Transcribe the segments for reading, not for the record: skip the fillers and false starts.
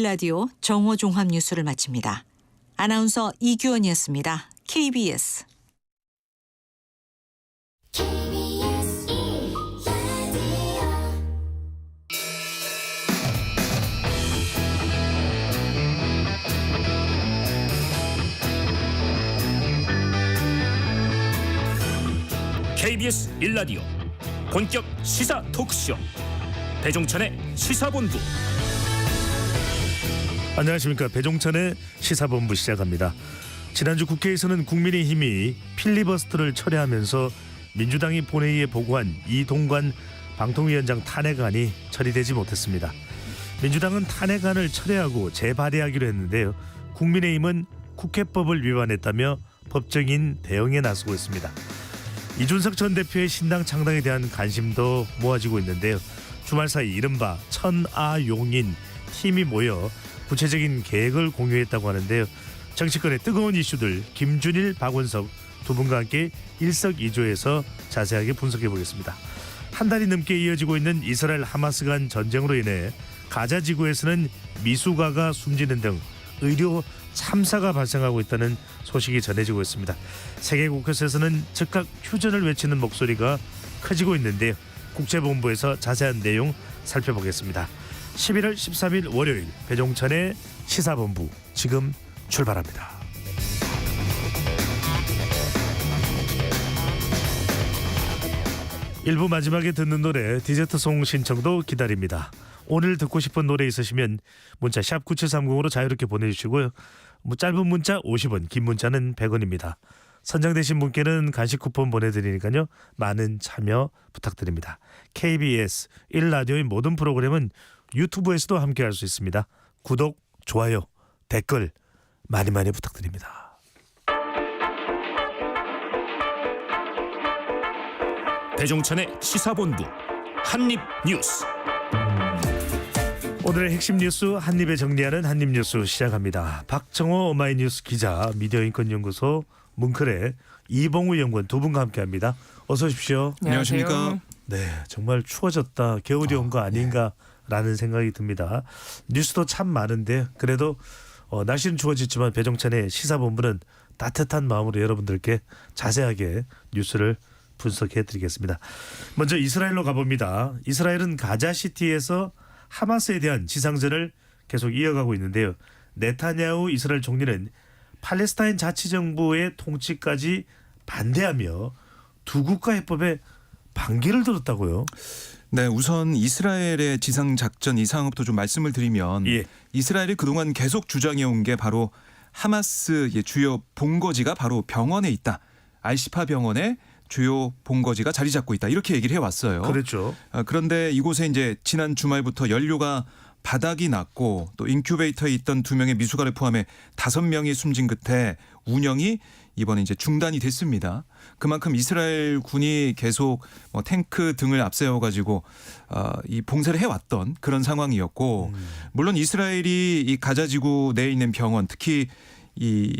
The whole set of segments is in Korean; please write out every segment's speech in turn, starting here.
라디오 정오 종합 뉴스를 마칩니다. 아나운서 이규원이었습니다. KBS. KBS 1라디오 본격 시사 토크쇼 배종찬의 시사본부. 안녕하십니까. 배종찬의 시사본부 시작합니다. 지난주 국회에서는 국민의힘이 필리버스터를 철회하면서 민주당이 본회의에 보고한 이동관 방통위원장 탄핵안이 처리되지 못했습니다. 민주당은 탄핵안을 철회하고 재발의하기로 했는데요. 국민의힘은 국회법을 위반했다며 법적인 대응에 나서고 있습니다. 이준석 전 대표의 신당 창당에 대한 관심도 모아지고 있는데요. 주말 사이 이른바 천아용인 팀이 모여 구체적인 계획을 공유했다고 하는데요. 정치권의 뜨거운 이슈들 김준일, 박원석 두 분과 함께 일석이조해서 자세하게 분석해 보겠습니다. 한 달이 넘게 이어지고 있는 이스라엘 하마스 간 전쟁으로 인해 가자 지구에서는 미수가가 숨지는 등 의료 참사가 발생하고 있다는 소식이 전해지고 있습니다. 세계 곳곳에서는 즉각 휴전을 외치는 목소리가 커지고 있는데요. 국제본부에서 자세한 내용 살펴보겠습니다. 11월 13일 월요일 배종찬의 시사본부 지금 출발합니다. 일부 마지막에 듣는 노래 디저트송 신청도 기다립니다. 오늘 듣고 싶은 노래 있으시면 문자 샵 9730으로 자유롭게 보내주시고요. 짧은 문자 50원, 긴 문자는 100원입니다. 선정되신 분께는 간식 쿠폰 보내드리니까요. 많은 참여 부탁드립니다. KBS 1라디오의 모든 프로그램은 유튜브에서도 함께할 수 있습니다. 구독, 좋아요, 댓글 많이 부탁드립니다. 배종찬의 시사본부 한입뉴스. 오늘의 핵심 뉴스 한입에 정리하는 한입뉴스 시작합니다. 박정호 오마이뉴스 기자, 미디어인권연구소 뭉클의 이봉우 연구원 두 분과 함께합니다. 어서 오십시오. 안녕하십니까. 네, 정말 추워졌다. 겨울이 온 거 아닌가라는 생각이 듭니다. 뉴스도 참 많은데 그래도 날씨는 추워졌지만 배종찬의 시사본부는 따뜻한 마음으로 여러분들께 자세하게 뉴스를 분석해드리겠습니다. 먼저 이스라엘로 가봅니다. 이스라엘은 가자시티에서 하마스에 대한 지상전을 계속 이어가고 있는데요. 네타냐후 이스라엘 총리는 팔레스타인 자치정부의 통치까지 반대하며 두 국가 해법에 반기를 들었다고요. 네, 우선 이스라엘의 지상작전 이 상황부터 좀 말씀을 드리면 이스라엘이 그동안 계속 주장해온 게 바로 하마스의 주요 본거지가 바로 병원에 있다. 알시파 병원에 주요 본거지가 자리 잡고 있다. 이렇게 얘기를 해왔어요. 그렇죠. 그런데 이곳에 이제 지난 주말부터 연료가 바닥이 났고 또 인큐베이터에 있던 2명의 미수가를 포함해 5명이 숨진 끝에 운영이 이번에 이제 중단이 됐습니다. 그만큼 이스라엘 군이 계속 탱크 등을 앞세워가지고 이 봉쇄를 해왔던 그런 상황이었고 물론 이스라엘이 이 가자지구 내에 있는 병원 특히 이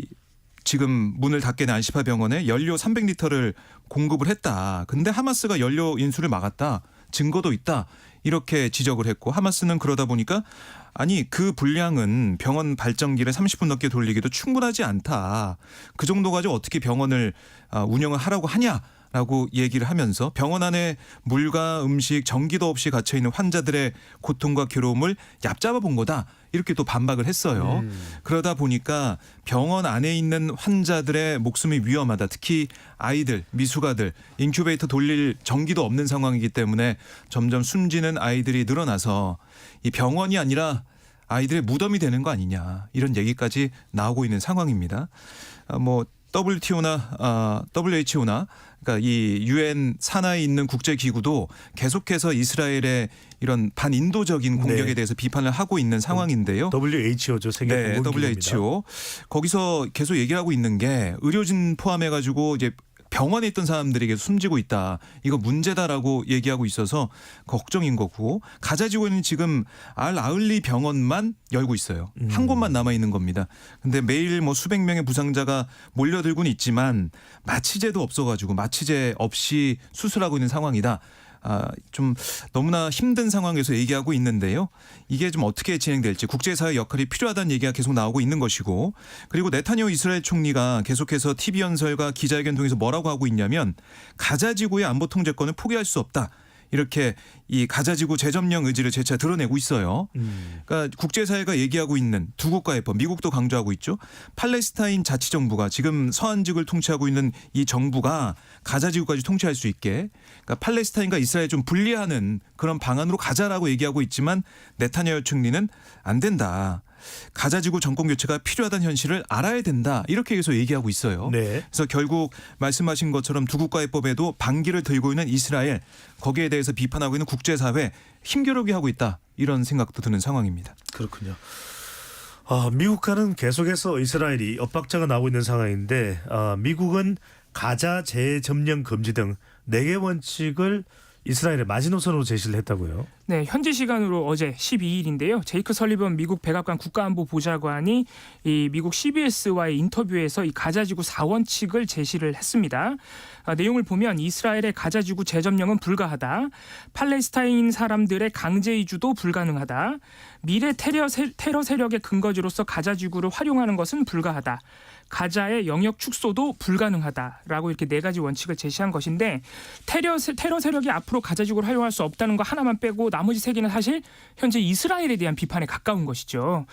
지금 문을 닫게 된 알시파 병원에 연료 300리터를 공급을 했다. 근데 하마스가 연료 인수를 막았다. 증거도 있다. 이렇게 지적을 했고 하마스는 그러다 보니까 아니 그 분량은 병원 발전기를 30분 넘게 돌리기도 충분하지 않다. 그 정도 가지고 어떻게 병원을 운영을 하라고 하냐라고 얘기를 하면서 병원 안에 물과 음식, 전기도 없이 갇혀있는 환자들의 고통과 괴로움을 얕잡아 본 거다. 이렇게 또 반박을 했어요. 그러다 보니까 병원 안에 있는 환자들의 목숨이 위험하다. 특히 아이들, 미수가들, 인큐베이터 돌릴 전기도 없는 상황이기 때문에 점점 숨지는 아이들이 늘어나서 이 병원이 아니라 아이들의 무덤이 되는 거 아니냐. 이런 얘기까지 나오고 있는 상황입니다. WHO나 그러니까 이 UN 산하에 있는 국제기구도 계속해서 이스라엘의 이런 반인도적인 공격에 대해서 비판을 하고 있는 상황인데요. WHO죠. 세계보건기구입니다. WHO. 거기서 계속 얘기하고 있는 게 의료진 포함해가지고 이제 병원에 있던 사람들이 계속 숨지고 있다. 이거 문제다라고 얘기하고 있어서 걱정인 거고 가자지구에는 지금 알-아을리 병원만 열고 있어요. 한 곳만 남아 있는 겁니다. 근데 매일 수백 명의 부상자가 몰려들고는 있지만 마취제도 없어가지고 마취제 없이 수술하고 있는 상황이다. 좀 너무나 힘든 상황에서 얘기하고 있는데요. 이게 좀 어떻게 진행될지 국제사회 역할이 필요하다는 얘기가 계속 나오고 있는 것이고, 그리고 네타냐후 이스라엘 총리가 계속해서 TV 연설과 기자회견 통해서 뭐라고 하고 있냐면 가자 지구의 안보 통제권을 포기할 수 없다. 이렇게 이 가자지구 재점령 의지를 재차 드러내고 있어요. 그러니까 국제사회가 얘기하고 있는 두 국가의 법, 미국도 강조하고 있죠. 팔레스타인 자치정부가 지금 서안지구를 통치하고 있는 이 정부가 가자지구까지 통치할 수 있게, 그러니까 팔레스타인과 이스라엘 좀 분리하는 그런 방안으로 가자라고 얘기하고 있지만 네타냐후 총리는 안 된다. 가자지구 정권 교체가 필요하다는 현실을 알아야 된다. 이렇게 해서 얘기하고 있어요. 네. 그래서 결국 말씀하신 것처럼 두 국가의 법에도 반기를 들고 있는 이스라엘, 거기에 대해서 비판하고 있는 국제사회 힘겨루게 하고 있다. 이런 생각도 드는 상황입니다. 그렇군요. 미국과는 계속해서 이스라엘이 엇박자가 나오고 있는 상황인데 미국은 가자 재점령 금지 등 4개 원칙을 이스라엘의 마지노선으로 제시를 했다고요. 네, 현지 시간으로 어제 12일인데요. 제이크 설리번 미국 백악관 국가안보보좌관이 이 미국 CBS와의 인터뷰에서 이 가자지구 4원칙을 제시를 했습니다. 내용을 보면 이스라엘의 가자지구 재점령은 불가하다. 팔레스타인 사람들의 강제 이주도 불가능하다. 미래 테러 세력의 근거지로서 가자지구를 활용하는 것은 불가하다. 가자의 영역 축소도 불가능하다라고 이렇게 4가지 원칙을 제시한 것인데, 테러 세력이 앞으로 가자지구를 활용할 수 없다는 거 하나만 빼고 나머지 3개는 사실 현재 이스라엘에 대한 비판에 가까운 것이죠.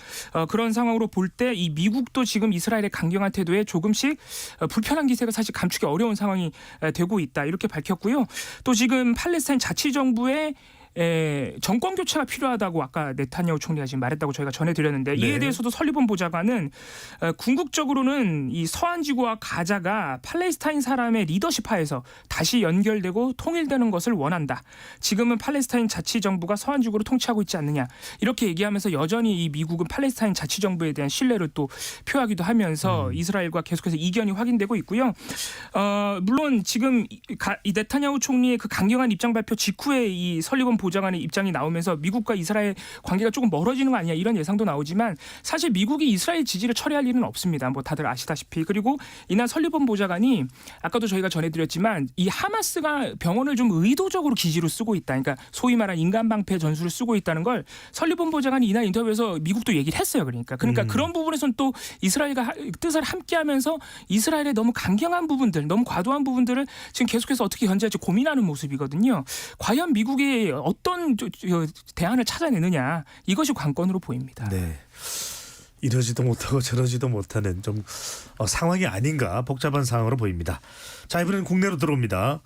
그런 상황으로 볼 때 이 미국도 지금 이스라엘의 강경한 태도에 조금씩 불편한 기색을 사실 감추기 어려운 상황이 되고 있다, 이렇게 밝혔고요. 또 지금 팔레스타인 자치정부의 정권 교체가 필요하다고 아까 네타냐후 총리가 지금 말했다고 저희가 전해드렸는데, 이에 대해서도 설리번 보좌관은 궁극적으로는 이 서안지구와 가자가 팔레스타인 사람의 리더십 하에서 다시 연결되고 통일되는 것을 원한다. 지금은 팔레스타인 자치정부가 서안지구를 통치하고 있지 않느냐, 이렇게 얘기하면서 여전히 이 미국은 팔레스타인 자치정부에 대한 신뢰를 또 표하기도 하면서 이스라엘과 계속해서 이견이 확인되고 있고요. 물론 지금 이 네타냐후 총리의 그 강경한 입장 발표 직후에 이 설리번 보좌관의 입장이 나오면서 미국과 이스라엘 관계가 조금 멀어지는 거 아니냐, 이런 예상도 나오지만 사실 미국이 이스라엘 지지를 처리할 일은 없습니다. 뭐 다들 아시다시피. 그리고 이날 설리번 보좌관이 아까도 저희가 전해드렸지만 이 하마스가 병원을 좀 의도적으로 기지로 쓰고 있다. 그러니까 소위 말한 인간방패 전술을 쓰고 있다는 걸 설리번 보좌관이 이날 인터뷰에서 미국도 얘기를 했어요. 그러니까 그런 부분에서는 또 이스라엘과 뜻을 함께하면서 이스라엘의 너무 강경한 부분들, 너무 과도한 부분들을 지금 계속해서 어떻게 견제할지 고민하는 모습이거든요. 과연 미국이 어떤 대안을 찾아내느냐, 이것이 관건으로 보입니다. 네. 이러지도 못하고 저러지도 못하는 좀 상황이 아닌가, 복잡한 상황으로 보입니다. 자, 이번엔 국내로 들어옵니다.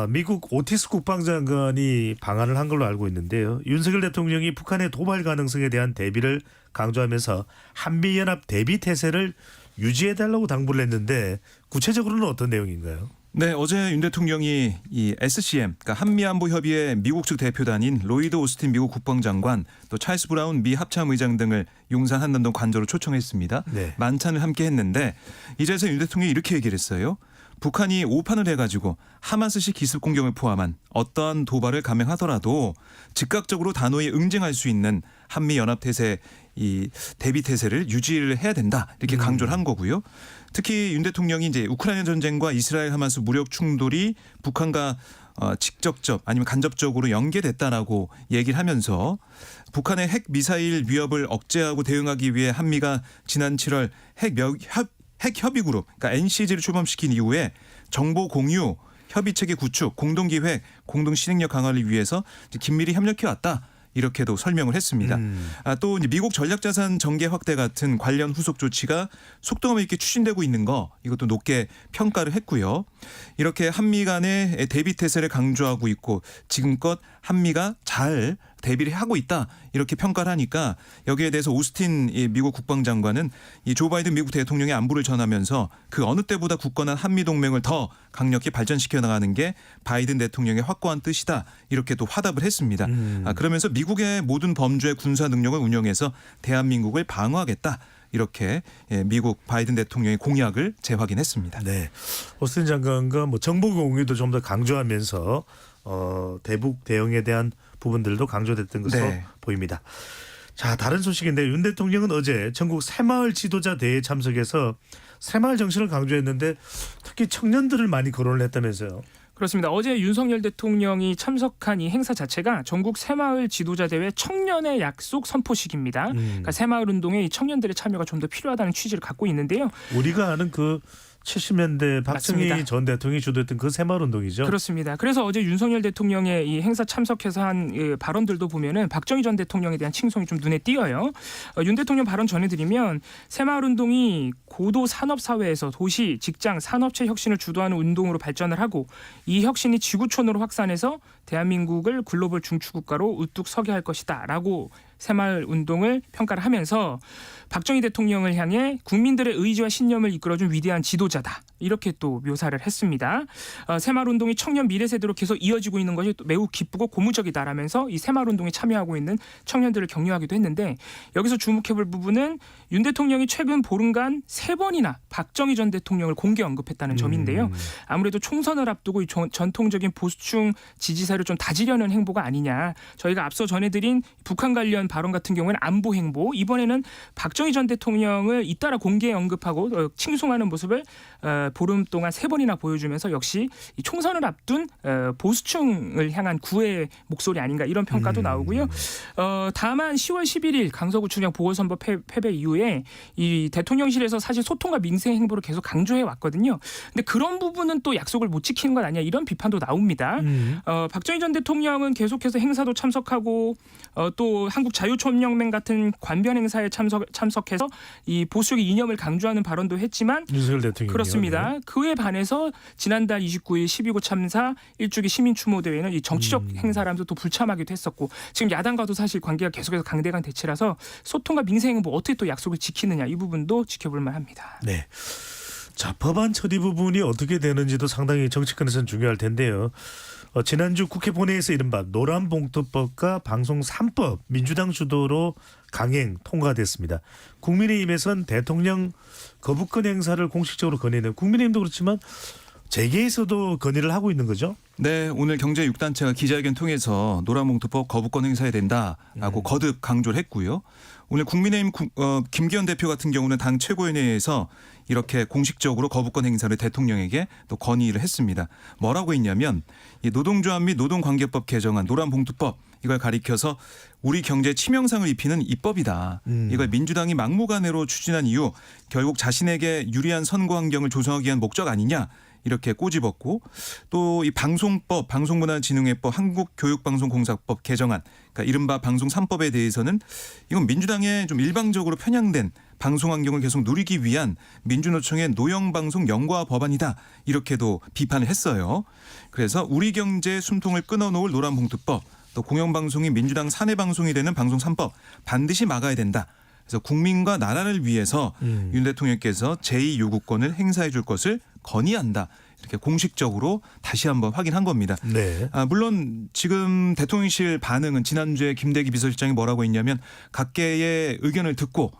미국 오티스 국방장관이 방한을 한 걸로 알고 있는데요. 윤석열 대통령이 북한의 도발 가능성에 대한 대비를 강조하면서 한미연합 대비 태세를 유지해달라고 당부를 했는데 구체적으로는 어떤 내용인가요? 네, 어제 윤 대통령이 이 SCM, 그러니까 한미안보협의회 미국 측 대표단인 로이드 오스틴 미국 국방장관, 또 찰스 브라운 미 합참의장 등을 용산 한남동 관저로 초청했습니다. 네. 만찬을 함께 했는데 이 자리에서 윤 대통령이 이렇게 얘기를 했어요. 북한이 오판을 해가지고 하마스식 기습 공격을 포함한 어떠한 도발을 감행하더라도 즉각적으로 단호히 응징할 수 있는 한미 연합 태세, 이 대비 태세를 유지를 해야 된다, 이렇게 강조를 한 거고요. 특히 윤 대통령이 이제 우크라이나 전쟁과 이스라엘 하마스 무력 충돌이 북한과 직접적 아니면 간접적으로 연계됐다라고 얘기를 하면서 북한의 핵 미사일 위협을 억제하고 대응하기 위해 한미가 지난 7월 핵 협의 그룹, 그러니까 NCG를 출범시킨 이후에 정보 공유, 협의 체계 구축, 공동 기획, 공동 실행력 강화를 위해서 긴밀히 협력해 왔다, 이렇게도 설명을 했습니다. 또 이제 미국 전략자산 전개 확대 같은 관련 후속 조치가 속도감 있게 추진되고 있는 거, 이것도 높게 평가를 했고요. 이렇게 한미 간의 대비 태세를 강조하고 있고 지금껏 한미가 잘 대비를 하고 있다, 이렇게 평가를 하니까 여기에 대해서 오스틴 미국 국방장관은 이 조 바이든 미국 대통령의 안부를 전하면서 그 어느 때보다 굳건한 한미 동맹을 더 강력히 발전시켜 나가는 게 바이든 대통령의 확고한 뜻이다, 이렇게 또 화답을 했습니다. 그러면서 미국의 모든 범주의 군사 능력을 운영해서 대한민국을 방어하겠다, 이렇게 미국 바이든 대통령의 공약을 재확인했습니다. 네, 오스틴 장관과 뭐 정보 공유도 좀 더 강조하면서 대북 대응에 대한 부분들도 강조됐던 것으로 네. 보입니다. 자, 다른 소식인데 윤 대통령은 어제 전국 새마을 지도자 대회에 참석해서 새마을 정신을 강조했는데 특히 청년들을 많이 거론을 했다면서요. 그렇습니다. 어제 윤석열 대통령이 참석한 이 행사 자체가 전국 새마을 지도자 대회 청년의 약속 선포식입니다. 그러니까 새마을 운동에 이 청년들의 참여가 좀 더 필요하다는 취지를 갖고 있는데요. 우리가 아는 그 70년대 박정희 맞습니다. 전 대통령이 주도했던 그 새마을 운동이죠. 그렇습니다. 그래서 어제 윤석열 대통령의 이 행사 참석해서 한 발언들도 보면은 박정희 전 대통령에 대한 칭송이 좀 눈에 띄어요. 윤 대통령 발언 전해드리면 새마을 운동이 고도 산업 사회에서 도시, 직장, 산업체 혁신을 주도하는 운동으로 발전을 하고 이 혁신이 지구촌으로 확산해서 대한민국을 글로벌 중추국가로 우뚝 서게 할 것이다라고 새마을 운동을 평가를 하면서 박정희 대통령을 향해 국민들의 의지와 신념을 이끌어준 위대한 지도자다. 이렇게 또 묘사를 했습니다. 새마을 운동이 청년 미래 세대로 계속 이어지고 있는 것이 또 매우 기쁘고 고무적이다라면서 이 새마을 운동에 참여하고 있는 청년들을 격려하기도 했는데 여기서 주목해볼 부분은 윤 대통령이 최근 보름간 3번이나 박정희 전 대통령을 공개 언급했다는 점인데요. 아무래도 총선을 앞두고 이 전통적인 보수층 지지세를 좀 다지려는 행보가 아니냐. 저희가 앞서 전해드린 북한 관련 발언 같은 경우에는 안보 행보, 이번에는 박정희 전 대통령을 잇따라 공개 언급하고 칭송하는 모습을 보름 동안 3번이나 보여주면서 역시 이 총선을 앞둔 보수층을 향한 구애의 목소리 아닌가 이런 평가도 나오고요. 다만 10월 11일 강서구청장 보궐선거 패배 이후에 이 대통령실에서 사실 소통과 민생 행보를 계속 강조해 왔거든요. 근데 그런 부분은 또 약속을 못 지키는 것 아니냐 이런 비판도 나옵니다. 박정희 전 대통령은 계속해서 행사도 참석하고 또 한국 자유촌연맹 같은 관변 행사에 참석해서 이 보수적인 이념을 강조하는 발언도 했지만 윤석열 대통령 그렇습니다. 그에 반해서 지난달 29일 12구 참사 1주기 시민추모대회는 이 정치적 행사라면서 또 불참하기도 했었고 지금 야당과도 사실 관계가 계속해서 강대강 대치라서 소통과 민생 행보 어떻게 또 약속을 지키느냐 이 부분도 지켜볼 만합니다. 네. 자, 법안 처리 부분이 어떻게 되는지도 상당히 정치권에서는 중요할 텐데요. 지난주 국회 본회의에서 이른바 노란봉투법과 방송 3법 민주당 주도로 강행 통과됐습니다. 국민의힘에선 대통령 거부권 행사를 공식적으로 건의는 국민의힘도 그렇지만 재계에서도 건의를 하고 있는 거죠. 네, 오늘 경제 6단체가 기자회견 통해서 노란봉투법 거부권 행사해야 된다라고 거듭 강조를 했고요. 오늘 국민의힘 김기현 대표 같은 경우는 당 최고위원회에서 이렇게 공식적으로 거부권 행사를 대통령에게 또 건의를 했습니다. 뭐라고 했냐면 이 노동조합 및 노동관계법 개정안 노란봉투법 이걸 가리켜서 우리 경제에 치명상을 입히는 입법이다. 이걸 민주당이 막무가내로 추진한 이유 결국 자신에게 유리한 선거 환경을 조성하기 위한 목적 아니냐. 이렇게 꼬집었고 또 이 방송법, 방송문화진흥회법, 한국교육방송공사법 개정안, 그러니까 이른바 방송 3법에 대해서는 이건 민주당에 좀 일방적으로 편향된 방송 환경을 계속 누리기 위한 민주노총의 노영방송 영과 법안이다. 이렇게도 비판을 했어요. 그래서 우리 경제의 숨통을 끊어놓을 노란봉투법, 또 공영방송이 민주당 사내방송이 되는 방송 3법 반드시 막아야 된다. 그래서 국민과 나라를 위해서 윤 대통령께서 제2요구권을 행사해 줄 것을 건의한다. 이렇게 공식적으로 다시 한번 확인한 겁니다. 네. 물론 지금 대통령실 반응은 지난주에 김대기 비서실장이 뭐라고 했냐면 각계의 의견을 듣고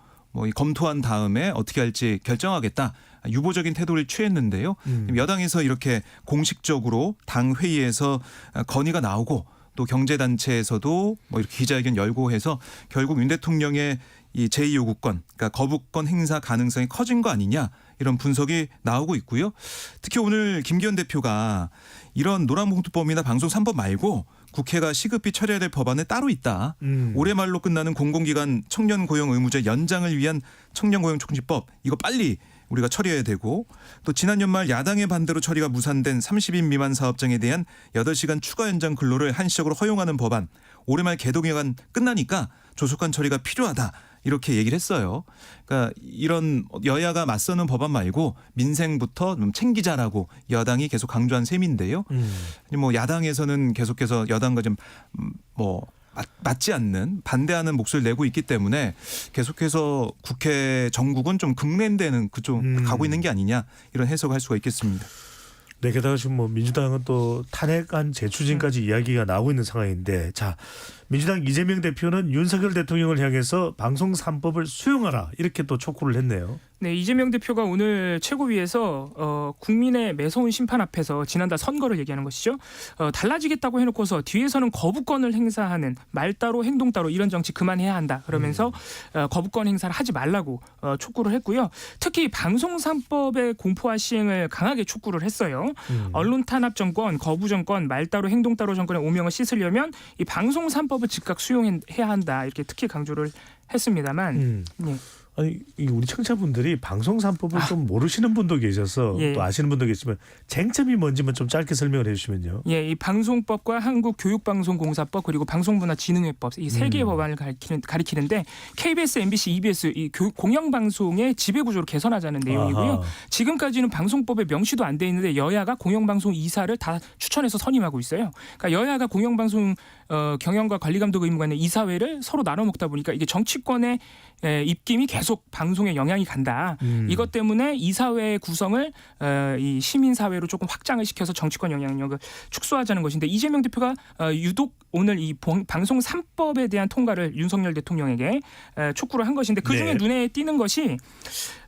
검토한 다음에 어떻게 할지 결정하겠다. 유보적인 태도를 취했는데요. 여당에서 이렇게 공식적으로 당 회의에서 건의가 나오고 또 경제단체에서도 이렇게 기자회견 열고 해서 결국 윤 대통령의 이 제2요구권, 그러니까 거부권 행사 가능성이 커진 거 아니냐 이런 분석이 나오고 있고요. 특히 오늘 김기현 대표가 이런 노란봉투법이나 방송 3법 말고 국회가 시급히 처리해야 될 법안에 따로 있다. 올해 말로 끝나는 공공기관 청년고용 의무제 연장을 위한 청년고용촉진법 이거 빨리 우리가 처리해야 되고 또 지난 연말 야당의 반대로 처리가 무산된 30인 미만 사업장에 대한 8시간 추가 연장 근로를 한시적으로 허용하는 법안 올해 말 개동기간 끝나니까 조속한 처리가 필요하다. 이렇게 얘기를 했어요. 그러니까 이런 여야가 맞서는 법안 말고 민생부터 좀 챙기자라고 여당이 계속 강조한 셈인데요. 야당에서는 계속해서 여당과 좀 맞지 않는 반대하는 목소리를 내고 있기 때문에 계속해서 국회 정국은 좀 국면되는 그쪽 가고 있는 게 아니냐 이런 해석을 할 수가 있겠습니다. 네, 게다가 지금 민주당은 또 탄핵안 재추진까지 이야기가 나오고 있는 상황인데 자 민주당 이재명 대표는 윤석열 대통령을 향해서 방송 3법을 수용하라 이렇게 또 촉구를 했네요. 네, 이재명 대표가 오늘 최고위에서 국민의 매서운 심판 앞에서 지난달 선거를 얘기하는 것이죠. 달라지겠다고 해놓고서 뒤에서는 거부권을 행사하는 말 따로 행동 따로 이런 정치 그만해야 한다. 그러면서 거부권 행사를 하지 말라고 촉구를 했고요. 특히 방송 3법의 공포화 시행을 강하게 촉구를 했어요. 언론 탄압 정권, 거부 정권, 말 따로 행동 따로 정권의 오명을 씻으려면 이 방송 3법을 즉각 수용해야 한다. 이렇게 특히 강조를 했습니다만. 예. 아니 우리 청취자분들이 방송 3법을 좀 모르시는 분도 계셔서 예. 또 아시는 분도 계시지만 쟁점이 뭔지만 좀 짧게 설명을 해주시면요. 예, 이 방송법과 한국교육방송공사법 그리고 방송문화진흥회법 이 세 개의 법안을 가리키는데 KBS, MBC, EBS 이 공영방송의 지배구조를 개선하자는 내용이고요. 아하. 지금까지는 방송법에 명시도 안 돼 있는데 여야가 공영방송 이사를 다 추천해서 선임하고 있어요. 그러니까 여야가 공영방송 경영과 관리감독 의무가 있는 이사회를 서로 나눠 먹다 보니까 이게 정치권의 입김이 계속 방송에 영향이 간다. 이것 때문에 이사회 구성을 이 시민사회로 조금 확장을 시켜서 정치권 영향력을 축소하자는 것인데 이재명 대표가 유독 오늘 이 방송 3법에 대한 통과를 윤석열 대통령에게 촉구를 한 것인데 그중에 네. 눈에 띄는 것이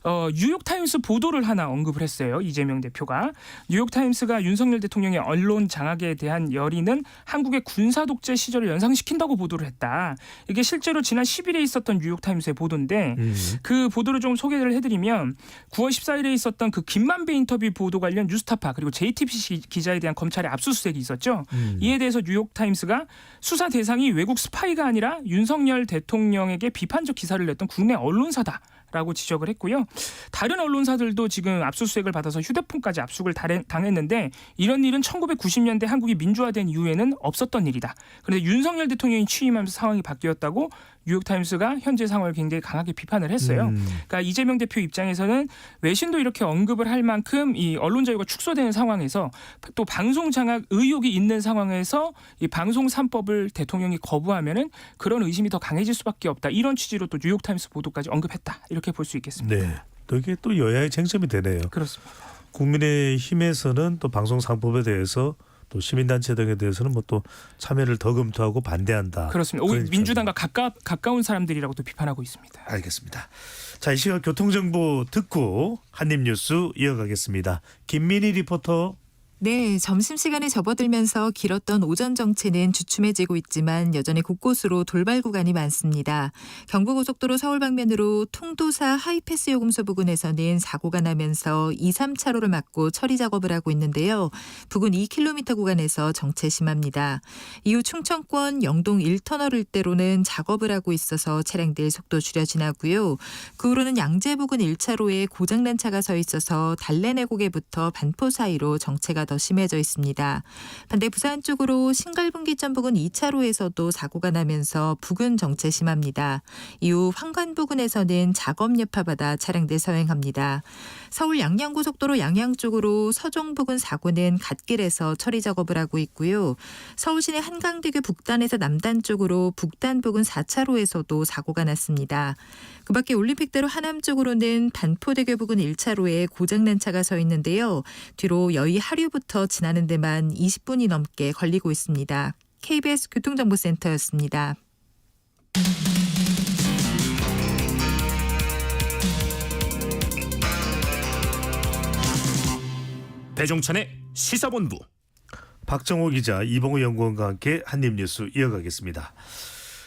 뉴욕타임스 보도를 하나 언급을 했어요. 이재명 대표가. 뉴욕타임스가 윤석열 대통령의 언론 장악에 대한 열의는 한국의 군사 독재 시절을 연상시킨다고 보도를 했다. 이게 실제로 지난 10일에 있었던 뉴욕타임스의 보도인데 그 보도를 좀 소개를 해드리면 9월 14일에 있었던 그 김만배 인터뷰 보도 관련 뉴스타파 그리고 JTBC 기자에 대한 검찰의 압수수색이 있었죠. 이에 대해서 뉴욕타임스가 수사 대상이 외국 스파이가 아니라 윤석열 대통령에게 비판적 기사를 냈던 국내 언론사다. 라고 지적을 했고요. 다른 언론사들도 지금 압수수색을 받아서 휴대폰까지 압수를 당했는데 이런 일은 1990년대 한국이 민주화된 이후에는 없었던 일이다. 그런데 윤석열 대통령이 취임하면서 상황이 바뀌었다고 뉴욕타임스가 현재 상황을 굉장히 강하게 비판을 했어요. 그러니까 이재명 대표 입장에서는 외신도 이렇게 언급을 할 만큼 이 언론 자유가 축소되는 상황에서 또 방송 장악 의혹이 있는 상황에서 이 방송 3법을 대통령이 거부하면은 그런 의심이 더 강해질 수밖에 없다. 이런 취지로 또 뉴욕타임스 보도까지 언급했다. 이렇게 볼 수 있겠습니다. 네, 또 이게 또 여야의 쟁점이 되네요. 그렇습니다. 국민의힘에서는 또 방송 3법에 대해서 또 시민단체 등에 대해서는 뭐 또 참여를 더 검토하고 반대한다. 그렇습니다. 오히려 민주당과 가까운 사람들이라고 또 비판하고 있습니다. 알겠습니다. 자, 이 시각 교통정보 듣고 한입뉴스 이어가겠습니다. 김민희 리포터. 네, 점심시간에 접어들면서 길었던 오전 정체는 주춤해지고 있지만 여전히 곳곳으로 돌발 구간이 많습니다. 경부고속도로 서울 방면으로 통도사 하이패스 요금소 부근에서는 사고가 나면서 2, 3차로를 막고 처리 작업을 하고 있는데요. 부근 2km 구간에서 정체 심합니다. 이후 충청권 영동 1터널 일대로는 작업을 하고 있어서 차량들 속도 줄여 지나고요. 그 후로는 양재 부근 1차로에 고장난 차가 서 있어서 달래내고개부터 반포 사이로 정체가 더 심해져 있습니다. 반대 부산 쪽으로 신갈분기점 부근 2차로에서도 사고가 나면서 부근 정체 심합니다. 이후 황관 부근에서는 작업 여파받아 차량들 서행합니다. 서울 양양고속도로 양양 쪽으로 서종 부근 사고는 갓길에서 처리 작업을 하고 있고요. 서울시내 한강대교 북단에서 남단 쪽으로 북단 부근 4차로에서도 사고가 났습니다. 그 밖에 올림픽대로 하남 쪽으로는 반포대교 부근 1차로에 고장난 차가 서 있는데요. 뒤로 여의 하류부터 지나는 데만 20분이 넘게 걸리고 있습니다. KBS 교통정보센터였습니다. 배종찬의 시사본부. 박정호 기자, 이봉우 연구원과 함께 한입뉴스 이어가겠습니다.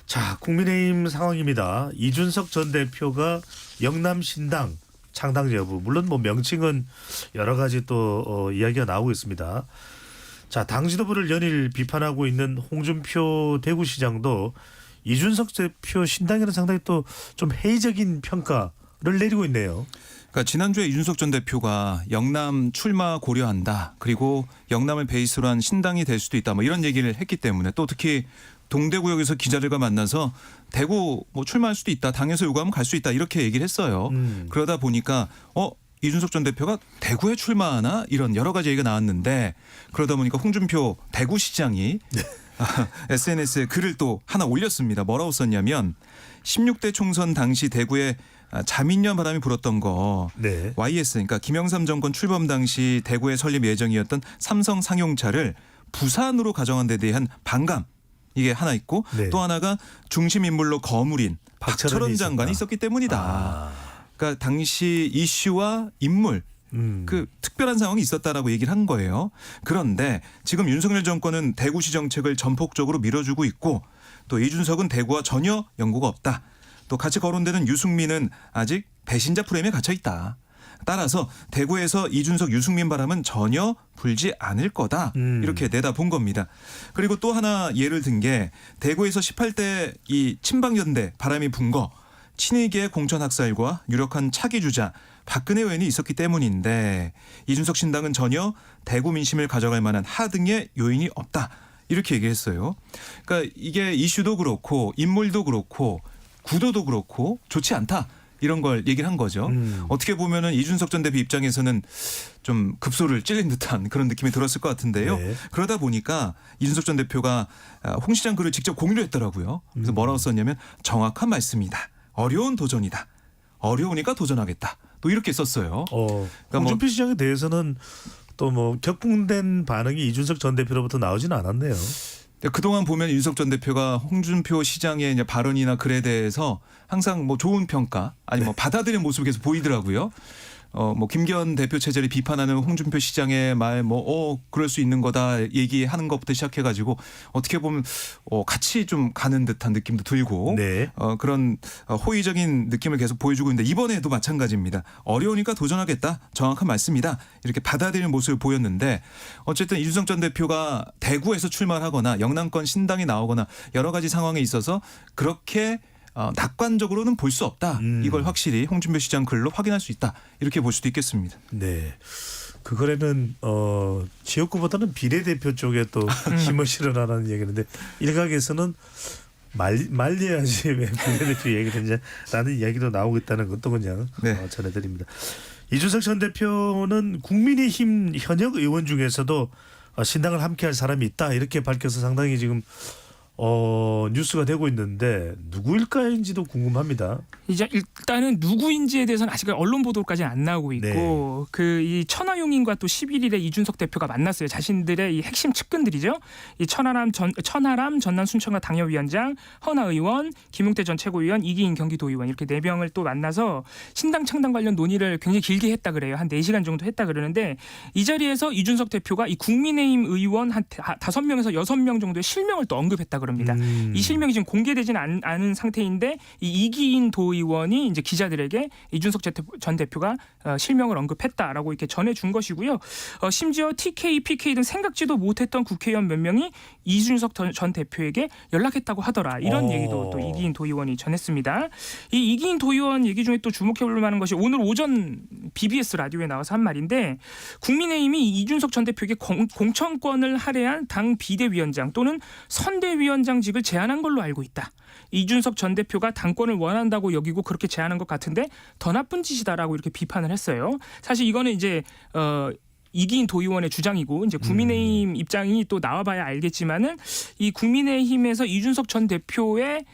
자, 국민의힘 상황입니다. 이준석 전 대표가 영남신당 창당 여부, 물론 뭐 명칭은 여러 가지 또 이야기가 나오고 있습니다. 자, 당 지도부를 연일 비판하고 있는 홍준표 대구시장도 이준석 대표 신당에는 상당히 또 좀 회의적인 평가를 내리고 있네요. 그러니까 지난주에 이준석 전 대표가 영남 출마 고려한다. 그리고 영남을 베이스로 한 신당이 될 수도 있다. 뭐 이런 얘기를 했기 때문에 또 특히 동대구역에서 기자들과 만나서 대구 뭐 출마할 수도 있다. 당에서 요구하면 갈 수 있다. 이렇게 얘기를 했어요. 그러다 보니까 이준석 전 대표가 대구에 출마하나 이런 여러 가지 얘기가 나왔는데 그러다 보니까 홍준표 대구시장이 SNS에 글을 또 하나 올렸습니다. 뭐라고 썼냐면 16대 총선 당시 대구에 자민련 바람이 불었던 거 네. YS 그러니까 김영삼 정권 출범 당시 대구에 설립 예정이었던 삼성 상용차를 부산으로 가져간 데 대한 반감 이게 하나 있고 네. 또 하나가 중심 인물로 거물인 박철원 장관이 있었다. 있었기 때문이다. 아. 그러니까 당시 이슈와 인물 그 특별한 상황이 있었다라고 얘기를 한 거예요. 그런데 지금 윤석열 정권은 대구시 정책을 전폭적으로 밀어주고 있고 또 이준석은 대구와 전혀 연고가 없다. 또 같이 거론되는 유승민은 아직 배신자 프레임에 갇혀 있다. 따라서 대구에서 이준석 유승민 바람은 전혀 불지 않을 거다. 이렇게 내다본 겁니다. 그리고 또 하나 예를 든 게 대구에서 18대 이 친박연대 바람이 분 거 친이계 공천학살과 유력한 차기 주자 박근혜 의원이 있었기 때문인데 이준석 신당은 전혀 대구 민심을 가져갈 만한 하등의 요인이 없다. 이렇게 얘기했어요. 그러니까 이게 이슈도 그렇고 인물도 그렇고 구도도 그렇고 좋지 않다. 이런 걸 얘기를 한 거죠. 어떻게 보면은 이준석 전 대표 입장에서는 좀 급소를 찔린 듯한 그런 느낌이 들었을 것 같은데요. 네. 그러다 보니까 이준석 전 대표가 홍 시장 글을 직접 공유를 했더라고요. 그래서 뭐라고 썼냐면 정확한 말씀이다. 어려운 도전이다. 어려우니까 도전하겠다. 또 이렇게 썼어요. 그러니까 홍준표 시장에 대해서는 또 뭐 격분된 반응이 이준석 전 대표로부터 나오지는 않았네요. 그동안 보면 윤석 전 대표가 홍준표 시장의 이제 발언이나 글에 대해서 항상 뭐 좋은 평가 아니 뭐 받아들이는 모습이 계속 보이더라고요. 뭐 김기현 대표 체제를 비판하는 홍준표 시장의 말 그럴 수 있는 거다 얘기하는 것부터 시작해가지고 어떻게 보면 같이 좀 가는 듯한 느낌도 들고 네. 그런 호의적인 느낌을 계속 보여주고 있는데 이번에도 마찬가지입니다. 어려우니까 도전하겠다. 정확한 말씀이다. 이렇게 받아들이는 모습을 보였는데 어쨌든 이준석 전 대표가 대구에서 출마하거나 영남권 신당이 나오거나 여러 가지 상황에 있어서 그렇게 낙관적으로는 볼 수 없다. 이걸 확실히 홍준표 시장 글로 확인할 수 있다. 이렇게 볼 수도 있겠습니다. 네. 그 글에는 지역구보다는 비례대표 쪽에 또 힘을 실어라라는 얘기인데 일각에서는 말려야지 왜 비례대표 얘기를 했냐라는 이야기도 나오고 있다는 것도 그냥 네. 전해드립니다. 이준석 전 대표는 국민의힘 현역 의원 중에서도 신당을 함께할 사람이 있다 이렇게 밝혀서 상당히 지금 뉴스가 되고 있는데 누구일까인지도 궁금합니다. 이제 일단은 누구인지에 대해서는 아직 언론 보도까지는 안 나오고 있고 이 천하용인과 또 11일에 이준석 대표가 만났어요. 자신들의 이 핵심 측근들이죠. 이 천하람 전남 순천과 당협위원장, 허나 의원, 김용태 전 최고위원, 이기인 경기도의원 이렇게 4명을 또 만나서 신당 창당 관련 논의를 굉장히 길게 했다 그래요. 한 4시간 정도 했다 그러는데 이 자리에서 이준석 대표가 이 국민의힘 의원 한 5명에서 6명 정도의 실명을 또 언급했다 그럽니다. 이 실명이 지금 공개되지는 않은 상태인데 이 이기인 도의원이 이제 기자들에게 이준석 전 대표가 실명을 언급했다라고 이렇게 전해준 것이고요. 심지어 TK, PK 등 생각지도 못했던 국회의원 몇 명이 이준석 전 대표에게 연락했다고 하더라. 이런 얘기도 또 이기인 도의원이 전했습니다. 이 이기인 도의원 얘기 중에 또 주목해볼 만한 것이 오늘 오전 BBS 라디오에 나와서 한 말인데 국민의힘이 이준석 전 대표에게 공천권을 할애한 당 비대위원장 또는 선대위원장직을 제안한 걸로 알고 있다. 이준석 전 대표가 당권을 원한다고 여기고 그렇게 제안한 것 같은데 더 나쁜 짓이다라고 이렇게 비판을 했어요. 사실 이거는 이제 이기인 도의원의 주장이고 이제 국민의힘 입장이 또 나와봐야 알겠지만은 이 국민의힘에서 이준석 전 대표의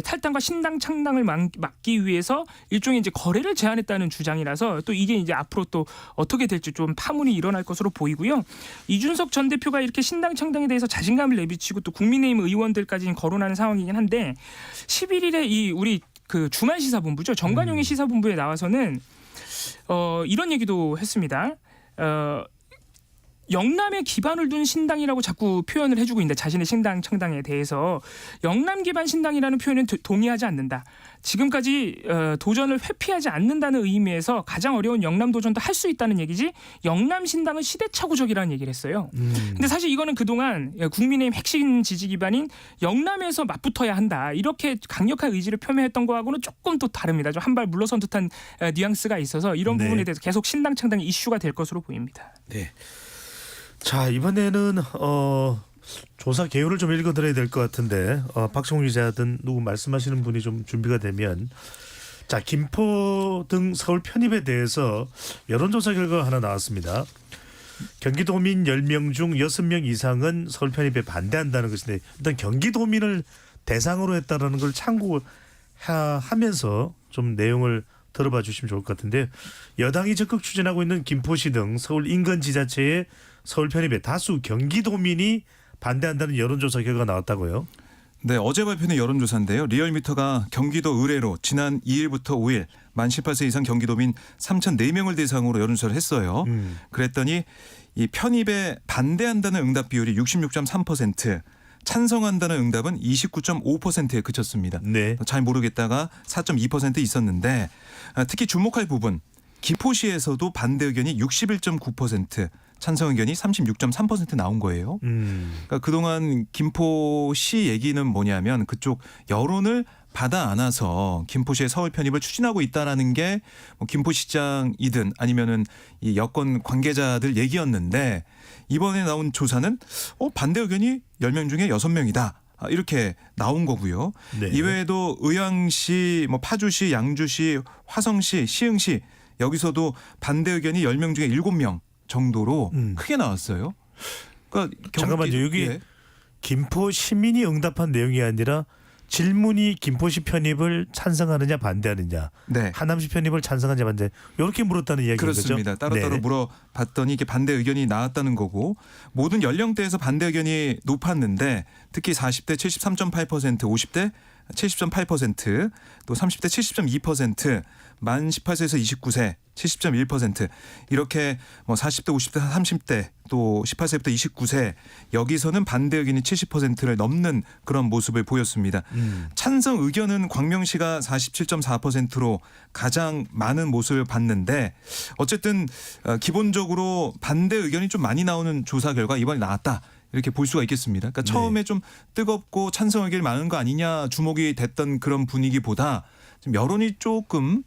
탈당과 신당 창당을 막기 위해서 일종의 이제 거래를 제안했다는 주장이라서 또 이게 이제 앞으로 또 어떻게 될지 좀 파문이 일어날 것으로 보이고요. 이준석 전 대표가 이렇게 신당 창당에 대해서 자신감을 내비치고 또 국민의힘 의원들까지 거론하는 상황이긴 한데 11일에 이 우리 그 주말 시사본부죠. 정관용의 시사본부에 나와서는 이런 얘기도 했습니다. 영남에 기반을 둔 신당이라고 자꾸 표현을 해주고 있는데 자신의 신당 창당에 대해서 영남 기반 신당이라는 표현은 동의하지 않는다. 지금까지 도전을 회피하지 않는다는 의미에서 가장 어려운 영남 도전도 할 수 있다는 얘기지 영남 신당은 시대착오적이라는 얘기를 했어요. 근데 사실 이거는 그동안 국민의힘 핵심 지지 기반인 영남에서 맞붙어야 한다. 이렇게 강력한 의지를 표명했던 거하고는 조금 또 다릅니다. 좀 한 발 물러선 듯한 뉘앙스가 있어서 이런 부분에 대해서 계속 신당 창당이 이슈가 될 것으로 보입니다. 네. 자 이번에는 조사 개요를 좀 읽어드려야 될 것 같은데 박성훈 기자든 누구 말씀하시는 분이 좀 준비가 되면 자 김포 등 서울 편입에 대해서 여론조사 결과가 하나 나왔습니다. 경기도민 10명 중 6명 이상은 서울 편입에 반대한다는 것인데 일단 경기도민을 대상으로 했다는 걸 참고하면서 좀 내용을 들어봐 주시면 좋을 것 같은데 여당이 적극 추진하고 있는 김포시 등 서울 인근 지자체의 서울 편입에 다수 경기도민이 반대한다는 여론조사 결과가 나왔다고요? 네, 어제 발표된 여론조사인데요. 리얼미터가 경기도 의뢰로 지난 2일부터 5일 만 18세 이상 경기도민 3,004명을 대상으로 여론조사를 했어요. 그랬더니 이 편입에 반대한다는 응답 비율이 66.3%, 찬성한다는 응답은 29.5%에 그쳤습니다. 네. 잘 모르겠다가 4.2% 있었는데 특히 주목할 부분 기포시에서도 반대 의견이 61.9%, 찬성 의견이 36.3% 나온 거예요. 그러니까 그동안 김포시 얘기는 뭐냐면 그쪽 여론을 받아 안아서 김포시의 서울 편입을 추진하고 있다라는 게 뭐 김포시장이든 아니면은 이 여권 관계자들 얘기였는데 이번에 나온 조사는 반대 의견이 10명 중에 6명이다. 이렇게 나온 거고요. 네. 이외에도 의왕시, 뭐 파주시, 양주시, 화성시, 시흥시 여기서도 반대 의견이 10명 중에 7명 정도로 크게 나왔어요. 그러니까 잠깐만요. 여기 예. 김포 시민이 응답한 내용이 아니라 질문이 김포시 편입을 찬성하느냐 반대하느냐, 네. 하남시 편입을 찬성하느냐 반대 이렇게 물었다는 이야기인 그렇습니다. 거죠? 따로따로 네. 물어봤더니 이게 반대 의견이 나왔다는 거고 모든 연령대에서 반대 의견이 높았는데 특히 40대 73.8%, 50대 70.8%, 또 30대 70.2%, 만 18세에서 29세 70.1% 이렇게 뭐 40대, 50대, 30대 또 18세부터 29세 여기서는 반대 의견이 70%를 넘는 그런 모습을 보였습니다. 찬성 의견은 광명시가 47.4%로 가장 많은 모습을 봤는데 어쨌든 기본적으로 반대 의견이 좀 많이 나오는 조사 결과 이번에 나왔다. 이렇게 볼 수가 있겠습니다. 그러니까 처음에 좀 뜨겁고 찬성 의견이 많은 거 아니냐 주목이 됐던 그런 분위기보다 지금 여론이 조금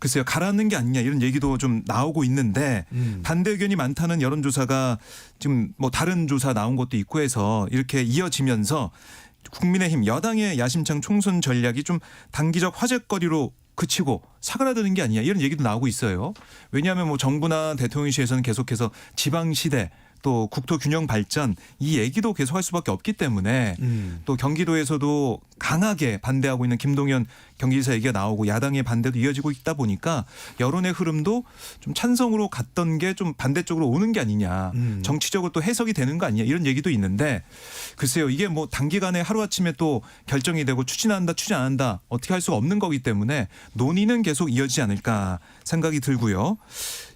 글쎄요 가라앉는 게 아니냐 이런 얘기도 좀 나오고 있는데 반대 의견이 많다는 여론조사가 지금 뭐 다른 조사 나온 것도 있고 해서 이렇게 이어지면서 국민의힘 여당의 야심찬 총선 전략이 좀 단기적 화제거리로 그치고 사그라드는 게 아니냐 이런 얘기도 나오고 있어요. 왜냐하면 뭐 정부나 대통령실에서는 계속해서 지방시대 또 국토 균형 발전 이 얘기도 계속할 수밖에 없기 때문에 또 경기도에서도 강하게 반대하고 있는 김동연 경기지사 얘기가 나오고 야당의 반대도 이어지고 있다 보니까 여론의 흐름도 좀 찬성으로 갔던 게 좀 반대쪽으로 오는 게 아니냐 정치적으로 또 해석이 되는 거 아니냐 이런 얘기도 있는데 글쎄요 이게 뭐 단기간에 하루아침에 또 결정이 되고 추진한다 추진 안 한다 어떻게 할 수가 없는 거기 때문에 논의는 계속 이어지지 않을까 생각이 들고요.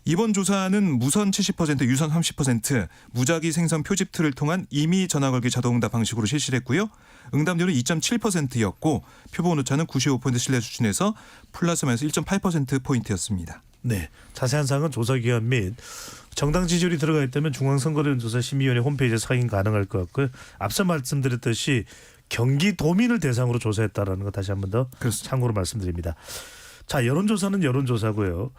이번 조사는 무선 70%, 유선 30%, 무작위 생성 표집틀을 통한 임의 전화 걸기 자동응답 방식으로 실시를 했고요. 응답률은 2.7%였고 표본 오차는 95% 신뢰 수준에서 플러스 마이너스 1.8%포인트였습니다. 네. 자세한 사항은 조사기관 및 정당 지지율이 들어가 있다면 중앙선거론조사심의위원회 홈페이지에 확인 가능할 것 같고요. 앞서 말씀드렸듯이 경기도민을 대상으로 조사했다라는 거 다시 한 번 더 참고로 말씀드립니다. 자, 여론조사는 여론조사고요.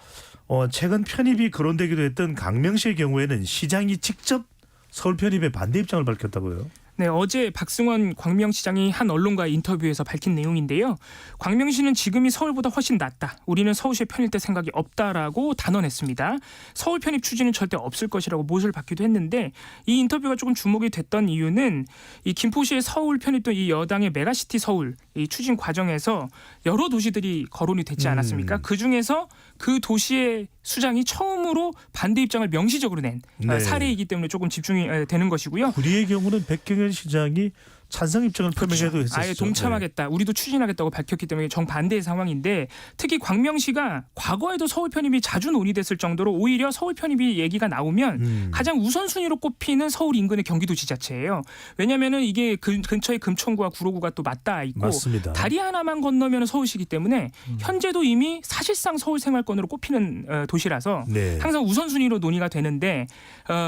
최근 편입이 거론되기도 했던 강명시의 경우에는 시장이 직접 서울 편입에 반대 입장을 밝혔다고요. 네, 어제 박승원 광명시장이 한 언론과의 인터뷰에서 밝힌 내용인데요. 광명시는 지금이 서울보다 훨씬 낫다. 우리는 서울시에 편입될 생각이 없다라고 단언했습니다. 서울 편입 추진은 절대 없을 것이라고 못을 받기도 했는데 이 인터뷰가 조금 주목이 됐던 이유는 이 김포시의 서울 편입도 이 여당의 메가시티 서울 이 추진 과정에서 여러 도시들이 거론이 됐지 않았습니까? 그중에서 그 도시의 수장이 처음으로 반대 입장을 명시적으로 낸 사례이기 때문에 조금 집중이 되는 것이고요. 우리의 경우는 백경현 시장이 찬성 입장을 표명해도 했었죠. 아예 동참하겠다. 우리도 추진하겠다고 밝혔기 때문에 정반대의 상황인데 특히 광명시가 과거에도 서울 편입이 자주 논의됐을 정도로 오히려 서울 편입이 얘기가 나오면 가장 우선순위로 꼽히는 서울 인근의 경기도 지자체예요. 왜냐하면 이게 근처에 금천구와 구로구가 또 맞닿아 있고 맞습니다. 다리 하나만 건너면 서울시기 때문에 현재도 이미 사실상 서울 생활권으로 꼽히는 도시라서 네. 항상 우선순위로 논의가 되는데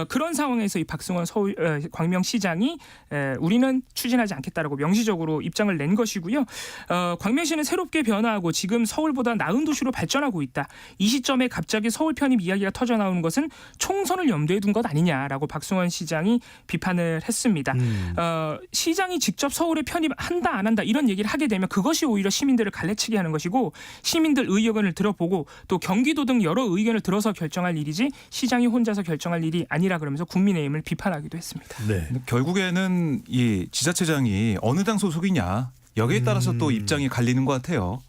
그런 상황에서 이 박승원 광명시장이 우리는 추진하지 않겠다라고 명시적으로 입장을 낸 것이고요. 광명시는 새롭게 변화하고 지금 서울보다 나은 도시로 발전하고 있다. 이 시점에 갑자기 서울 편입 이야기가 터져나오는 것은 총선을 염두에 둔 것 아니냐라고 박승원 시장이 비판을 했습니다. 시장이 직접 서울에 편입한다 안 한다 이런 얘기를 하게 되면 그것이 오히려 시민들을 갈래치게 하는 것이고 시민들 의견을 들어보고 또 경기도 등 여러 의견을 들어서 결정할 일이지 시장이 혼자서 결정할 일이 아니라 그러면서 국민의힘을 비판하기도 했습니다. 네. 결국에는 이 지자체장이 어느 당 소속이냐 여기에 따라서 또 입장이 갈리는 것 같아요.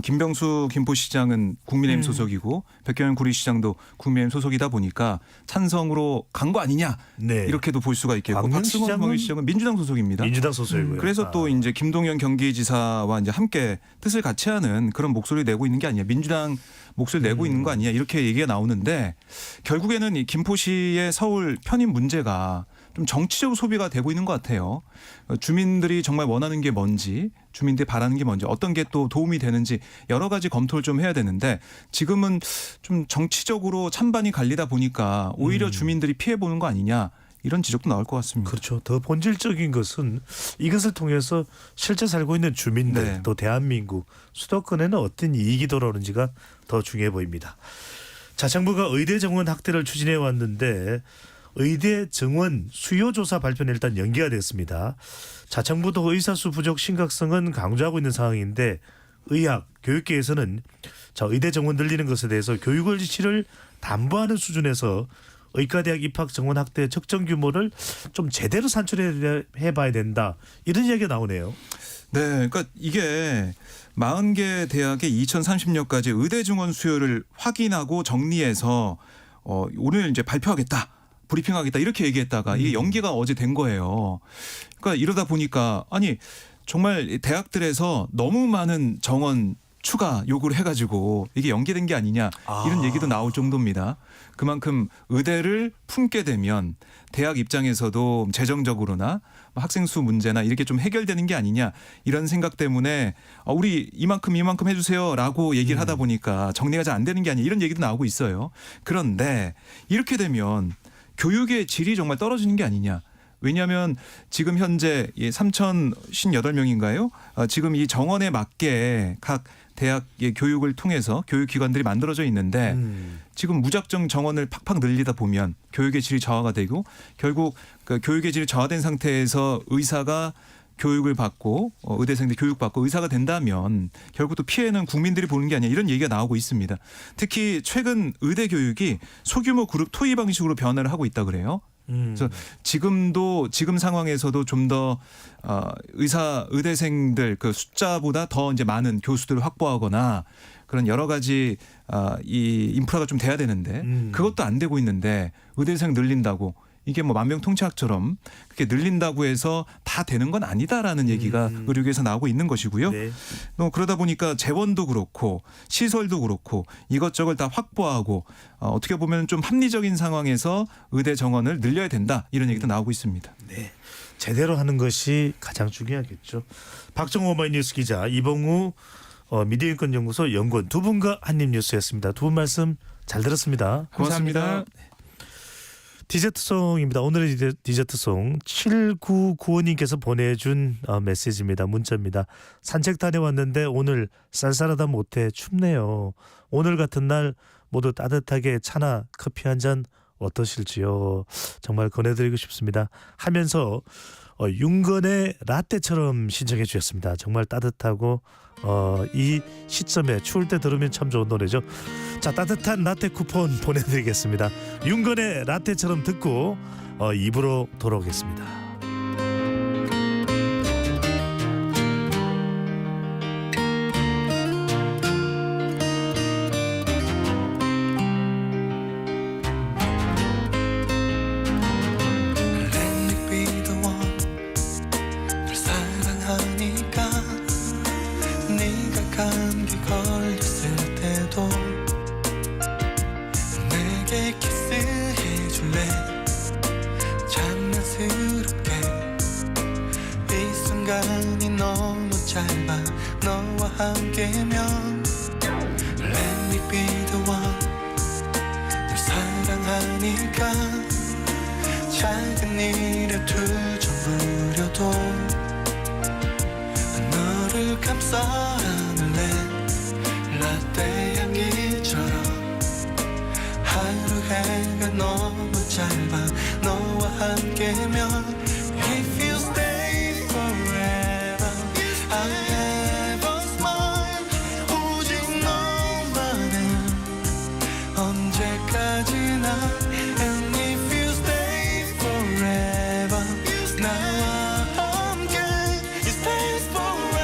김병수 김포시장은 국민의힘 소속이고 백경현 구리시장도 국민의힘 소속이다 보니까 찬성으로 간 거 아니냐 네. 이렇게도 볼 수가 있겠고 광명시장은 박승원 광역시장은 민주당 소속입니다. 민주당 소속이고요. 그래서 또 이제 김동연 경기지사와 이제 함께 뜻을 같이 하는 그런 목소리 내고 있는 게 아니냐, 민주당 목소리 내고 있는 거 아니냐 이렇게 얘기가 나오는데 결국에는 이 김포시의 서울 편입 문제가 좀 정치적 소비가 되고 있는 것 같아요. 주민들이 정말 원하는 게 뭔지, 주민들이 바라는 게 뭔지, 어떤 게 또 도움이 되는지 여러 가지 검토를 좀 해야 되는데 지금은 좀 정치적으로 찬반이 갈리다 보니까 오히려 주민들이 피해 보는 거 아니냐. 이런 지적도 나올 것 같습니다. 그렇죠. 더 본질적인 것은 이것을 통해서 실제 살고 있는 주민들 네. 또 대한민국 수도권에는 어떤 이익이 돌아오는지가 더 중요해 보입니다. 자, 정부가 의대 정원 확대를 추진해 왔는데 의대 정원 수요 조사 발표는 일단 연기가 됐습니다. 자, 정부도 의사수 부족 심각성은 강조하고 있는 상황인데 의학 교육계에서는 자, 의대 정원 늘리는 것에 대해서 교육의 질을 담보하는 수준에서 의과대학 입학 정원 확대 적정 규모를 좀 제대로 산출해 봐야 된다. 이런 이야기가 나오네요. 네, 그러니까 이게 40개 대학의 2030년까지 의대 정원 수요를 확인하고 정리해서 오늘 이제 발표하겠다. 브리핑하겠다 이렇게 얘기했다가 이게 연기가 어제 된 거예요. 그러니까 이러다 보니까 아니 정말 대학들에서 너무 많은 정원 추가 요구를 해가지고 이게 연기된 게 아니냐 이런 얘기도 나올 정도입니다. 그만큼 의대를 품게 되면 대학 입장에서도 재정적으로나 학생 수 문제나 이렇게 좀 해결되는 게 아니냐 이런 생각 때문에 우리 이만큼 해주세요라고 얘기를 하다 보니까 정리가 잘 안 되는 게 아니냐 이런 얘기도 나오고 있어요. 그런데 이렇게 되면 교육의 질이 정말 떨어지는 게 아니냐. 왜냐하면 지금 현재 3,058명인가요? 지금 이 정원에 맞게 각 대학의 교육을 통해서 교육기관들이 만들어져 있는데 지금 무작정 정원을 팍팍 늘리다 보면 교육의 질이 저하가 되고 결국 그 교육의 질이 저하된 상태에서 의사가 교육을 받고 의대생들 교육받고 의사가 된다면 결국 또 피해는 국민들이 보는 게 아니야 이런 얘기가 나오고 있습니다. 특히 최근 의대 교육이 소규모 그룹 토의 방식으로 변화를 하고 있다 그래요. 그래서 지금 상황에서도 좀 더 의대생들 그 숫자보다 더 이제 많은 교수들을 확보하거나 그런 여러 가지 이 인프라가 좀 돼야 되는데 그것도 안 되고 있는데 의대생 늘린다고 이게 뭐 만병통치약처럼 그렇게 늘린다고 해서 다 되는 건 아니다라는 얘기가 의료계에서 나오고 있는 것이고요. 네. 그러다 보니까 재원도 그렇고 시설도 그렇고 이것저것 다 확보하고 어떻게 보면 좀 합리적인 상황에서 의대 정원을 늘려야 된다 이런 얘기도 나오고 있습니다. 네. 제대로 하는 것이 가장 중요하겠죠. 박정호 오마이뉴스 기자, 이봉우 미디어인권연구소 연구원 두 분과 한입뉴스였습니다. 두 분 말씀 잘 들었습니다. 고맙습니다. 디저트송입니다. 오늘의 디저트송 7995님께서 보내준 메시지입니다. 문자입니다. 산책 다녀왔는데 오늘 쌀쌀하다 못해 춥네요. 오늘 같은 날 모두 따뜻하게 차나 커피 한 잔 어떠실지요. 정말 권해드리고 싶습니다. 하면서 윤건의 라떼처럼 신청해 주셨습니다. 정말 따뜻하고 이 시점에 추울 때 들으면 참 좋은 노래죠. 자, 따뜻한 라떼 쿠폰 보내드리겠습니다. 윤건의 라떼처럼 듣고 입으로 돌아오겠습니다. 감기 걸렸을 때도 내게 키스해줄래 장난스럽게 이 순간이 너무 짧아 너와 함께면 Let me be the one 널 사랑하니까 작은 일에 투정 부려도 너를 감싸 라떼 향기처럼 하루 해가 너무 짧아 너와 함께면 If you stay forever I have a smile 오직 너만은 언제까지나 And if you stay forever 나와 함께 You stay forevermore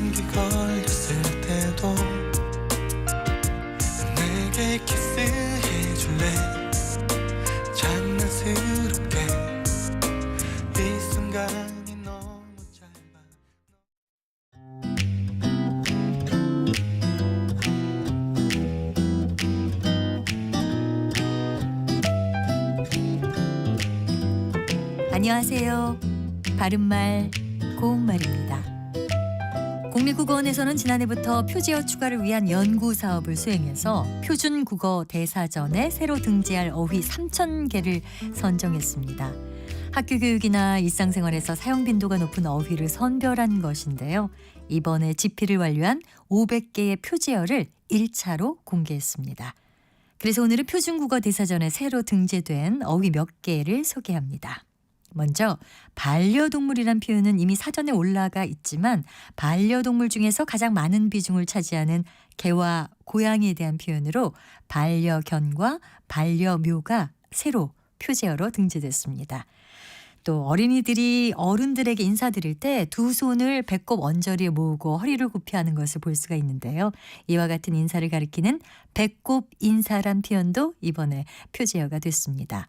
감기 걸렸을 때도 내게 키스해줄래 장난스럽게 이 순간이 너무 짧아 안녕하세요. 바른말 고운말입니다. 국립국어원에서는 지난해부터 표지어 추가를 위한 연구 사업을 수행해서 표준국어 대사전에 새로 등재할 어휘 3,000개를 선정했습니다. 학교 교육이나 일상생활에서 사용 빈도가 높은 어휘를 선별한 것인데요. 이번에 집필을 완료한 500개의 표지어를 1차로 공개했습니다. 그래서 오늘은 표준국어 대사전에 새로 등재된 어휘 몇 개를 소개합니다. 먼저 반려동물이란 표현은 이미 사전에 올라가 있지만 반려동물 중에서 가장 많은 비중을 차지하는 개와 고양이에 대한 표현으로 반려견과 반려묘가 새로 표지어로 등재됐습니다. 또 어린이들이 어른들에게 인사드릴 때 두 손을 배꼽 언저리에 모으고 허리를 굽혀 하는 것을 볼 수가 있는데요. 이와 같은 인사를 가리키는 배꼽 인사란 표현도 이번에 표지어가 됐습니다.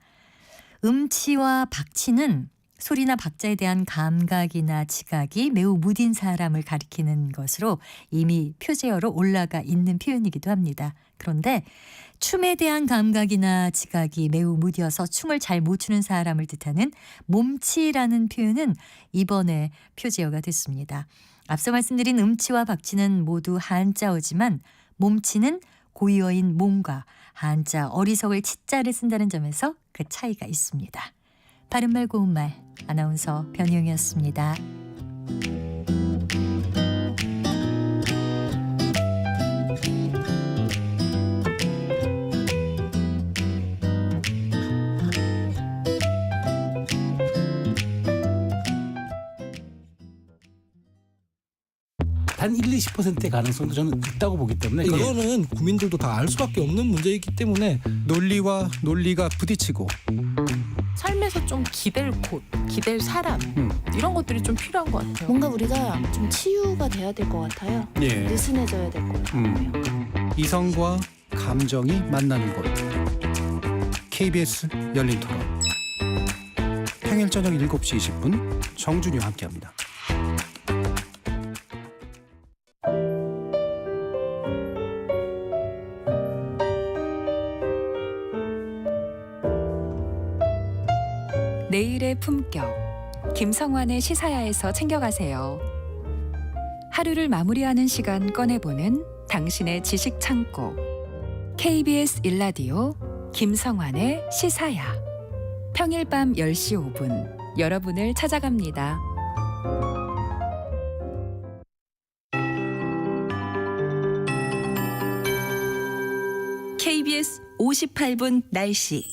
음치와 박치는 소리나 박자에 대한 감각이나 지각이 매우 무딘 사람을 가리키는 것으로 이미 표제어로 올라가 있는 표현이기도 합니다. 그런데 춤에 대한 감각이나 지각이 매우 무디어서 춤을 잘 못 추는 사람을 뜻하는 몸치라는 표현은 이번에 표제어가 됐습니다. 앞서 말씀드린 음치와 박치는 모두 한자어지만 몸치는 고유어인 몸과 한자 어리석을 치자를 쓴다는 점에서 그 차이가 있습니다. 바른말 고운말 아나운서 변희영이었습니다. 단 1-20%의 가능성도 저는 있다고 보기 때문에 이거는 국민들도 다 알 수밖에 없는 문제이기 때문에 논리와 논리가 부딪히고 삶에서 좀 기댈 곳, 기댈 사람 이런 것들이 좀 필요한 것 같아요. 뭔가 우리가 좀 치유가 돼야 될 것 같아요. 예. 느슨해져야 될 것 같아요. 이성과 감정이 만나는 곳 KBS 열린 토론 평일 저녁 7시 20분 정준이와 함께합니다. 내일의 품격, 김성환의 시사야에서 챙겨가세요. 하루를 마무리하는 시간 꺼내보는 당신의 지식 창고. KBS 1라디오 김성환의 시사야. 평일 밤 10시 5분 여러분을 찾아갑니다. KBS 58분 날씨.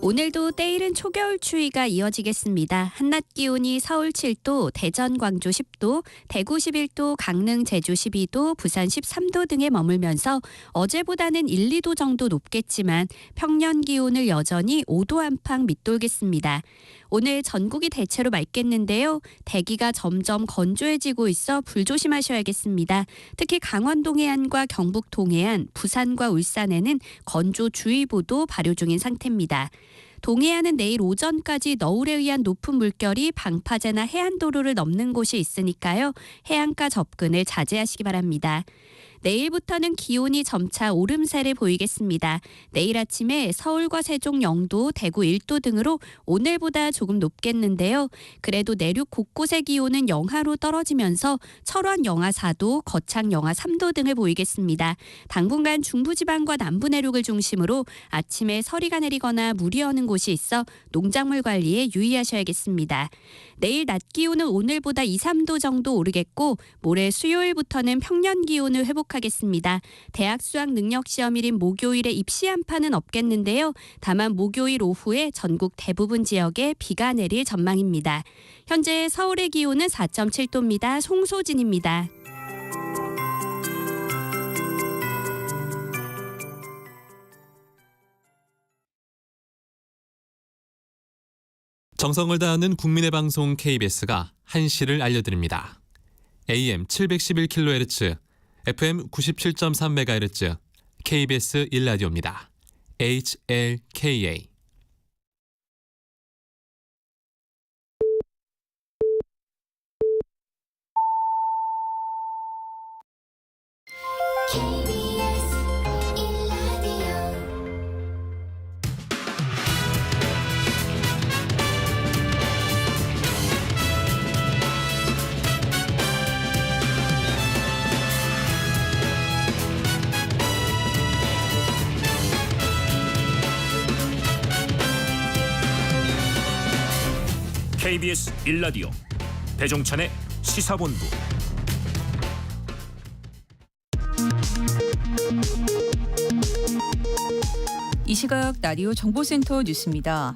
오늘도 때이른 초겨울 추위가 이어지겠습니다. 한낮 기온이 서울 7도, 대전, 광주 10도, 대구 11도, 강릉, 제주 12도, 부산 13도 등에 머물면서 어제보다는 1, 2도 정도 높겠지만 평년 기온을 여전히 5도 안팎 밑돌겠습니다. 오늘 전국이 대체로 맑겠는데요. 대기가 점점 건조해지고 있어 불조심하셔야겠습니다. 특히 강원 동해안과 경북 동해안, 부산과 울산에는 건조주의보도 발효 중인 상태입니다. 동해안은 내일 오전까지 너울에 의한 높은 물결이 방파제나 해안도로를 넘는 곳이 있으니까요. 해안가 접근을 자제하시기 바랍니다. 내일부터는 기온이 점차 오름세를 보이겠습니다. 내일 아침에 서울과 세종 0도, 대구 1도 등으로 오늘보다 조금 높겠는데요. 그래도 내륙 곳곳의 기온은 영하로 떨어지면서 철원 영하 4도, 거창 영하 3도 등을 보이겠습니다. 당분간 중부지방과 남부 내륙을 중심으로 아침에 서리가 내리거나 물이 어는 곳이 있어 농작물 관리에 유의하셔야겠습니다. 내일 낮 기온은 오늘보다 2, 3도 정도 오르겠고 모레 수요일부터는 평년 기온을 회복하겠습니다. 대학 수학 능력 시험일인 목요일에 입시 한파는 없겠는데요. 다만 목요일 오후에 전국 대부분 지역에 비가 내릴 전망입니다. 현재 서울의 기온은 4.7도입니다. 송소진입니다. 정성을 다하는 국민의 방송 KBS가 한시를 알려드립니다. AM 711kHz, FM 97.3MHz, KBS 1라디오입니다. HLKA. KBS 1라디오 배종찬의 시사본부. 이 시각 라디오 정보센터 뉴스입니다.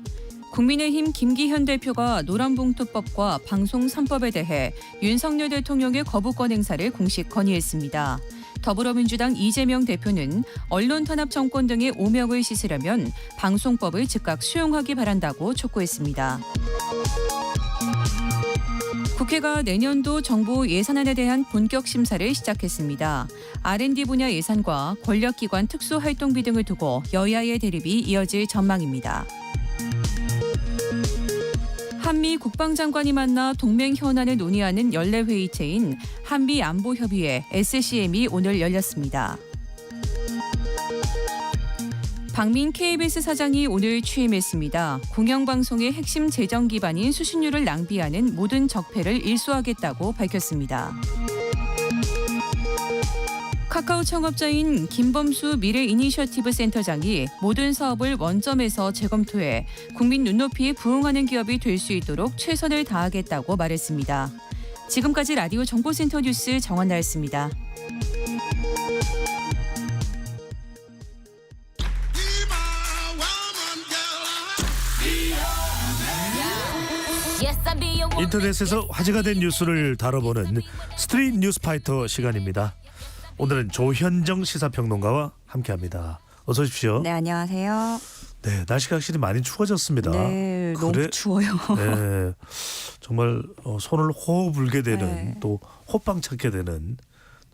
국민의힘 김기현 대표가 노란봉투법과 방송 3법에 대해 윤석열 대통령의 거부권 행사를 공식 건의했습니다. 더불어민주당 이재명 대표는 언론 탄압 정권 등의 오명을 씻으려면 방송법을 즉각 수용하기 바란다고 촉구했습니다. 국회가 내년도 정부 예산안에 대한 본격 심사를 시작했습니다. R&D 분야 예산과 권력기관 특수활동비 등을 두고 여야의 대립이 이어질 전망입니다. 한미 국방장관이 만나 동맹 현안을 논의하는 연례회의체인 한미안보협의회 SCM이 오늘 열렸습니다. 박민 KBS 사장이 오늘 취임했습니다. 공영방송의 핵심 재정 기반인 수신료를 낭비하는 모든 적폐를 일소하겠다고 밝혔습니다. 카카오 창업자인 김범수 미래이니셔티브 센터장이 모든 사업을 원점에서 재검토해 국민 눈높이에 부응하는 기업이 될 수 있도록 최선을 다하겠다고 말했습니다. 지금까지 라디오 정보센터 뉴스 정원나였습니다. 인터넷에서 화제가 된 뉴스를 다뤄보는 스트릿 뉴스파이터 시간입니다. 오늘은 조현정 시사평론가와 함께합니다. 어서 오십시오. 네, 안녕하세요. 네, 날씨가 확실히 많이 추워졌습니다. 네, 너무 추워요. 네, 정말 손을 호호 불게 되는 네. 또 호빵 찾게 되는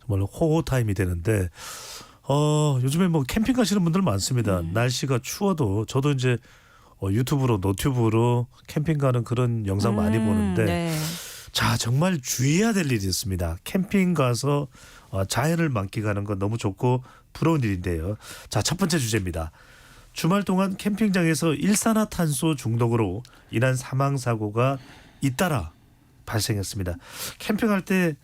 정말 호호 타임이 되는데 요즘에 뭐 캠핑 가시는 분들 많습니다. 날씨가 추워도 저도 이제 유튜브로 노튜브로 캠핑 가는 그런 영상 많이 보는데 네. 자 정말 주의해야 될 일이 있습니다. 캠핑 가서 자연을 만끽하는 건 너무 좋고 부러운 일인데요. 자, 첫 번째 주제입니다. 주말 동안 캠핑장에서 일산화탄소 중독으로 인한 사망 사고가 잇따라 발생했습니다. 캠핑할 때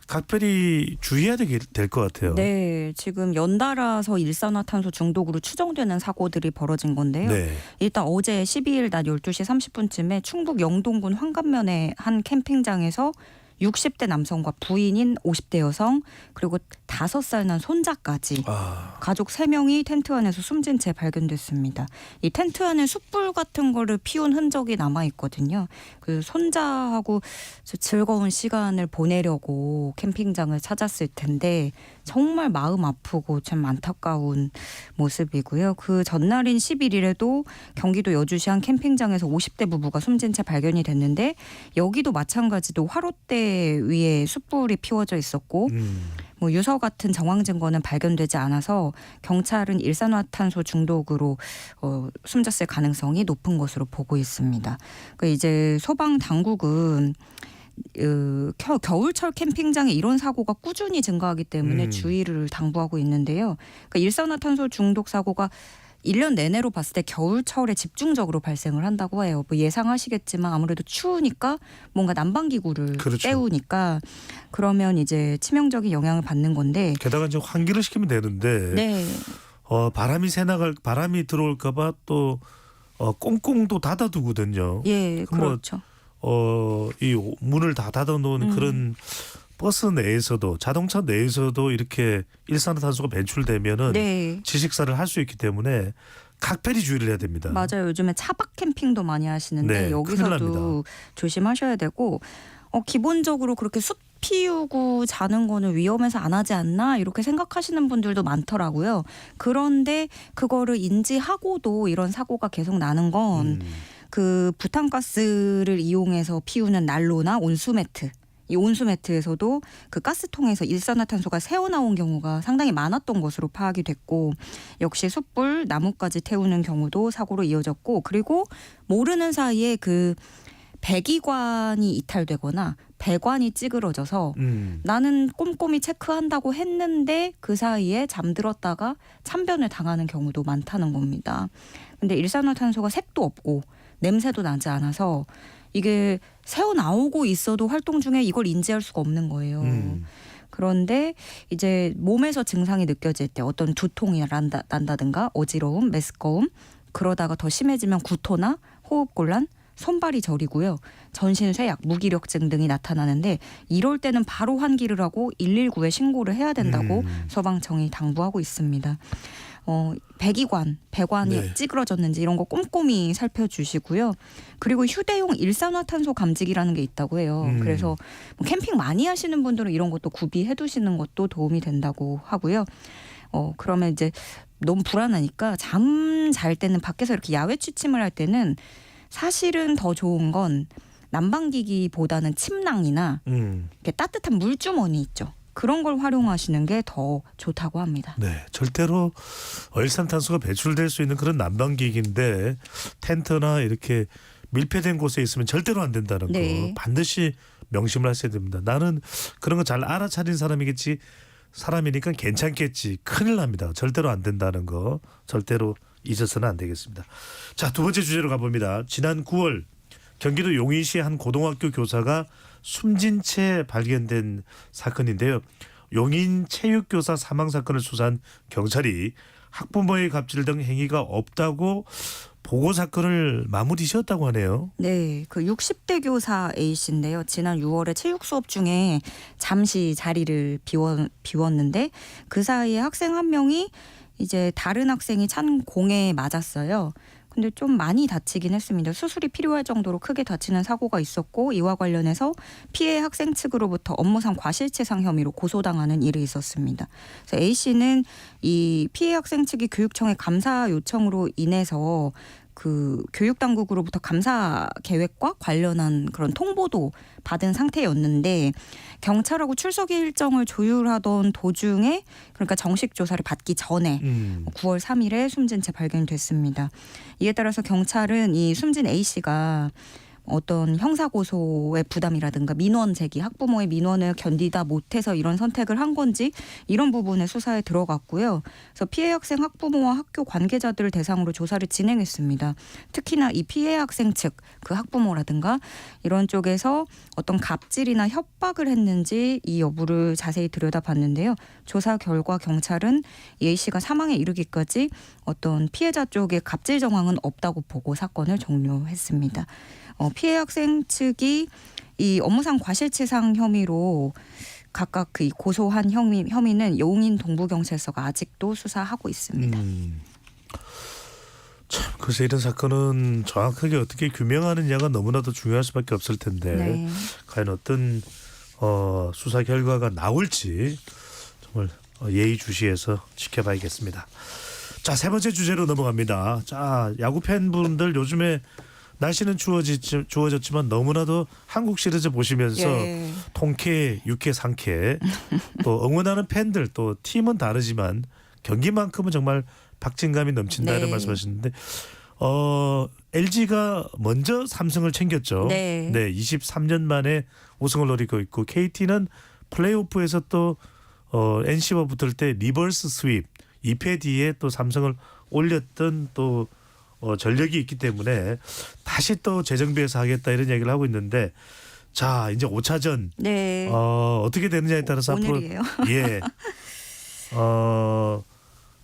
각별히 주의해야 될 것 같아요. 네, 지금 연달아서 일산화탄소 중독으로 추정되는 사고들이 벌어진 건데요. 네. 일단 어제 12일 낮 12시 30분쯤에 충북 영동군 황감면의 한 캠핑장에서 60대 남성과 부인인 50대 여성 그리고 5살 난 손자까지 가족 3명이 텐트 안에서 숨진 채 발견됐습니다. 이 텐트 안에 숯불 같은 거를 피운 흔적이 남아 있거든요. 그 손자하고 즐거운 시간을 보내려고 캠핑장을 찾았을 텐데 정말 마음 아프고 참 안타까운 모습이고요. 그 전날인 11일에도 경기도 여주시 한 캠핑장에서 50대 부부가 숨진 채 발견이 됐는데 여기도 마찬가지로 화롯대 위에 숯불이 피워져 있었고 뭐 유서 같은 정황 증거는 발견되지 않아서 경찰은 일산화탄소 중독으로 숨졌을 가능성이 높은 것으로 보고 있습니다. 그러니까 이제 소방 당국은 겨울철 캠핑장에 이런 사고가 꾸준히 증가하기 때문에 주의를 당부하고 있는데요. 그러니까 일산화탄소 중독 사고가 1년 내내로 봤을 때 겨울철에 집중적으로 발생을 한다고 해요. 뭐 예상하시겠지만 아무래도 추우니까 뭔가 난방기구를 그렇죠. 때우니까 그러면 이제 치명적인 영향을 받는 건데 게다가 이제 환기를 시키면 되는데 네. 바람이 들어올까봐 또 꽁꽁도 닫아두거든요. 예, 그렇죠. 이 문을 다 닫아놓은 그런 버스 내에서도 자동차 내에서도 이렇게 일산화탄소가 배출되면은 네. 지식사를 할 수 있기 때문에 각별히 주의를 해야 됩니다. 맞아요. 요즘에 차박 캠핑도 많이 하시는데 네, 여기서도 조심하셔야 되고 기본적으로 그렇게 숲 피우고 자는 거는 위험해서 안 하지 않나 이렇게 생각하시는 분들도 많더라고요. 그런데 그거를 인지하고도 이런 사고가 계속 나는 건 그 부탄가스를 이용해서 피우는 난로나 온수매트 이 온수 매트에서도 그 가스통에서 일산화탄소가 새어나온 경우가 상당히 많았던 것으로 파악이 됐고 역시 숯불, 나무까지 태우는 경우도 사고로 이어졌고 그리고 모르는 사이에 그 배기관이 이탈되거나 배관이 찌그러져서 나는 꼼꼼히 체크한다고 했는데 그 사이에 잠들었다가 참변을 당하는 경우도 많다는 겁니다. 근데 일산화탄소가 색도 없고 냄새도 나지 않아서 이게 새어나오고 있어도 활동 중에 이걸 인지할 수가 없는 거예요. 그런데 이제 몸에서 증상이 느껴질 때 어떤 두통이 난다든가 어지러움, 메스꺼움 그러다가 더 심해지면 구토나 호흡곤란, 손발이 저리고요. 전신 쇠약, 무기력증 등이 나타나는데 이럴 때는 바로 환기를 하고 119에 신고를 해야 된다고 소방청이 당부하고 있습니다. 배기관, 배관이 네. 찌그러졌는지 이런 거 꼼꼼히 살펴주시고요. 그리고 휴대용 일산화탄소 감지기라는 게 있다고 해요. 그래서 뭐 캠핑 많이 하시는 분들은 이런 것도 구비해 두시는 것도 도움이 된다고 하고요. 그러면 이제 너무 불안하니까 잠 잘 때는 밖에서 이렇게 야외 취침을 할 때는 사실은 더 좋은 건 난방기기보다는 침낭이나 이렇게 따뜻한 물주머니 있죠. 그런 걸 활용하시는 게 더 좋다고 합니다. 네, 절대로 일산탄소가 배출될 수 있는 그런 난방기기인데 텐트나 이렇게 밀폐된 곳에 있으면 절대로 안 된다는 네. 거 반드시 명심을 하셔야 됩니다. 나는 그런 거 잘 알아차린 사람이겠지, 사람이니까 괜찮겠지, 큰일 납니다. 절대로 안 된다는 거 절대로 잊어서는 안 되겠습니다. 자, 두 번째 주제로 가봅니다. 지난 9월 경기도 용인시의 한 고등학교 교사가 숨진 채 발견된 사건인데요. 용인 체육교사 사망 사건을 수사한 경찰이 학부모의 갑질 등 행위가 없다고 보고 사건을 마무리 지었다고 하네요. 네, 그 60대 교사 A씨인데요. 지난 6월에 체육 수업 중에 잠시 자리를 비웠는데 그 사이에 학생 한 명이 이제 다른 학생이 찬 공에 맞았어요. 근데 좀 많이 다치긴 했습니다. 수술이 필요할 정도로 크게 다치는 사고가 있었고 이와 관련해서 피해 학생 측으로부터 업무상 과실치상 혐의로 고소당하는 일이 있었습니다. 그래서 A씨는 이 피해 학생 측이 교육청에 감사 요청으로 인해서 그 교육당국으로부터 감사 계획과 관련한 그런 통보도 받은 상태였는데 경찰하고 출석 일정을 조율하던 도중에 그러니까 정식 조사를 받기 전에 9월 3일에 숨진 채 발견됐습니다. 이에 따라서 경찰은 이 숨진 A씨가 어떤 형사고소의 부담이라든가 민원 제기, 학부모의 민원을 견디다 못해서 이런 선택을 한 건지 이런 부분에 수사에 들어갔고요. 그래서 피해 학생 학부모와 학교 관계자들을 대상으로 조사를 진행했습니다. 특히나 이 피해 학생 측, 그 학부모라든가 이런 쪽에서 어떤 갑질이나 협박을 했는지 이 여부를 자세히 들여다봤는데요. 조사 결과 경찰은 이 A씨가 사망에 이르기까지 어떤 피해자 쪽의 갑질 정황은 없다고 보고 사건을 종료했습니다. 피해 학생 측이 이 업무상 과실치상 혐의로 각각 그 고소한 혐의는 용인 동부경찰서가 아직도 수사하고 있습니다. 참, 글쎄 이런 사건은 정확하게 어떻게 규명하느냐가 너무나도 중요할 수밖에 없을 텐데 네. 과연 어떤 수사 결과가 나올지 정말 예의주시해서 지켜봐야겠습니다. 자, 세 번째 주제로 넘어갑니다. 자, 야구 팬분들 요즘에 날씨는 추워졌지만 너무나도 한국 시리즈 보시면서 예. 통쾌, 유쾌, 상쾌 또 응원하는 팬들 또 팀은 다르지만 경기만큼은 정말 박진감이 넘친다 네. 이런 말씀하셨는데 LG가 먼저 삼성을 챙겼죠. 네. 23년 만에 우승을 노리고 있고 KT는 플레이오프에서 또 NC와 붙을 때 리버스 스윕 2패 뒤에 또 삼성을 올렸던 또 전력이 있기 때문에 다시 또 재정비해서 하겠다 이런 얘기를 하고 있는데 자 이제 5차전 네. 어떻게 되느냐에 따라서 오늘이에요. 앞으로 예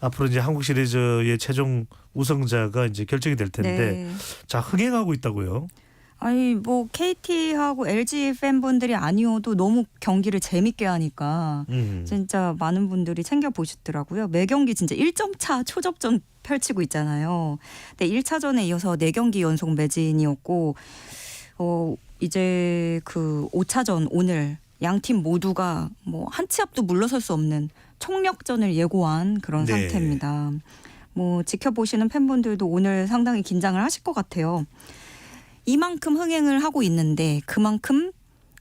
앞으로 이제 한국 시리즈의 최종 우승자가 이제 결정이 될 텐데 네. 자 흥행하고 있다고요. 아니 뭐 KT하고 LG 팬분들이 아니어도 너무 경기를 재밌게 하니까 진짜 많은 분들이 챙겨 보시더라고요. 매 경기 진짜 1점 차 초접전 펼치고 있잖아요. 근데 1차전에 이어서 4경기 연속 매진이었고 이제 그 5차전 오늘 양팀 모두가 뭐 한 치 앞도 물러설 수 없는 총력전을 예고한 그런 네. 상태입니다. 뭐 지켜보시는 팬분들도 오늘 상당히 긴장을 하실 것 같아요. 이만큼 흥행을 하고 있는데 그만큼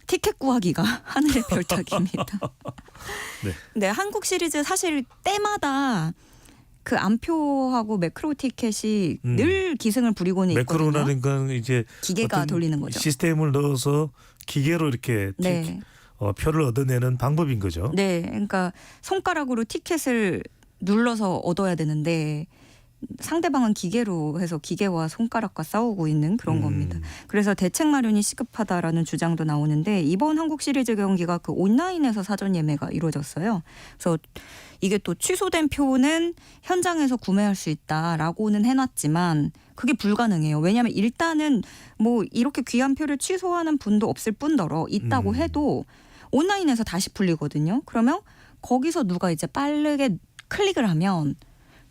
티켓 구하기가 하늘의 별따기입니다. 네. 네, 한국 시리즈 사실 때마다 그 안표하고 매크로 티켓이 늘 기승을 부리고는 있거든요. 매크로라는 건 이제 기계가 어떤 돌리는 거죠. 시스템을 넣어서 기계로 이렇게 네. 표를 얻어내는 방법인 거죠. 네, 그러니까 손가락으로 티켓을 눌러서 얻어야 되는데 상대방은 기계로 해서 기계와 손가락과 싸우고 있는 그런 겁니다. 그래서 대책 마련이 시급하다라는 주장도 나오는데 이번 한국 시리즈 경기가 그 온라인에서 사전 예매가 이루어졌어요. 그래서 이게 또 취소된 표는 현장에서 구매할 수 있다라고는 해놨지만 그게 불가능해요. 왜냐하면 일단은 뭐 이렇게 귀한 표를 취소하는 분도 없을 뿐더러 있다고 해도 온라인에서 다시 풀리거든요. 그러면 거기서 누가 이제 빠르게 클릭을 하면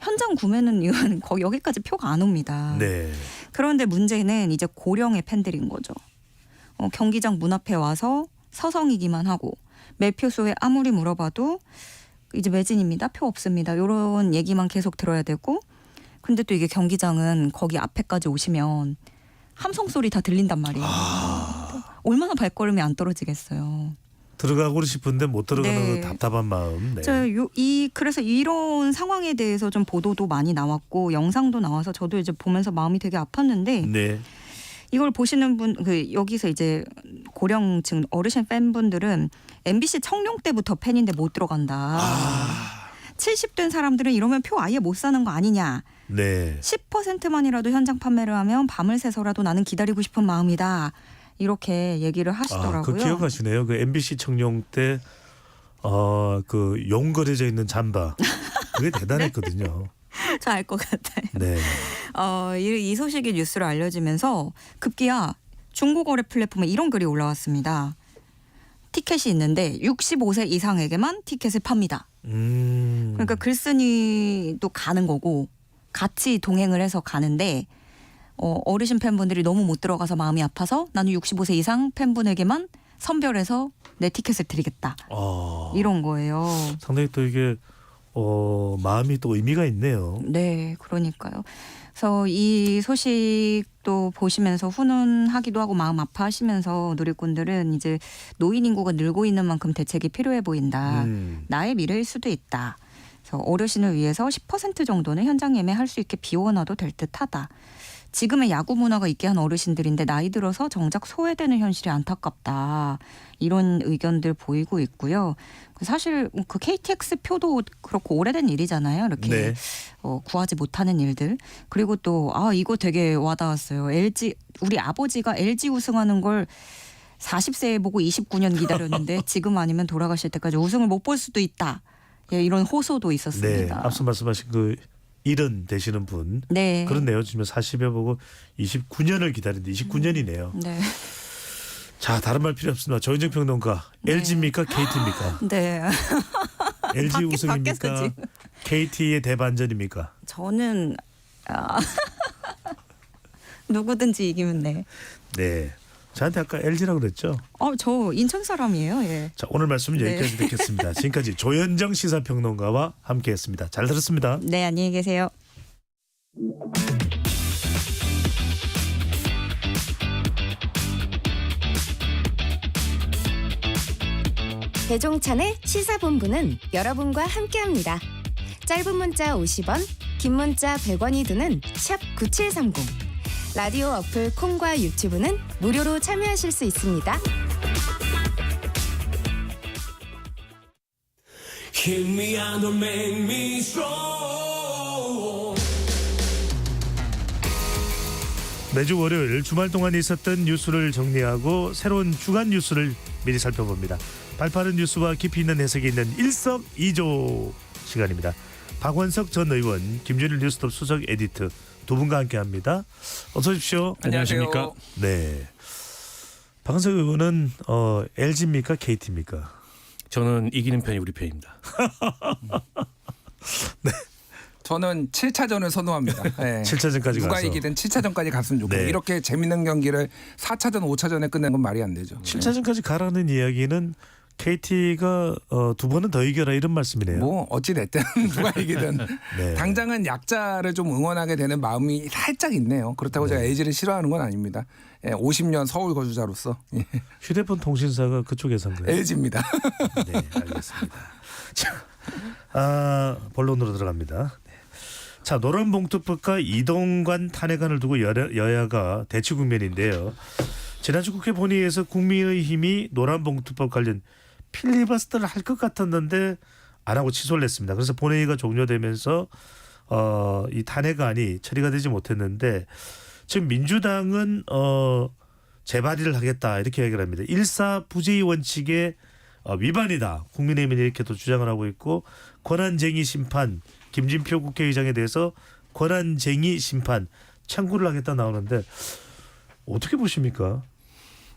현장 구매는 이건 거기 여기까지 표가 안 옵니다. 네. 그런데 문제는 이제 고령의 팬들인 거죠. 경기장 문 앞에 와서 서성이기만 하고 매표소에 아무리 물어봐도 이제 매진입니다. 표 없습니다. 이런 얘기만 계속 들어야 되고 근데 또 이게 경기장은 거기 앞에까지 오시면 함성 소리 다 들린단 말이에요. 얼마나 발걸음이 안 떨어지겠어요. 들어가고 싶은데 못 들어가는 네. 그 답답한 마음. 네. 그래서 이런 상황에 대해서 좀 보도도 많이 나왔고 영상도 나와서 저도 이제 보면서 마음이 되게 아팠는데 네. 이걸 보시는 분 여기서 이제 고령층 어르신 팬분들은 MBC 청룡 때부터 팬인데 못 들어간다. 70된 사람들은 이러면 표 아예 못 사는 거 아니냐. 네. 10%만이라도 현장 판매를 하면 밤을 새서라도 나는 기다리고 싶은 마음이다. 이렇게 얘기를 하시더라고요. 그 기억하시네요. 그 MBC 청룡 때 그 용거려져 있는 잠바 그게 대단했거든요. 저 알 것 같아요. 네. 이 소식이 뉴스로 알려지면서 급기야 중고거래 플랫폼에 이런 글이 올라왔습니다. 티켓이 있는데 65세 이상에게만 티켓을 팝니다. 그러니까 글쓴이도 가는 거고 같이 동행을 해서 가는데 어르신 팬분들이 너무 못 들어가서 마음이 아파서 나는 65세 이상 팬분에게만 선별해서 내 티켓을 드리겠다. 이런 거예요. 상당히 또 이게 마음이 또 의미가 있네요. 네, 그러니까요. 그래서 이 소식도 보시면서 훈훈하기도 하고 마음 아파하시면서 누리꾼들은 이제 노인 인구가 늘고 있는 만큼 대책이 필요해 보인다. 나의 미래일 수도 있다. 그래서 어르신을 위해서 10% 정도는 현장 예매할 수 있게 비워놔도 될 듯하다. 지금의 야구 문화가 있게 한 어르신들인데 나이 들어서 정작 소외되는 현실이 안타깝다. 이런 의견들 보이고 있고요. 사실 그 KTX 표도 그렇고 오래된 일이잖아요. 이렇게 네. 구하지 못하는 일들. 그리고 또 이거 되게 와닿았어요. 우리 아버지가 LG 우승하는 걸 40세에 보고 29년 기다렸는데 지금 아니면 돌아가실 때까지 우승을 못 볼 수도 있다. 예, 이런 호소도 있었습니다. 네. 앞서 말씀하신 그 70 되시는 분. 네. 그렇네요. 지금 40에 보고 29년을 기다리는데 29년이네요. 네. 자, 다른 말 필요 없습니다. 조현정 평론가. LG입니까? KT입니까? 네. LG 우승입니까? KT의 대반전입니까? 저는 누구든지 이기면 네. 네. 저한테 아까 LG라고 그랬죠? 저 인천 사람이에요. 예. 자, 오늘 말씀은 여기까지 듣겠습니다. 지금까지 조현정 시사평론가와 함께했습니다. 잘 들었습니다. 네, 안녕히 계세요. 배종찬의 시사본부는 여러분과 함께합니다. 짧은 문자 50원, 긴 문자 100원이 드는 샵 9730. 라디오 어플 콩과 유튜브는 무료로 참여하실 수 있습니다. 매주 월요일 주말 동안 있었던 뉴스를 정리하고 새로운 주간 뉴스를 미리 살펴봅니다. 발빠른 뉴스와 깊이 있는 해석이 있는 일석이조 시간입니다. 박원석 전 의원, 김준일 뉴스톱 수석 에디터 두 분과 함께합니다. 어서 오십시오. 안녕하십니까. 네. 박원석 의원은 LG입니까? KT입니까? 저는 이기는 편이 우리 편입니다. 네. 저는 7차전을 선호합니다. 네. 7차전까지 누가 가서. 이기든 7차전까지 갔으면 좋고 네. 이렇게 재밌는 경기를 4차전, 5차전에 끝내는 건 말이 안 되죠. 7차전까지 가라는 이야기는 KT가 두 번은 더 이겨라 이런 말씀이네요. 뭐 어찌 됐든 누가 이기든 네. 당장은 약자를 좀 응원하게 되는 마음이 살짝 있네요. 그렇다고 제가 LG를 싫어하는 건 아닙니다. 50년 서울 거주자로서 휴대폰 통신사가 그쪽에서 한 거예요? LG입니다. 네, 알겠습니다. 자, 본론으로 들어갑니다. 네. 자, 노란봉투법과 이동관 탄핵안을 두고 여야가 대치 국면인데요. 지난주 국회 본회의에서 국민의힘이 노란봉투법 관련 필리버스터를 할 것 같았는데 안 하고 취소를 했습니다. 그래서 본회의가 종료되면서 이 탄핵안이 처리가 되지 못했는데 지금 민주당은 재발의를 하겠다 이렇게 얘기를 합니다. 일사부재의 원칙의 위반이다. 국민의힘은 이렇게 또 주장을 하고 있고 권한쟁의 심판 김진표 국회의장에 대해서 권한쟁의 심판 청구를 하겠다 나오는데 어떻게 보십니까?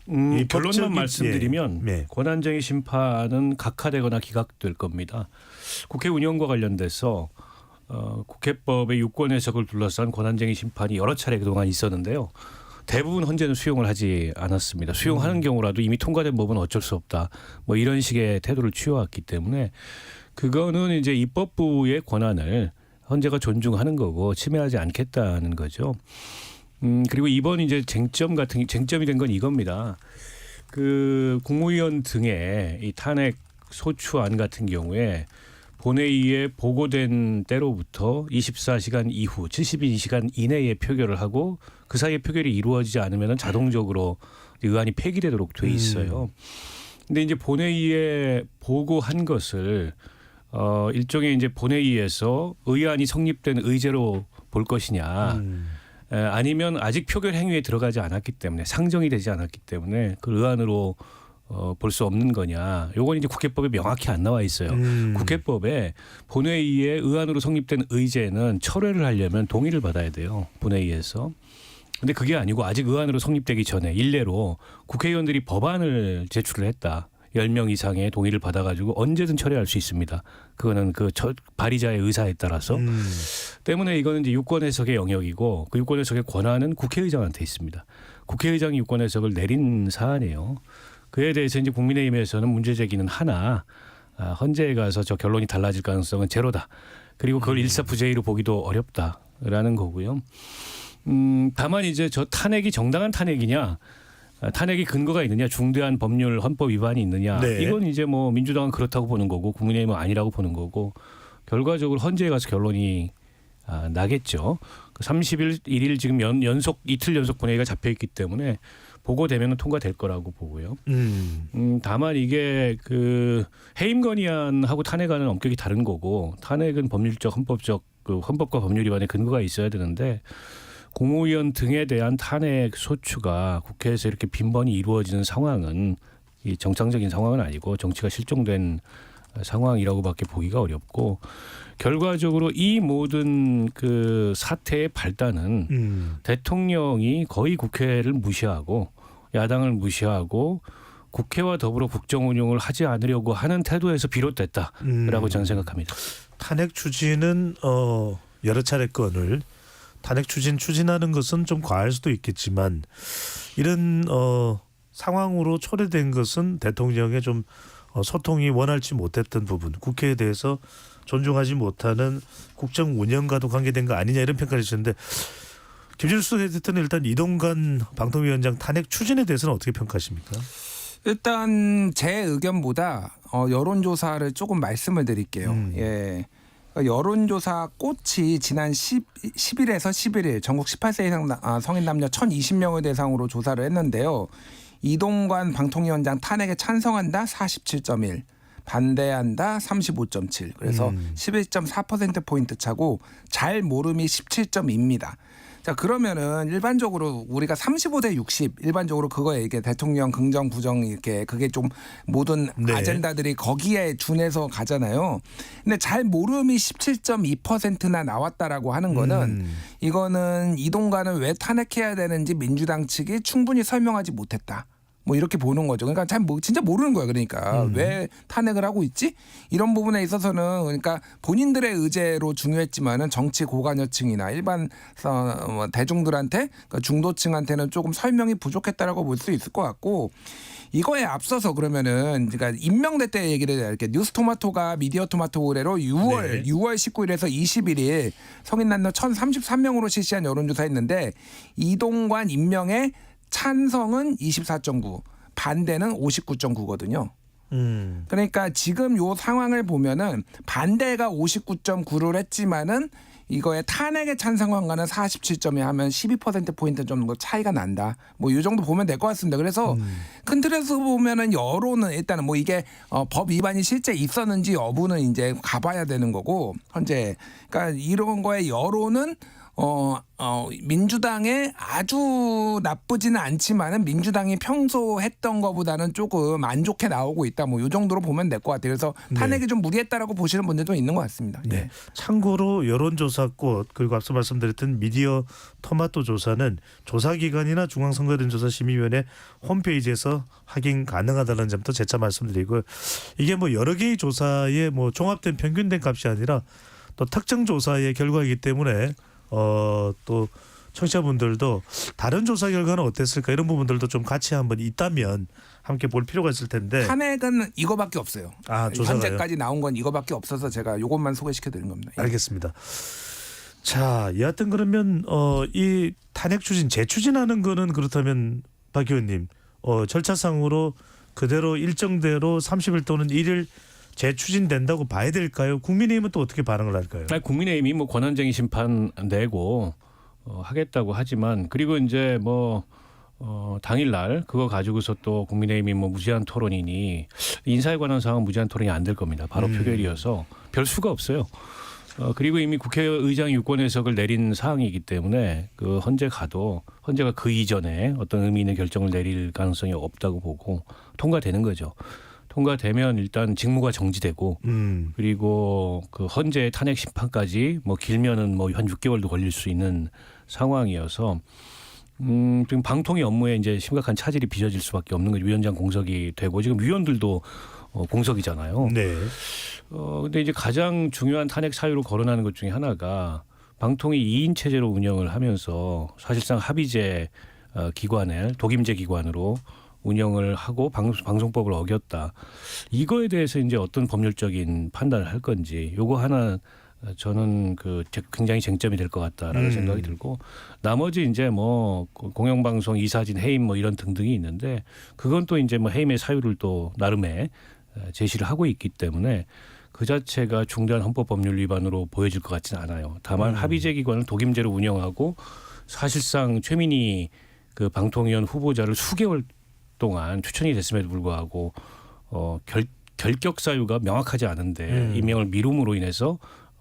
이 결론만 말씀드리면 네. 권한쟁의 심판은 각하되거나 기각될 겁니다. 국회 운영과 관련돼서 국회법의 유권 해석을 둘러싼 권한쟁의 심판이 여러 차례 그동안 있었는데요. 대부분 헌재는 수용을 하지 않았습니다. 수용하는 경우라도 이미 통과된 법은 어쩔 수 없다. 뭐 이런 식의 태도를 취해왔기 때문에 그거는 이제 입법부의 권한을 헌재가 존중하는 거고 침해하지 않겠다는 거죠. 그리고 이번 이제 쟁점이 된 건 이겁니다. 그 국무위원 등의 이 탄핵 소추안 같은 경우에 본회의에 보고된 때로부터 24시간 이후 72시간 이내에 표결을 하고 그 사이에 표결이 이루어지지 않으면 자동적으로 의안이 폐기되도록 돼 있어요. 근데 이제 본회의에 보고한 것을 일종의 이제 본회의에서 의안이 성립된 의제로 볼 것이냐 아니면 아직 표결 행위에 들어가지 않았기 때문에 상정이 되지 않았기 때문에 그 의안으로 볼 수 없는 거냐. 요건 이제 국회법에 명확히 안 나와 있어요. 국회법에 본회의에 의안으로 성립된 의제는 철회를 하려면 동의를 받아야 돼요. 본회의에서. 근데 그게 아니고 아직 의안으로 성립되기 전에 일례로 국회의원들이 법안을 제출을 했다. 10명 이상의 동의를 받아가지고 언제든 철회할 수 있습니다. 그거는 그 발의자의 의사에 따라서. 때문에 이거는 이제 유권 해석의 영역이고 그 유권 해석의 권한은 국회의장한테 있습니다. 국회의장이 유권 해석을 내린 사안이에요. 그에 대해서 이제 국민의힘에서는 문제 제기는 하나 헌재에 가서 저 결론이 달라질 가능성은 제로다. 그리고 그걸 일사부재의로 보기도 어렵다라는 거고요. 다만 이제 저 탄핵이 정당한 탄핵이냐, 탄핵이 근거가 있느냐, 중대한 법률 헌법 위반이 있느냐, 네. 이건 이제 뭐 민주당은 그렇다고 보는 거고 국민의힘은 아니라고 보는 거고 결과적으로 헌재에 가서 결론이 나겠죠. 31일 지금 이틀 연속 본회의가 잡혀 있기 때문에 보고되면 통과될 거라고 보고요. 다만 이게 그 해임 건의안하고 탄핵안은 엄격히 다른 거고 탄핵은 법률적 헌법적 그 헌법과 법률 위반의 근거가 있어야 되는데 국무위원 등에 대한 탄핵 소추가 국회에서 이렇게 빈번히 이루어지는 상황은 이 정상적인 상황은 아니고 정치가 실종된 상황이라고밖에 보기가 어렵고 결과적으로 이 모든 그 사태의 발단은 대통령이 거의 국회를 무시하고 야당을 무시하고 국회와 더불어 국정 운영을 하지 않으려고 하는 태도에서 비롯됐다라고 저는 생각합니다. 탄핵 추진은 여러 차례 건을 탄핵 추진하는 것은 좀 과할 수도 있겠지만 이런 상황으로 초래된 것은 대통령의 좀 소통이 원활치 못했던 부분, 국회에 대해서 존중하지 못하는 국정 운영과도 관계된 거 아니냐 이런 평가를 주셨는데 김진수 대표는 일단 이동관 방통위원장 탄핵 추진에 대해서는 어떻게 평가하십니까? 일단 제 의견보다 여론조사를 조금 말씀을 드릴게요. 예. 여론조사 꽃이 지난 10일에서 11일 전국 18세 이상 성인 남녀 1,020명을 대상으로 조사를 했는데요. 이동관 방통위원장 탄핵에 찬성한다 47.1, 반대한다 35.7. 그래서 11.4%포인트 차고 잘 모름이 17.2입니다. 자, 그러면은 일반적으로 우리가 35대 60 일반적으로 그거에 이게 대통령 긍정 부정 이렇게 그게 좀 모든 아젠다들이 거기에 준해서 가잖아요. 근데 잘 모름이 17.2%나 나왔다라고 하는 거는 이거는 이동관을 왜 탄핵해야 되는지 민주당 측이 충분히 설명하지 못했다. 뭐 이렇게 보는 거죠. 그러니까 참 진짜 모르는 거예요. 그러니까 왜 탄핵을 하고 있지? 이런 부분에 있어서는 그러니까 본인들의 의제로 중요했지만은 정치 고관여층이나 일반 대중들한테 그러니까 중도층한테는 조금 설명이 부족했다라고 볼 수 있을 것 같고 이거에 앞서서 그러면은 그러니까 임명대 때 얘기를 해야 돼. 뉴스토마토가 미디어토마토 의뢰로 6월 19일에서 21일 성인 남녀 1,033명으로 실시한 여론조사했는데 이동관 임명에 찬성은 24.9, 반대는 59.9거든요. 그러니까 지금 요 상황을 보면은 반대가 59.9를 했지만은 이거에 탄핵에 찬성한가는 47점이 하면 12%포인트 정도 차이가 난다. 뭐 이 정도 보면 될 것 같습니다. 그래서 큰 틀에서 보면은 여론은 일단은 뭐 이게 법 위반이 실제 있었는지 여부는 이제 가봐야 되는 거고 현재 그러니까 이런 거에 여론은 민주당에 아주 나쁘지는 않지만은 민주당이 평소 했던 것보다는 조금 안 좋게 나오고 있다. 뭐 이 정도로 보면 될 것 같아요. 그래서 탄핵이 좀 무리했다라고 보시는 분들도 있는 것 같습니다. 네. 참고로 여론조사꽃 그리고 앞서 말씀드렸던 미디어 토마토 조사는 조사기관이나 중앙선거인조사심의위원회 홈페이지에서 확인 가능하다는 점도 재차 말씀드리고 이게 뭐 여러 개의 조사의 뭐 종합된 평균된 값이 아니라 또 특정 조사의 결과이기 때문에 또 청취자분들도 다른 조사 결과는 어땠을까 이런 부분들도 좀 같이 한번 있다면 함께 볼 필요가 있을 텐데 탄핵은 이거밖에 없어요. 조사가요? 현재까지 나온 건 이거밖에 없어서 제가 이것만 소개시켜드린 겁니다. 알겠습니다. 자, 여하튼 그러면 이 탄핵 추진 재추진하는 거는 그렇다면 박 의원님 절차상으로 그대로 일정대로 30일 또는 1일 재추진된다고 봐야 될까요? 국민의힘은 또 어떻게 반응을 할까요? 국민의힘이 뭐 권한쟁의 심판 내고 하겠다고 하지만 그리고 이제 뭐 당일날 그거 가지고서 또 국민의힘이 뭐 무제한 토론이니 인사에 관한 사항은 무제한 토론이 안 될 겁니다. 바로 표결이어서 별 수가 없어요. 그리고 이미 국회의장 유권 해석을 내린 사항이기 때문에 그 헌재가 그 이전에 어떤 의미 있는 결정을 내릴 가능성이 없다고 보고 통과되는 거죠. 통과되면 일단 직무가 정지되고 그리고 그 헌재 탄핵 심판까지 뭐 길면은 뭐 한 6개월도 걸릴 수 있는 상황이어서 지금 방통위 업무에 이제 심각한 차질이 빚어질 수밖에 없는 거죠. 위원장 공석이 되고 지금 위원들도 공석이잖아요. 네. 근데 이제 가장 중요한 탄핵 사유로 거론하는 것 중에 하나가 방통위 2인 체제로 운영을 하면서 사실상 합의제 기관을 독임제 기관으로 운영을 하고 방송법을 어겼다. 이거에 대해서 이제 어떤 법률적인 판단을 할 건지 요거 하나 저는 굉장히 쟁점이 될 것 같다라는 생각이 들고 나머지 이제 뭐 공영방송 이사진 해임 뭐 이런 등등이 있는데 그건 또 이제 뭐 해임의 사유를 또 나름의 제시를 하고 있기 때문에 그 자체가 중대한 헌법 법률 위반으로 보여질 것 같지는 않아요. 다만 합의제 기관을 독임제로 운영하고 사실상 최민희 그 방통위원 후보자를 수개월 동안 추천이 됐음에도 불구하고 결격 사유가 명확하지 않은데 임명을 미룸으로 인해서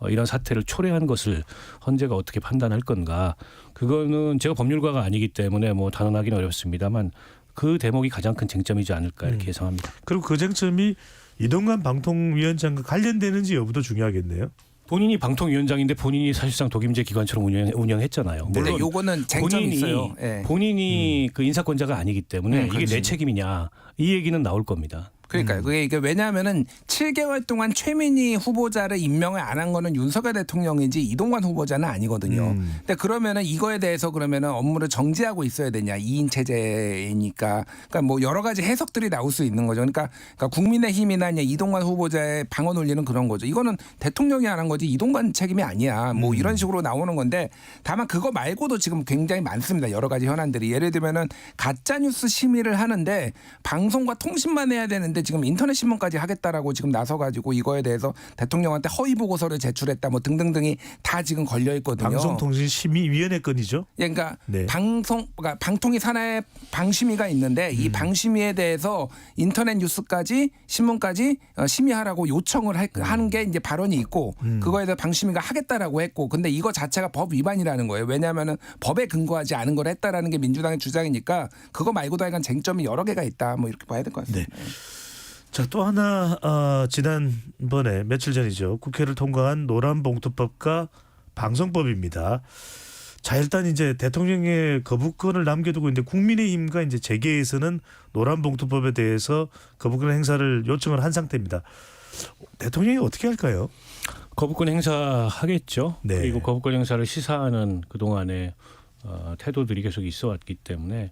이런 사태를 초래한 것을 헌재가 어떻게 판단할 건가? 그거는 제가 법률가가 아니기 때문에 뭐 단언하기는 어렵습니다만 그 대목이 가장 큰 쟁점이지 않을까 이렇게 예상합니다. 그리고 그 쟁점이 이동관 방통위원장과 관련되는지 여부도 중요하겠네요. 본인이 방통위원장인데 본인이 사실상 독임제 기관처럼 운영했잖아요. 물론 요거는 쟁점이 있어요. 본인이 그 인사권자가 아니기 때문에 이게 내 책임이냐 이 얘기는 나올 겁니다. 그러니까요. 그게 왜냐하면은 7개월 동안 최민희 후보자를 임명을 안 한 거는 윤석열 대통령이지 이동관 후보자는 아니거든요. 근데 그러면은 이거에 대해서 그러면은 업무를 정지하고 있어야 되냐 2인 체제이니까 그러니까 뭐 여러 가지 해석들이 나올 수 있는 거죠. 그러니까 국민의힘이나 이동관 후보자의 방어 논리는 그런 거죠. 이거는 대통령이 안 한 거지 이동관 책임이 아니야. 뭐 이런 식으로 나오는 건데 다만 그거 말고도 지금 굉장히 많습니다. 여러 가지 현안들이 예를 들면은 가짜 뉴스 심의를 하는데 방송과 통신만 해야 되는데 지금 인터넷 신문까지 하겠다라고 지금 나서가지고 이거에 대해서 대통령한테 허위 보고서를 제출했다 뭐 등등등이 다 지금 걸려 있거든요. 방송통신심의위원회 건이죠. 그러니까 그러니까 방통위 산하에 방심위가 있는데 이 방심위에 대해서 인터넷 뉴스까지 신문까지 심의하라고 요청을 하는 게 이제 발언이 있고 그거에 대해서 방심위가 하겠다라고 했고 근데 이거 자체가 법 위반이라는 거예요. 왜냐하면은 법에 근거하지 않은 걸 했다라는 게 민주당의 주장이니까 그거 말고도 약간 쟁점이 여러 개가 있다. 뭐 이렇게 봐야 될 것 같습니다. 네. 자, 또 하나 지난번에 며칠 전이죠. 국회를 통과한 노란봉투법과 방송법입니다. 자, 일단 이제 대통령의 거부권을 남겨두고 있는데 국민의힘과 이제 재계에서는 노란봉투법에 대해서 거부권 행사를 요청을 한 상태입니다. 대통령이 어떻게 할까요? 거부권 행사하겠죠. 네. 그리고 거부권 행사를 시사하는 그동안의 태도들이 계속 있어 왔기 때문에.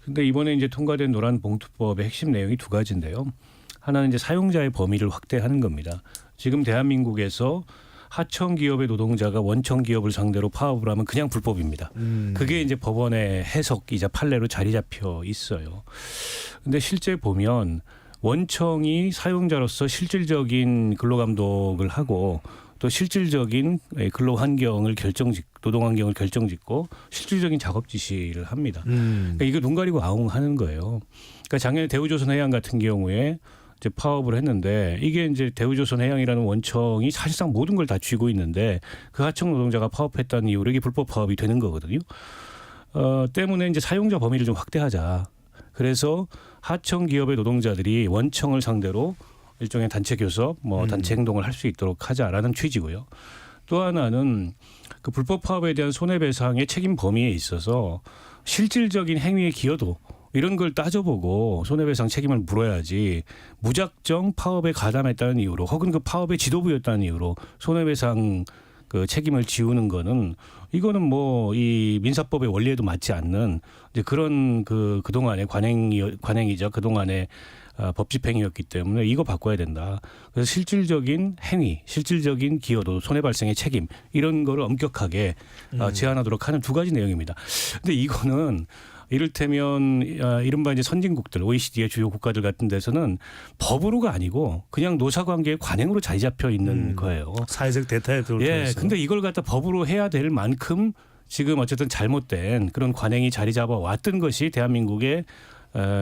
근데 이번에 이제 통과된 노란봉투법의 핵심 내용이 두 가지인데요. 하나는 이제 사용자의 범위를 확대하는 겁니다. 지금 대한민국에서 하청 기업의 노동자가 원청 기업을 상대로 파업을 하면 그냥 불법입니다. 그게 이제 법원의 해석이자 판례로 자리 잡혀 있어요. 근데 실제 보면 원청이 사용자로서 실질적인 근로 감독을 하고 또 실질적인 근로 환경을 노동 환경을 결정짓고 실질적인 작업 지시를 합니다. 그러니까 이거 눈 가리고 아웅하는 거예요. 그러니까 작년에 대우조선해양 같은 경우에 이제 파업을 했는데 이게 이제 대우조선해양이라는 원청이 사실상 모든 걸 다 쥐고 있는데 그 하청 노동자가 파업했다는 이유로 이게 불법 파업이 되는 거거든요. 때문에 이제 사용자 범위를 좀 확대하자. 그래서 하청 기업의 노동자들이 원청을 상대로 일종의 단체 교섭, 단체 행동을 할 수 있도록 하자라는 취지고요. 또 하나는 그 불법 파업에 대한 손해배상의 책임 범위에 있어서 실질적인 행위의 기여도 이런 걸 따져보고 손해배상 책임을 물어야지 무작정 파업에 가담했다는 이유로 혹은 그 파업의 지도부였다는 이유로 손해배상 그 책임을 지우는 거는 이거는 뭐 이 민사법의 원리에도 맞지 않는 이제 그런 그동안의 관행이자 그동안의 법 집행이었기 때문에 이거 바꿔야 된다. 그래서 실질적인 행위, 실질적인 기여도, 손해 발생의 책임 이런 거를 엄격하게 제한하도록 하는 두 가지 내용입니다. 근데 이거는 이를테면 이른바 이제 선진국들, OECD의 주요 국가들 같은 데서는 법으로가 아니고 그냥 노사관계의 관행으로 자리 잡혀 있는 거예요. 사회적 대타에 들어서. 예, 근데 이걸 갖다 법으로 해야 될 만큼 지금 어쨌든 잘못된 그런 관행이 자리 잡아 왔던 것이 대한민국의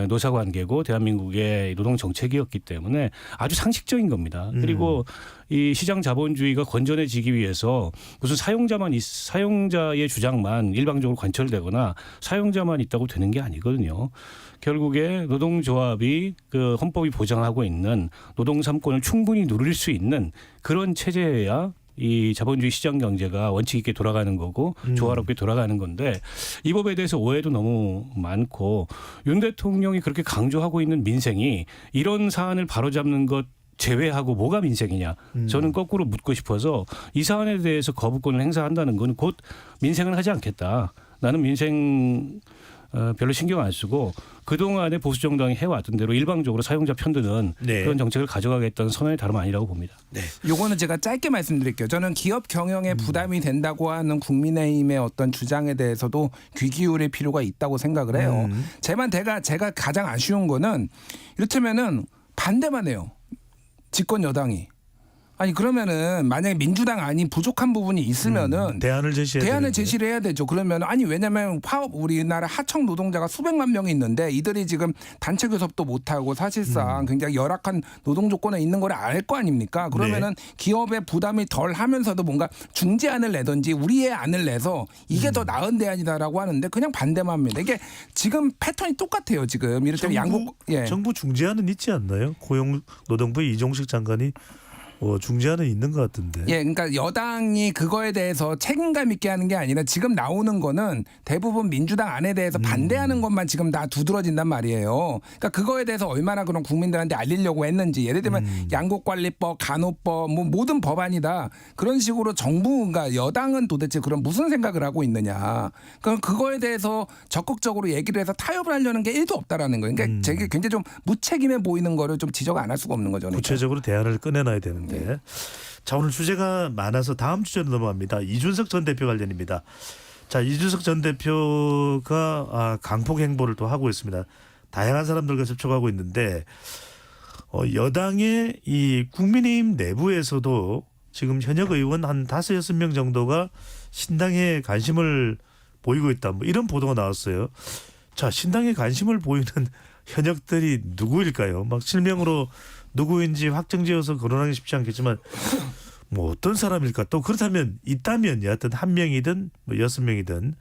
노사관계고 대한민국의 노동정책이었기 때문에 아주 상식적인 겁니다. 그리고 이 시장 자본주의가 건전해지기 위해서 무슨 사용자의 주장만 일방적으로 관철되거나 사용자만 있다고 되는 게 아니거든요. 결국에 노동조합이 그 헌법이 보장하고 있는 노동 3권을 충분히 누릴 수 있는 그런 체제여야 이 자본주의 시장 경제가 원칙 있게 돌아가는 거고 조화롭게 돌아가는 건데 이 법에 대해서 오해도 너무 많고 윤 대통령이 그렇게 강조하고 있는 민생이 이런 사안을 바로잡는 것 제외하고 뭐가 민생이냐 저는 거꾸로 묻고 싶어서 이 사안에 대해서 거부권을 행사한다는 건 곧 민생을 하지 않겠다. 나는 민생 별로 신경 안 쓰고 그동안에 보수 정당이 해왔던 대로 일방적으로 사용자 편드는 그런 정책을 가져가겠다는 선언이 다름 아니라고 봅니다. 네. 요거는 제가 짧게 말씀드릴게요. 저는 기업 경영에 부담이 된다고 하는 국민의힘의 어떤 주장에 대해서도 귀 기울일 필요가 있다고 생각을 해요. 제가 가장 아쉬운 거는 이를테면은 반대만 해요. 집권 여당이. 아니 그러면은 만약에 민주당 안이 부족한 부분이 있으면은 대안을 제시를 해야 되죠. 그러면 아니 왜냐면 파업 우리나라 하청 노동자가 수백만 명이 있는데 이들이 지금 단체 교섭도 못 하고 사실상 굉장히 열악한 노동 조건에 있는 걸 알 거 아닙니까? 그러면은 기업의 부담이 덜 하면서도 뭔가 중재안을 내든지 우리의 안을 내서 이게 더 나은 대안이다라고 하는데 그냥 반대만 합니다. 이게 지금 패턴이 똑같아요. 지금 이를테면 정부 중재안은 있지 않나요? 고용노동부 이종식 장관이 중재안은 있는 것 같은데. 예, 그러니까 여당이 그거에 대해서 책임감 있게 하는 게 아니라 지금 나오는 거는 대부분 민주당 안에 대해서 반대하는 것만 지금 다 두드러진단 말이에요. 그러니까 그거에 대해서 얼마나 그런 국민들한테 알리려고 했는지 예를 들면 양곡관리법, 간호법, 뭐 모든 법안이다 그런 식으로 정부가 여당은 도대체 그런 무슨 생각을 하고 있느냐. 그럼 그거에 대해서 적극적으로 얘기를 해서 타협을 하려는 게 1도 없다라는 거예요. 그러니까 되게 굉장히 좀 무책임해 보이는 거를 좀 지적 안 할 수가 없는 거죠. 구체적으로 대안을 꺼내놔야 되는데. 자, 오늘 주제가 많아서 다음 주제로 넘어갑니다. 이준석 전 대표 관련입니다. 자, 이준석 전 대표가 강폭 행보를 또 하고 있습니다. 다양한 사람들과 접촉하고 있는데 여당의 이 국민의힘 내부에서도 지금 현역 의원 한 5-6명 정도가 신당에 관심을 보이고 있다. 뭐 이런 보도가 나왔어요. 자, 신당에 관심을 보이는 현역들이 누구일까요? 막 실명으로 누구인지 확정지어서 거론하기 쉽지 않겠지만 뭐 어떤 사람일까? 또 그렇다면 있다면 여하튼 1명이든 뭐 6명이든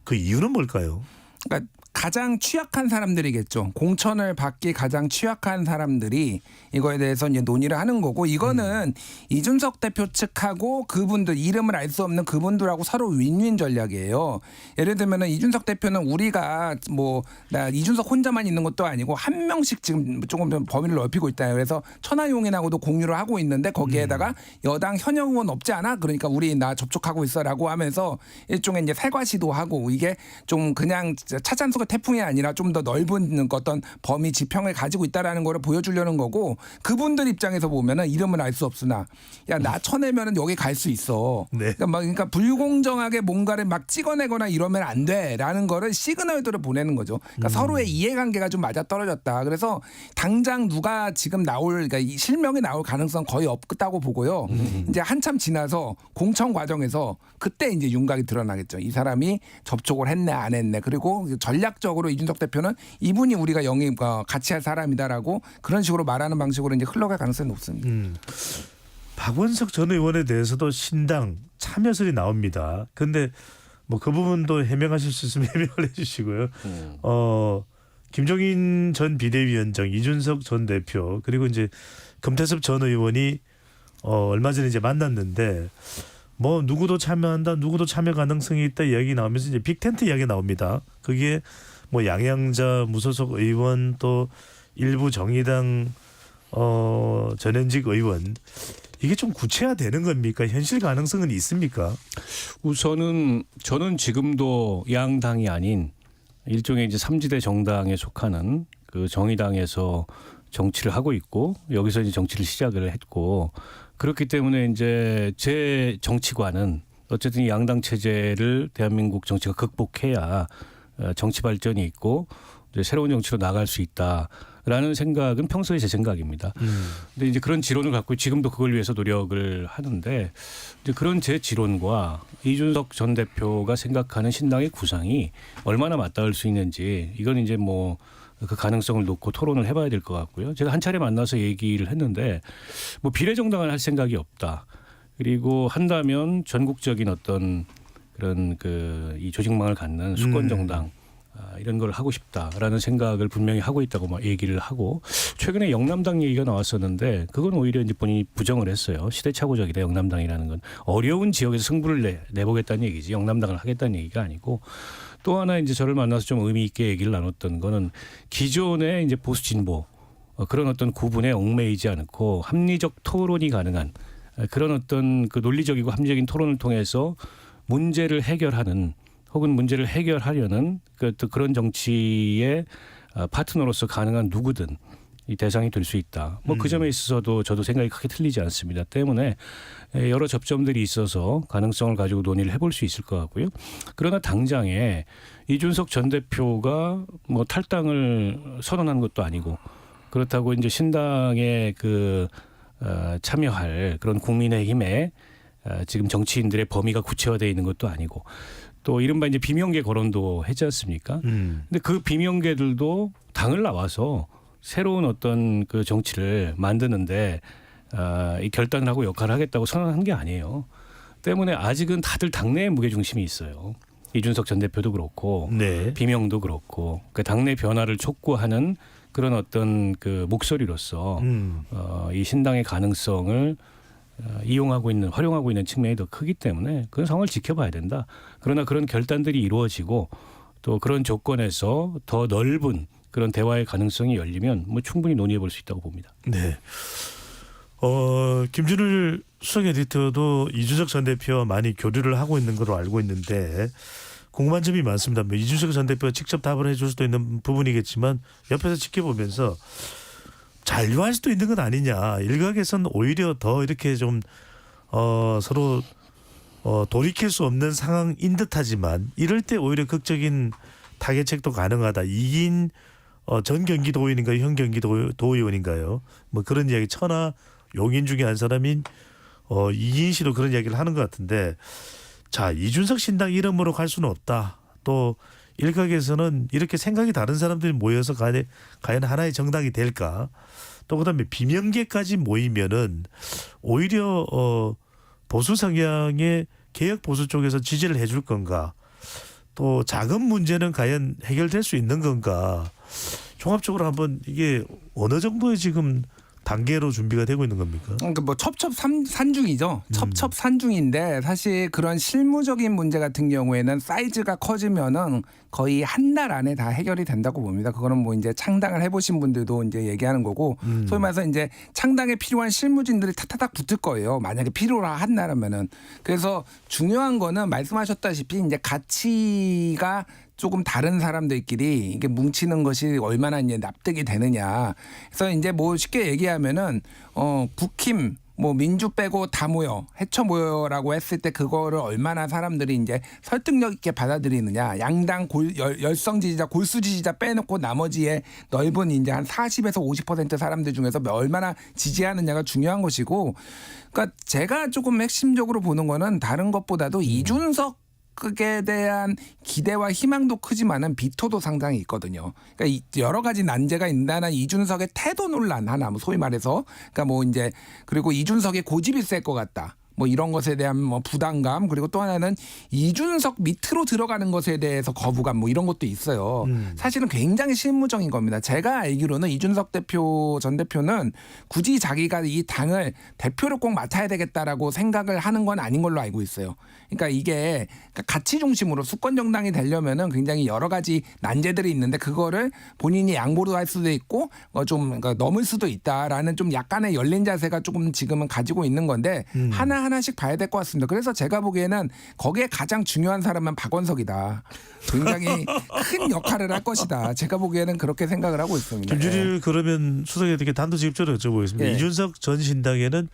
그 이유는 뭘까요? 그러니까 가장 취약한 사람들이겠죠. 공천을 받기 가장 취약한 사람들이 이거에 대해서 이제 논의를 하는 거고, 이거는 이준석 대표 측하고 그분들, 이름을 알 수 없는 그분들하고 서로 윈윈 전략이에요. 예를 들면은 이준석 대표는 우리가 뭐 나 이준석 혼자만 있는 것도 아니고 한 명씩 지금 조금 범위를 넓히고 있다. 그래서 천하용인하고도 공유를 하고 있는데 거기에다가 여당 현역 의원 없지 않아? 그러니까 우리 나 접촉하고 있어라고 하면서 일종의 이제 살과 시도하고, 이게 좀 그냥 차잔속의 태풍이 아니라 좀 더 넓은 어떤 범위 지평을 가지고 있다라는 거를 보여주려는 거고, 그분들 입장에서 보면은 이름은 알 수 없으나 야 나 쳐내면은 여기 갈 수 있어. 네. 그러니까 불공정하게 뭔가를 막 찍어내거나 이러면 안 돼라는 거를 시그널들을 보내는 거죠. 그러니까 서로의 이해관계가 좀 맞아 떨어졌다. 그래서 당장 누가 지금 그러니까 이 실명이 나올 가능성 거의 없다고 보고요. 이제 한참 지나서 공천 과정에서 그때 이제 윤곽이 드러나겠죠. 이 사람이 접촉을 했네 안 했네. 그리고 전략적으로 이준석 대표는 이분이 우리가 영입 같이 할 사람이다라고 그런 식으로 말하는 방식으로 이제 흘러갈 가능성이 높습니다. 박원석 전 의원에 대해서도 신당 참여설이 나옵니다. 근데 뭐 그 부분도 해명하실 수 있으면 해명을 해주시고요. 김종인 전 비대위원장, 이준석 전 대표, 그리고 이제 금태섭 전 의원이 얼마 전에 이제 만났는데, 뭐 누구도 참여한다, 누구도 참여 가능성이 있다 이야기 나오면서 이제 빅텐트 이야기 나옵니다. 그게 뭐 양양자 무소속 의원, 또 일부 정의당 전현직 의원, 이게 좀 구체화되는 겁니까? 현실 가능성은 있습니까? 우선은 저는 지금도 양당이 아닌 일종의 이제 3지대 정당에 속하는 그 정의당에서 정치를 하고 있고, 여기서 이제 정치를 시작을 했고, 그렇기 때문에 이제 제 정치관은 어쨌든 이 양당 체제를 대한민국 정치가 극복해야 정치 발전이 있고 이제 새로운 정치로 나갈 수 있다라는 생각은 평소에 제 생각입니다. 근데 이제 그런 지론을 갖고 지금도 그걸 위해서 노력을 하는데, 이제 그런 제 지론과 이준석 전 대표가 생각하는 신당의 구상이 얼마나 맞닿을 수 있는지, 이건 이제 뭐 그 가능성을 놓고 토론을 해봐야 될 것 같고요. 제가 한 차례 만나서 얘기를 했는데, 뭐 비례정당을 할 생각이 없다. 그리고 한다면 전국적인 어떤 그런 이 조직망을 갖는 수권정당 이런 걸 하고 싶다라는 생각을 분명히 하고 있다고 막 얘기를 하고, 최근에 영남당 얘기가 나왔었는데 그건 오히려 이제 본인이 부정을 했어요. 시대착오적이다 영남당이라는 건. 어려운 지역에서 승부를 내보겠다는 얘기지 영남당을 하겠다는 얘기가 아니고, 또 하나 이제 저를 만나서 좀 의미 있게 얘기를 나눴던 거는 기존의 이제 보수 진보 그런 어떤 구분에 얽매이지 않고 합리적 토론이 가능한 그런 어떤 그 논리적이고 합리적인 토론을 통해서 문제를 해결하는, 혹은 문제를 해결하려는 또 그런 정치의 파트너로서 가능한 누구든 이 대상이 될 수 있다. 뭐 그 점에 있어서도 저도 생각이 크게 틀리지 않습니다. 때문에 여러 접점들이 있어서 가능성을 가지고 논의를 해볼 수 있을 것 같고요. 그러나 당장에 이준석 전 대표가 뭐 탈당을 선언한 것도 아니고, 그렇다고 이제 신당에 참여할 그런 국민의힘에 지금 정치인들의 범위가 구체화되어 있는 것도 아니고, 또 이른바 이제 비명계 거론도 했지 않습니까? 근데 그 비명계들도 당을 나와서 새로운 어떤 그 정치를 만드는데 이 결단을 하고 역할을 하겠다고 선언한 게 아니에요. 때문에 아직은 다들 당내에 무게중심이 있어요. 이준석 전 대표도 그렇고, 네. 비명도 그렇고, 그 당내 변화를 촉구하는 그런 어떤 그 목소리로서 이 신당의 가능성을 활용하고 있는 측면이 더 크기 때문에 그 상황을 지켜봐야 된다. 그러나 그런 결단들이 이루어지고 또 그런 조건에서 더 넓은 그런 대화의 가능성이 열리면 뭐 충분히 논의해 볼 수 있다고 봅니다. 네. 김준일 수석 에디터도 이준석 전 대표와 많이 교류를 하고 있는 걸로 알고 있는데 궁금한 점이 많습니다. 뭐 이준석 전 대표가 직접 답을 해줄 수도 있는 부분이겠지만 옆에서 지켜보면서 잔류할 수도 있는 건 아니냐. 일각에서는 오히려 더 이렇게 좀 서로 돌이킬 수 없는 상황인 듯하지만 이럴 때 오히려 극적인 타개책도 가능하다. 이긴 전 경기도의원인가요? 현 경기도의원인가요? 뭐 그런 이야기, 천하 용인 중에 한 사람인 이기인 씨도 그런 이야기를 하는 것 같은데, 자, 이준석 신당 이름으로 갈 수는 없다. 또 일각에서는 이렇게 생각이 다른 사람들이 모여서 과연 하나의 정당이 될까? 또 그다음에 비명계까지 모이면은 오히려 보수 성향의 개혁 보수 쪽에서 지지를 해줄 건가? 또 자금 문제는 과연 해결될 수 있는 건가? 종합적으로 한번 이게 어느 정도의 지금 단계로 준비가 되고 있는 겁니까? 그러니까 뭐 첩첩산중이죠. 첩첩산중인데 사실 그런 실무적인 문제 같은 경우에는 사이즈가 커지면은 거의 한 달 안에 다 해결이 된다고 봅니다. 그거는 뭐 이제 창당을 해보신 분들도 이제 얘기하는 거고 소위 말해서 이제 창당에 필요한 실무진들이 타타닥 붙을 거예요. 만약에 필요라 한다면은. 그래서 중요한 거는 말씀하셨다시피 이제 가치가 조금 다른 사람들끼리 이게 뭉치는 것이 얼마나 이제 납득이 되느냐. 그래서 이제 뭐 쉽게 얘기하면은 국힘 뭐 민주 빼고 다 모여 해쳐 모여라고 했을 때 그거를 얼마나 사람들이 이제 설득력 있게 받아들이느냐. 양당 열성 지지자 골수 지지자 빼놓고 나머지의 넓은 이제 한 40에서 50% 사람들 중에서 얼마나 지지하느냐가 중요한 것이고, 그러니까 제가 조금 핵심적으로 보는 거는 다른 것보다도 이준석 에 대한 기대와 희망도 크지만은 비토도 상당히 있거든요. 그러니까 여러 가지 난제가 있다는 이준석의 태도 논란 하나, 뭐 소위 말해서, 그러니까 뭐 이제 그리고 이준석의 고집이 셀 것 같다. 뭐 이런 것에 대한 뭐 부담감, 그리고 또 하나는 이준석 밑으로 들어가는 것에 대해서 거부감, 뭐 이런 것도 있어요. 사실은 굉장히 실무적인 겁니다. 제가 알기로는 이준석 전 대표는 굳이 자기가 이 당을 대표를 꼭 맡아야 되겠다라고 생각을 하는 건 아닌 걸로 알고 있어요. 그러니까 이게 가치 중심으로 수권 정당이 되려면은 굉장히 여러 가지 난제들이 있는데 그거를 본인이 양보도 할 수도 있고 좀 그러니까 넘을 수도 있다라는 좀 약간의 열린 자세가 조금 지금은 가지고 있는 건데 하나씩 봐야 될 것 같습니다. 그래서 제가 보기에는 거기에 가장 중요한 사람은 박원석이다. 굉장히 큰 역할을 할 것이다. 제가 보기에는 그렇게 생각을 하고 있습니다. 김준일 그러면 수석에게 단도직입적으로 여쭤보겠습니다. 예. 이준석 전 신당에는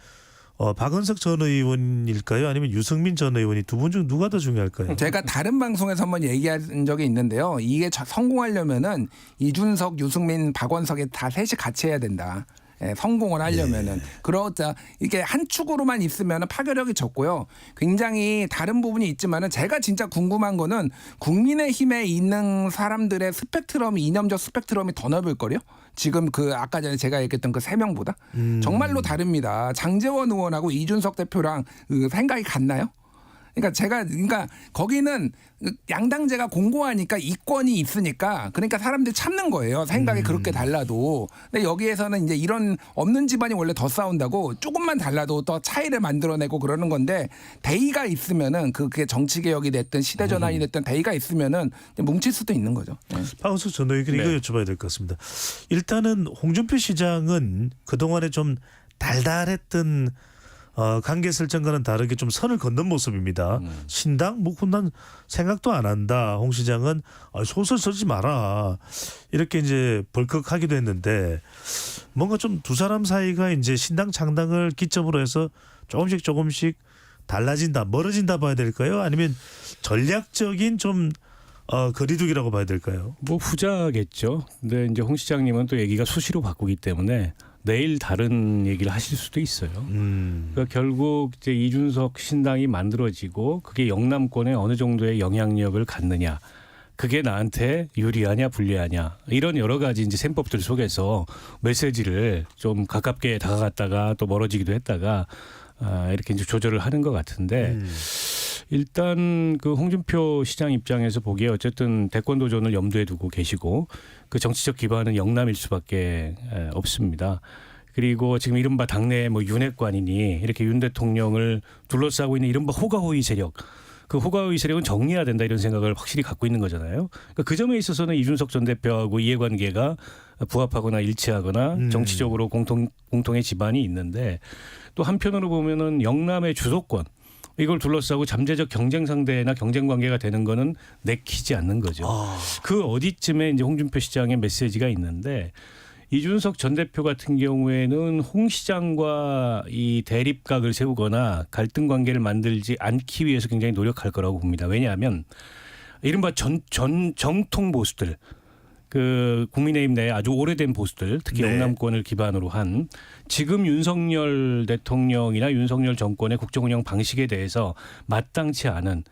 박원석 전 의원일까요? 아니면 유승민 전 의원이 두 분 중 누가 더 중요할까요? 제가 다른 방송에서 한번 얘기한 적이 있는데요. 이게 성공하려면은 이준석, 유승민, 박원석이 다 셋이 같이 해야 된다. 예, 성공을 하려면은 그러자 이게 한 축으로만 있으면 파괴력이 적고요. 굉장히 다른 부분이 있지만은 제가 진짜 궁금한 거는 국민의힘에 있는 사람들의 스펙트럼이 이념적 스펙트럼이 더 넓을 거요. 지금 그 아까 전에 제가 얘기했던 그 세 명보다 정말로 다릅니다. 장제원 의원하고 이준석 대표랑 그 생각이 같나요? 그러니까 거기는 양당제가 공고하니까 이권이 있으니까 그러니까 사람들이 참는 거예요. 생각이 그렇게 달라도. 근데 여기에서는 이제 이런 없는 집안이 원래 더 싸운다고 조금만 달라도 더 차이를 만들어내고 그러는 건데 대의가 있으면은 그게 정치 개혁이 됐든 시대 전환이 됐든 대의가 있으면은 뭉칠 수도 있는 거죠. 네. 박원석 전 의원 이거 여쭤봐야 될 것 같습니다. 일단은 홍준표 시장은 그동안에 좀 달달했던 관계 설정과는 다르게 좀 선을 걷는 모습입니다. 신당 뭐 난 생각도 안 한다. 홍 시장은 소설 쓰지 마라. 이렇게 이제 벌컥하기도 했는데 뭔가 좀 두 사람 사이가 이제 신당 창당을 기점으로 해서 조금씩 달라진다, 멀어진다 봐야 될까요? 아니면 전략적인 좀 거리두기라고 봐야 될까요? 뭐 후자겠죠. 근데 이제 홍 시장님은 또 얘기가 수시로 바꾸기 때문에 내일 다른 얘기를 하실 수도 있어요. 그러니까 결국 이제 이준석 신당이 만들어지고 그게 영남권에 어느 정도의 영향력을 갖느냐, 그게 나한테 유리하냐 불리하냐, 이런 여러 가지 이제 셈법들 속에서 메시지를 좀 가깝게 다가갔다가 또 멀어지기도 했다가 이렇게 이제 조절을 하는 것 같은데. 일단 그 홍준표 시장 입장에서 보기에 어쨌든 대권 도전을 염두에 두고 계시고 그 정치적 기반은 영남일 수밖에 없습니다. 그리고 지금 이른바 당내 뭐 윤핵관이니 이렇게 윤 대통령을 둘러싸고 있는 이른바 호가호위 세력, 그 호가호위 세력은 정리해야 된다 이런 생각을 확실히 갖고 있는 거잖아요. 그러니까 그 점에 있어서는 이준석 전 대표하고 이해관계가 부합하거나 일치하거나 정치적으로 공통의 지반이 있는데, 또 한편으로 보면은 영남의 주도권, 이걸 둘러싸고 잠재적 경쟁 상대나 경쟁 관계가 되는 거는 내키지 않는 거죠. 그 어디쯤에 이제 홍준표 시장의 메시지가 있는데, 이준석 전 대표 같은 경우에는 홍 시장과 이 대립각을 세우거나 갈등 관계를 만들지 않기 위해서 굉장히 노력할 거라고 봅니다. 왜냐하면 이른바 정통 보수들, 그 국민의힘 내에 아주 오래된 보수들, 특히 영남권을 기반으로 한 지금 윤석열 대통령이나 윤석열 정권의 국정운영 방식에 대해서 마땅치 않은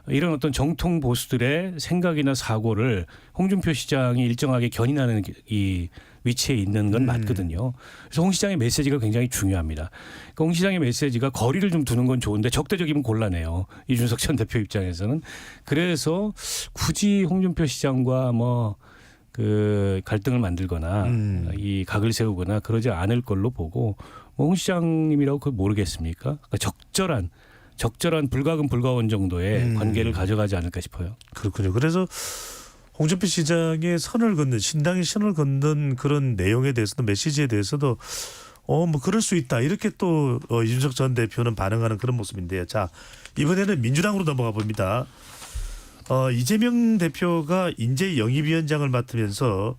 이런 어떤 정통 보수들의 생각이나 사고를 홍준표 시장이 일정하게 견인하는 이 위치에 있는 건 맞거든요. 그래서 홍 시장의 메시지가 굉장히 중요합니다. 그러니까 홍 시장의 메시지가 거리를 좀 두는 건 좋은데 적대적이면 곤란해요. 이준석 전 대표 입장에서는. 그래서 굳이 홍준표 시장과 뭐 그 갈등을 만들거나 이 각을 세우거나 그러지 않을 걸로 보고 뭐 홍 시장님이라고 그걸 모르겠습니까? 그러니까 적절한 불가금 불가원 정도의 관계를 가져가지 않을까 싶어요. 그렇군요. 그래서 홍준표 시장의 선을 긋는 신당의 선을 긋는 그런 내용에 대해서도 메시지에 대해서도 뭐 그럴 수 있다 이렇게 또 이준석 전 대표는 반응하는 그런 모습인데요. 자 이번에는 민주당으로 넘어가 봅니다. 이재명 대표가 인재 영입위원장을 맡으면서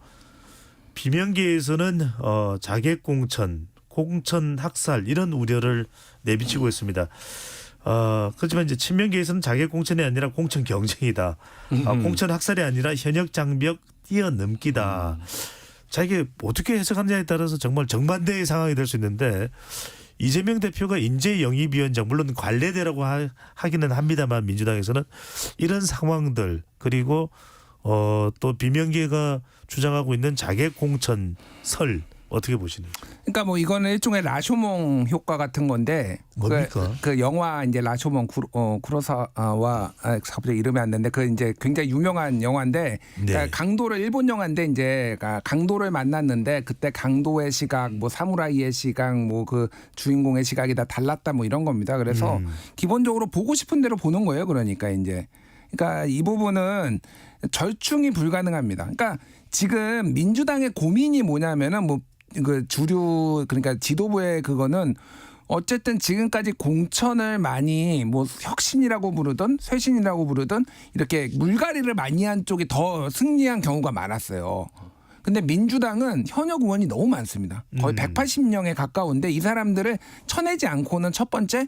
비명계에서는 자객 공천 학살 이런 우려를 내비치고 있습니다. 그렇지만 이제 친명계에서는 자객 공천이 아니라 공천 경쟁이다. 공천 학살이 아니라 현역 장벽 뛰어넘기다. 자 이게 어떻게 해석하느냐에 따라서 정말 정반대의 상황이 될 수 있는데 이재명 대표가 인재 영입위원장 물론 관례대라고 하기는 합니다만 민주당에서는 이런 상황들 그리고 또 비명계가 주장하고 있는 자객 공천 설 어떻게 보시나요? 그러니까 뭐 이거는 일종의 라쇼몽 효과 같은 건데 뭡니까? 그 영화 이제 라쇼몽 쿠로사와 갑자기 이름이 안 나는데 그 이제 굉장히 유명한 영화인데 그러니까 강도를 일본 영화인데 이제 강도를 만났는데 그때 강도의 시각 뭐 사무라이의 시각 뭐 그 주인공의 시각이 다 달랐다 뭐 이런 겁니다. 그래서 기본적으로 보고 싶은 대로 보는 거예요. 그러니까 이 부분은 절충이 불가능합니다. 그러니까 지금 민주당의 고민이 뭐냐면은 뭐 그 주류 그러니까 지도부의 그거는 어쨌든 지금까지 공천을 많이 뭐 혁신이라고 부르든 쇄신이라고 부르든 이렇게 물갈이를 많이 한 쪽이 더 승리한 경우가 많았어요. 근데 민주당은 현역 의원이 너무 많습니다. 거의 180명에 가까운데 이 사람들을 쳐내지 않고는 첫 번째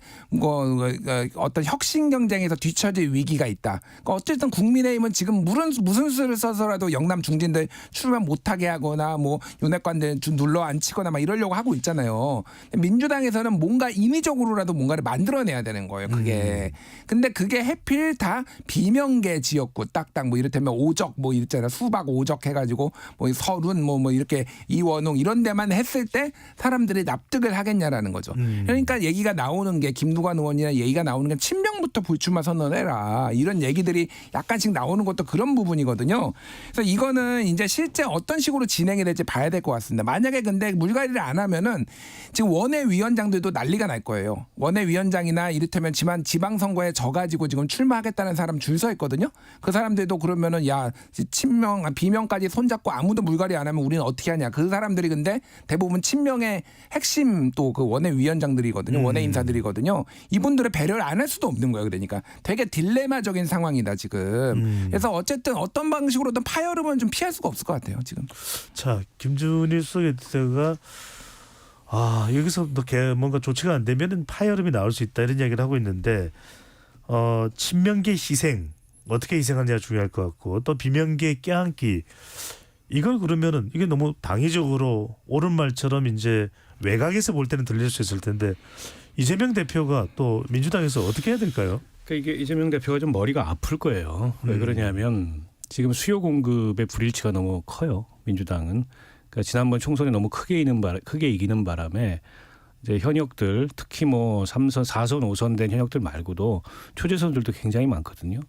어떤 혁신 경쟁에서 뒤처질 위기가 있다. 그러니까 어쨌든 국민의힘은 지금 무슨 수를 써서라도 영남 중진들 출마 못하게 하거나 뭐 윤핵관들 좀 눌러 앉히거나 막 이러려고 하고 있잖아요. 민주당에서는 뭔가 인위적으로라도 뭔가를 만들어내야 되는 거예요. 그게. 근데 그게 해필 다 비명계 지역구 딱딱 뭐 이를테면 오적 뭐 있잖아요. 수박 오적 해가지고 뭐 서른 뭐 이렇게 이원웅 이런 데만 했을 때 사람들이 납득을 하겠냐라는 거죠. 그러니까 얘기가 나오는 게 김두관 의원이나 얘기가 나오는 게 친명부터 불출마 선언해라 이런 얘기들이 약간씩 나오는 것도 그런 부분이거든요. 그래서 이거는 이제 실제 어떤 식으로 진행이 될지 봐야 될 것 같습니다. 만약에 근데 물갈이를 안 하면은 지금 원외위원장들도 난리가 날 거예요. 원외위원장이나 이를테면 지방선거에 져가지고 지금 출마하겠다는 사람 줄 서 있거든요. 그 사람들도 그러면은 야 친명 비명까지 손잡고 아무도 물갈이 안 하면 우리는 어떻게 하냐. 그 사람들이 근데 대부분 친명의 핵심 또 그 원외위원장들이거든요. 원외 인사들이거든요. 이분들의 배려를 안 할 수도 없는 거예요. 그러니까 되게 딜레마적인 상황이다 지금. 그래서 어쨌든 어떤 방식으로든 파열음은 좀 피할 수가 없을 것 같아요 지금. 자 김준일 수석에다가 여기서 뭔가 조치가 안 되면은 파열음이 나올 수 있다 이런 이야기를 하고 있는데 친명계 희생 어떻게 희생하느냐 중요할 것 같고 또 비명계 껴안기 이걸 그러면은 이게 너무 당위적으로 옳은 말처럼 이제 외곽에서 볼 때는 들릴 수 있을 텐데 이재명 대표가 또 민주당에서 어떻게 해야 될까요? 그러니까 이게 이재명 대표가 좀 머리가 아플 거예요. 왜 그러냐면 지금 수요 공급의 불일치가 너무 커요. 민주당은. 그러니까 지난번 총선에 너무 크게 이기는 바람에 이제 현역들 특히 뭐 3선, 4선, 5선 된 현역들 말고도 초재선들도 굉장히 많거든요.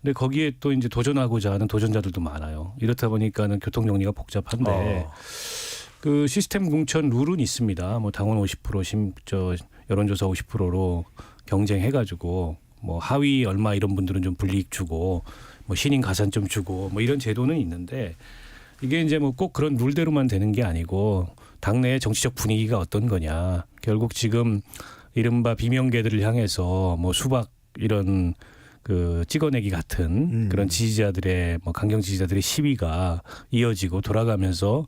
근데 거기에 또 이제 도전하고자 하는 도전자들도 많아요. 이렇다 보니까는 교통 정리가 복잡한데 그 시스템 공천 룰은 있습니다. 뭐 당원 50% 여론조사 50%로 경쟁해가지고 뭐 하위 얼마 이런 분들은 좀 불이익 주고 뭐 신인 가산점 주고 뭐 이런 제도는 있는데 이게 이제 뭐 꼭 그런 룰대로만 되는 게 아니고 당내의 정치적 분위기가 어떤 거냐. 결국 지금 이른바 비명계들을 향해서 뭐 수박 이런 그 찍어내기 같은 그런 지지자들의 뭐 강경 지지자들의 시위가 이어지고 돌아가면서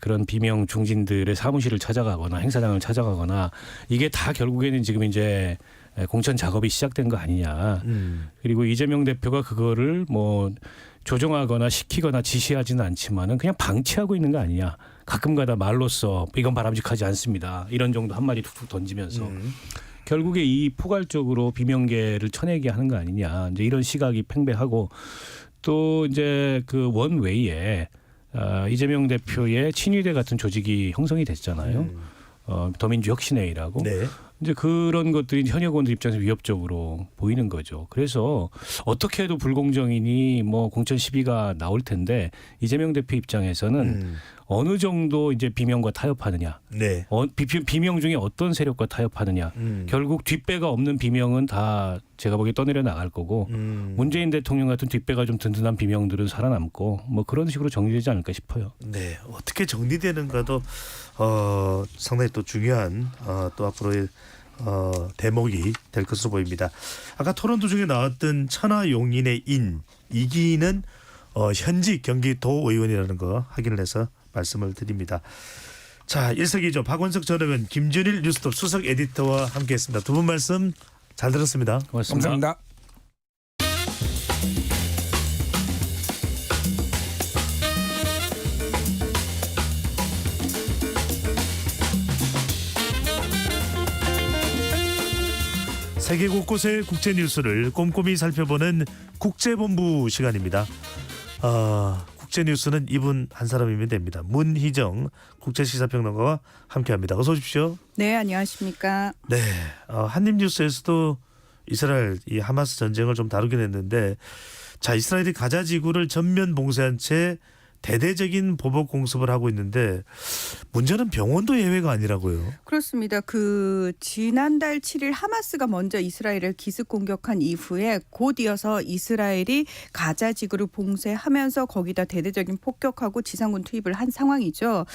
그런 비명 중진들의 사무실을 찾아가거나 행사장을 찾아가거나 이게 다 결국에는 지금 이제 공천 작업이 시작된 거 아니냐. 그리고 이재명 대표가 그거를 뭐 조정하거나 시키거나 지시하지는 않지만은 그냥 방치하고 있는 거 아니냐. 가끔가다 말로써 이건 바람직하지 않습니다. 이런 정도 한마디 툭툭 던지면서 결국에 이 포괄적으로 비명계를 쳐내게 하는 거 아니냐. 이제 이런 시각이 팽배하고 또 이제 그 원외에 이재명 대표의 친위대 같은 조직이 형성이 됐잖아요. 더민주혁신회의라고. 네. 이제 그런 것들이 현역 의원들 입장에서 위협적으로 보이는 거죠. 그래서 어떻게 해도 불공정이니 뭐 공천 시비가 나올 텐데 이재명 대표 입장에서는 어느 정도 이제 비명과 타협하느냐. 네. 비명 중에 어떤 세력과 타협하느냐. 결국 뒷배가 없는 비명은 다 제가 보기에 떠내려 나갈 거고 문재인 대통령 같은 뒷배가 좀 든든한 비명들은 살아남고 뭐 그런 식으로 정리되지 않을까 싶어요. 네. 어떻게 정리되는가도 상당히 또 중요한 또 앞으로의 대목이 될 것으로 보입니다. 아까 토론 도중에 나왔던 천하용인의 인 이기는 현직 경기도 의원이라는 거 확인을 해서 말씀을 드립니다. 자, 일석이조 박원석 전 의원, 김준일 뉴스톱 수석 에디터와 함께했습니다. 두 분 말씀 잘 들었습니다. 고맙습니다. 감사합니다. 세계 곳곳의 국제 뉴스를 꼼꼼히 살펴보는 국제본부 시간입니다. 국제 뉴스는 이분 한 사람이면 됩니다. 문희정 국제시사평론가와 함께합니다. 어서 오십시오. 네, 안녕하십니까. 네, 한입뉴스에서도 이스라엘 이 하마스 전쟁을 좀 다루긴 했는데, 자, 이스라엘이 가자 지구를 전면 봉쇄한 채 대대적인 보복 공습을 하고 있는데 문제는 병원도 예외가 아니라고요. 그렇습니다. 지난달 7일 하마스가 먼저 이스라엘을 기습 공격한 이후에 곧 이어서 이스라엘이 가자 지구를 봉쇄하면서 거기다 대대적인 폭격하고 지상군 투입을 한 상황이죠.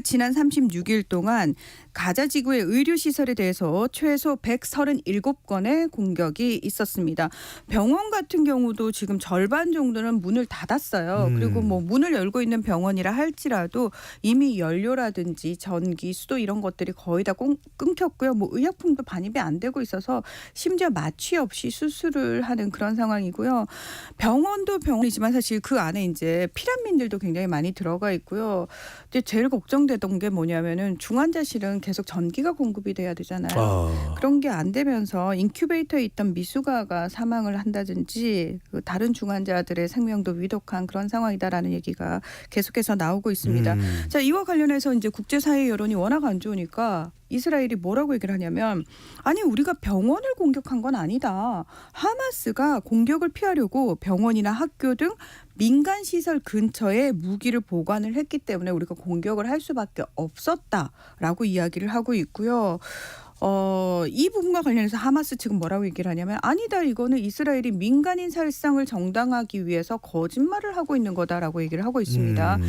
지난 36일 동안 가자 지구의 의료 시설에 대해서 최소 137건의 공격이 있었습니다. 병원 같은 경우도 지금 절반 정도는 문을 닫았어요. 그리고 뭐 문을 열고 있는 병원이라 할지라도 이미 연료라든지 전기, 수도 이런 것들이 거의 다 끊겼고요. 뭐 의약품도 반입이 안 되고 있어서 심지어 마취 없이 수술을 하는 그런 상황이고요. 병원도 병원이지만 사실 그 안에 이제 피난민들도 굉장히 많이 들어가 있고요. 이제 제일 걱정되던 게 뭐냐면은 중환자실은 계속 전기가 공급이 돼야 되잖아요. 그런 게 안 되면서 인큐베이터에 있던 미숙아가 사망을 한다든지 다른 중환자들의 생명도 위독한 그런 상황이다라는 얘기가 계속해서 나오고 있습니다. 자, 이와 관련해서 이제 국제사회 여론이 워낙 안 좋으니까 이스라엘이 뭐라고 얘기를 하냐면, 아니 우리가 병원을 공격한 건 아니다. 하마스가 공격을 피하려고 병원이나 학교 등 민간 시설 근처에 무기를 보관을 했기 때문에 우리가 공격을 할 수밖에 없었다라고 이야기를 하고 있고요. 이 부분과 관련해서 하마스 측은 뭐라고 얘기를 하냐면, 아니다, 이거는 이스라엘이 민간인 살상을 정당하기 위해서 거짓말을 하고 있는 거다라고 얘기를 하고 있습니다.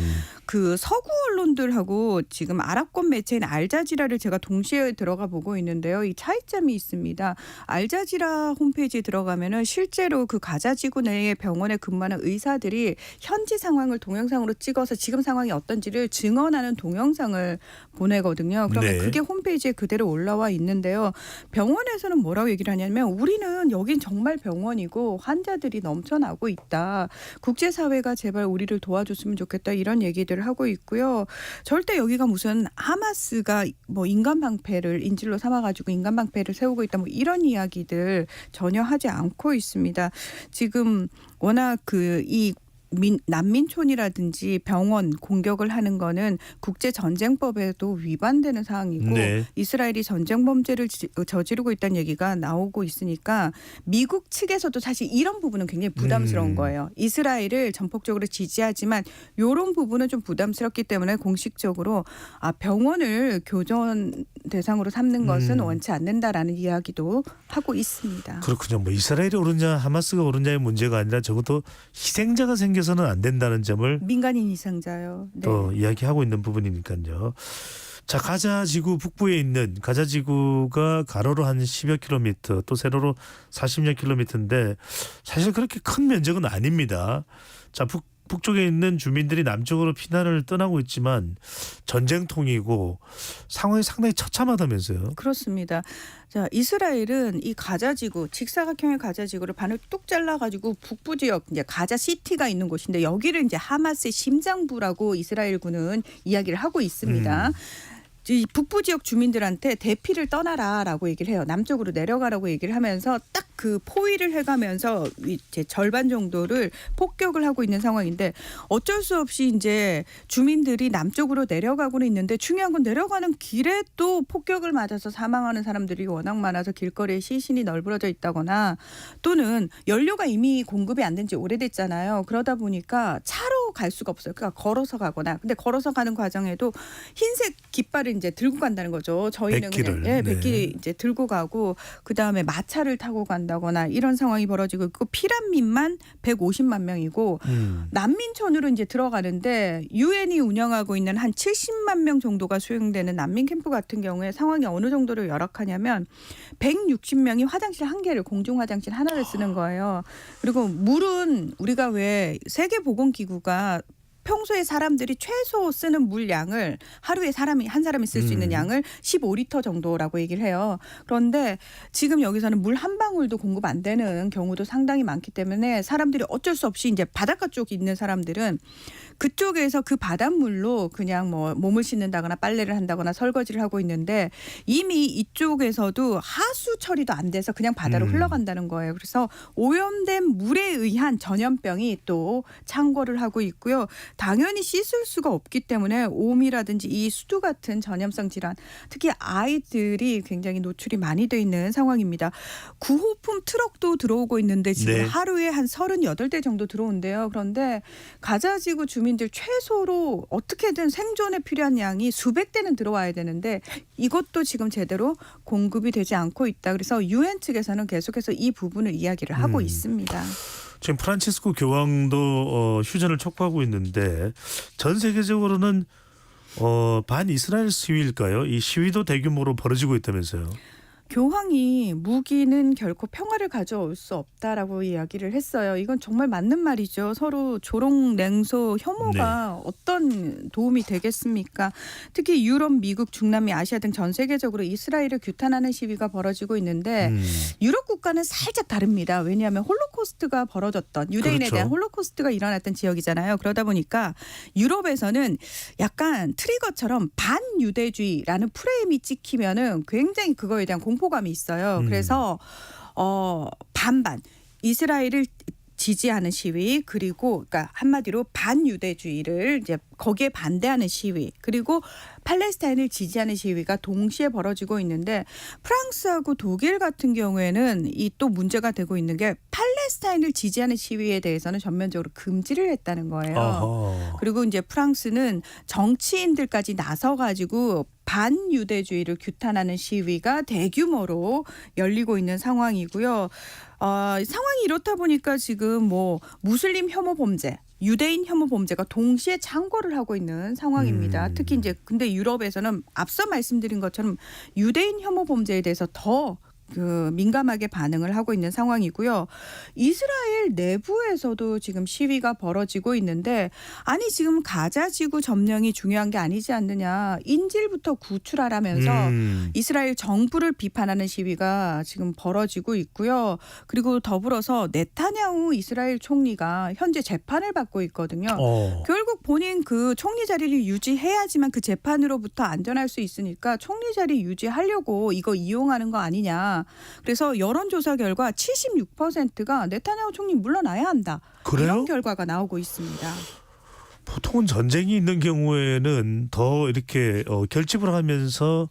서구 언론들하고 지금 아랍권 매체인 알자지라를 제가 동시에 들어가 보고 있는데요. 이 차이점이 있습니다. 알자지라 홈페이지에 들어가면은 실제로 가자 지구 내의 병원에 근무하는 의사들이 현지 상황을 동영상으로 찍어서 지금 상황이 어떤지를 증언하는 동영상을 보내거든요. 그러면 그게 홈페이지에 그대로 올라와 있는데요. 병원에서는 뭐라고 얘기를 하냐면, 우리는 여긴 정말 병원이고 환자들이 넘쳐나고 있다. 국제사회가 제발 우리를 도와줬으면 좋겠다. 이런 얘기들을 하고 있고요. 절대 여기가 무슨 하마스가 뭐 인간 방패를 인질로 삼아가지고 인간 방패를 세우고 있다. 뭐 이런 이야기들 전혀 하지 않고 있습니다. 지금 워낙 난민촌이라든지 병원 공격을 하는 거는 국제전쟁법에도 위반되는 사항이고 이스라엘이 전쟁 범죄를 저지르고 있다는 얘기가 나오고 있으니까 미국 측에서도 사실 이런 부분은 굉장히 부담스러운 거예요. 이스라엘을 전폭적으로 지지하지만 이런 부분은 좀 부담스럽기 때문에 공식적으로 병원을 교전 대상으로 삼는 것은 원치 않는다라는 이야기도 하고 있습니다. 그렇군요. 뭐 이스라엘이 옳으냐 하마스가 옳으냐의 문제가 아니라 적어도 희생자가 생겨서는 안 된다는 점을 민간인 희생자요. 또 이야기하고 있는 부분이니까요. 자, 가자 지구 북부에 있는 가자 지구가 가로로 한 10여 킬로미터, 또 세로로 40여 킬로미터인데 사실 그렇게 큰 면적은 아닙니다. 자, 북쪽에 있는 주민들이 남쪽으로 피난을 떠나고 있지만 전쟁통이고 상황이 상당히 처참하다면서요. 그렇습니다. 자, 이스라엘은 이 가자지구, 직사각형의 가자지구를 반을 뚝 잘라가지고 북부 지역, 이제 가자 시티가 있는 곳인데 여기를 이제 하마스의 심장부라고 이스라엘군은 이야기를 하고 있습니다. 이 북부 지역 주민들한테 대피를 떠나라라고 얘기를 해요. 남쪽으로 내려가라고 얘기를 하면서 딱 그 포위를 해가면서 이제 절반 정도를 폭격을 하고 있는 상황인데 어쩔 수 없이 이제 주민들이 남쪽으로 내려가고는 있는데 중요한 건 내려가는 길에 또 폭격을 맞아서 사망하는 사람들이 워낙 많아서 길거리에 시신이 널브러져 있다거나 또는 연료가 이미 공급이 안 된 지 오래됐잖아요. 그러다 보니까 차로 갈 수가 없어요. 그러니까 걸어서 가거나. 근데 걸어서 가는 과정에도 흰색 깃발을 이제 들고 간다는 거죠. 저희는 백기를. 그냥 백기 이제 들고 가고 그다음에 마차를 타고 간다거나 이런 상황이 벌어지고 있고 피난민만 150만 명이고 난민촌으로 이제 들어가는데 유엔이 운영하고 있는 한 70만 명 정도가 수용되는 난민 캠프 같은 경우에 상황이 어느 정도로 열악하냐면 160명이 화장실 한 개를 공중 화장실 하나를 쓰는 거예요. 그리고 물은 우리가 왜 세계보건기구가 평소에 사람들이 최소 쓰는 물 양을 하루에 한 사람이 쓸 수 있는 양을 15리터 정도라고 얘기를 해요. 그런데 지금 여기서는 물 한 방울도 공급 안 되는 경우도 상당히 많기 때문에 사람들이 어쩔 수 없이 이제 바닷가 쪽에 있는 사람들은 그쪽에서 그 바닷물로 그냥 뭐 몸을 씻는다거나 빨래를 한다거나 설거지를 하고 있는데 이미 이쪽에서도 하수 처리도 안 돼서 그냥 바다로 흘러간다는 거예요. 그래서 오염된 물에 의한 전염병이 또 창궐을 하고 있고요. 당연히 씻을 수가 없기 때문에 오미라든지 이 수두 같은 전염성 질환, 특히 아이들이 굉장히 노출이 많이 돼 있는 상황입니다. 구호품 트럭도 들어오고 있는데 지금 네. 하루에 한 38대 정도 들어온대요. 그런데 가자지구 주민들 최소로 어떻게든 생존에 필요한 양이 수백 대는 들어와야 되는데 이것도 지금 제대로 공급이 되지 않고 있다. 그래서 유엔 측에서는 계속해서 이 부분을 이야기를 하고 있습니다. 지금 프란치스코 교황도 휴전을 촉구하고 있는데 전 세계적으로는 반이스라엘 시위일까요? 이 시위도 대규모로 벌어지고 있다면서요. 교황이 무기는 결코 평화를 가져올 수 없다라고 이야기를 했어요. 이건 정말 맞는 말이죠. 서로 조롱, 냉소, 혐오가 어떤 도움이 되겠습니까? 특히 유럽, 미국, 중남미, 아시아 등 전 세계적으로 이스라엘을 규탄하는 시위가 벌어지고 있는데 유럽 국가는 살짝 다릅니다. 왜냐하면 홀로코스트가 벌어졌던 유대인에 대한 홀로코스트가 일어났던 지역이잖아요. 그러다 보니까 유럽에서는 약간 트리거처럼 반유대주의라는 프레임이 찍히면은 굉장히 그거에 대한 공포감이 있어요. 그래서 반반 이스라엘을 지지하는 시위 그리고 그러니까 한마디로 반유대주의를 이제 거기에 반대하는 시위 그리고 팔레스타인을 지지하는 시위가 동시에 벌어지고 있는데 프랑스하고 독일 같은 경우에는 이 또 문제가 되고 있는 게 팔레스타인을 지지하는 시위에 대해서는 전면적으로 금지를 했다는 거예요. 어허. 그리고 이제 프랑스는 정치인들까지 나서 가지고 반유대주의를 규탄하는 시위가 대규모로 열리고 있는 상황이고요. 상황이 이렇다 보니까 지금 뭐 무슬림 혐오 범죄, 유대인 혐오 범죄가 동시에 창궐을 하고 있는 상황입니다. 특히 이제 근데 유럽에서는 앞서 말씀드린 것처럼 유대인 혐오 범죄에 대해서 더 민감하게 반응을 하고 있는 상황이고요. 이스라엘 내부에서도 지금 시위가 벌어지고 있는데 아니 지금 가자지구 점령이 중요한 게 아니지 않느냐. 인질부터 구출하라면서 이스라엘 정부를 비판하는 시위가 지금 벌어지고 있고요. 그리고 더불어서 네타냐후 이스라엘 총리가 현재 재판을 받고 있거든요. 결국 본인 그 총리 자리를 유지해야지만 그 재판으로부터 안전할 수 있으니까 총리 자리 유지하려고 이거 이용하는 거 아니냐. 그래서 여론조사 결과 76%가 네타냐후 총리 물러나야 한다. 그래요? 이런 결과가 나오고 있습니다. 보통은 전쟁이 있는 경우에는 더 이렇게 결집을 하면서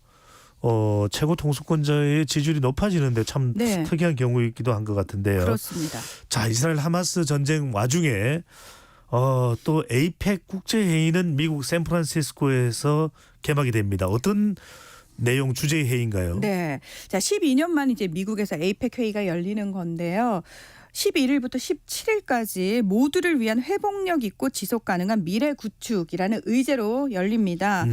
최고 통수권자의 지지율이 높아지는데 참 특이한 경우이기도 한 것 같은데요. 그렇습니다. 자, 이스라엘 하마스 전쟁 와중에 또 에이펙 국제회의는 미국 샌프란시스코에서 개막이 됩니다. 어떤 내용 주제의 회의인가요? 네. 자, 12년 만 이제 미국에서 에이펙 회의가 열리는 건데요. 11일부터 17일까지 모두를 위한 회복력 있고 지속 가능한 미래 구축이라는 의제로 열립니다.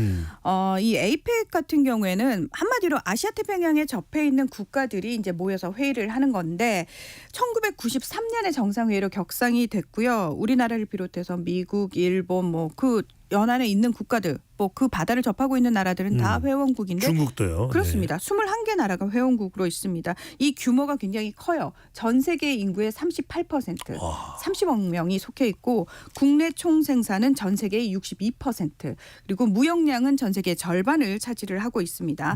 이 에이펙 같은 경우에는 한마디로 아시아 태평양에 접해 있는 국가들이 이제 모여서 회의를 하는 건데 1993년에 정상회의로 격상이 됐고요. 우리나라를 비롯해서 미국, 일본 뭐 그 연안에 있는 국가들, 뭐 그 바다를 접하고 있는 나라들은 다 회원국인데 중국도요. 그렇습니다. 21개 나라가 회원국으로 있습니다. 이 규모가 굉장히 커요. 전 세계 인구의 38%, 30억 명이 속해 있고 국내 총 생산은 전 세계의 62%, 그리고 무역량은 전 세계의 절반을 차지를 하고 있습니다.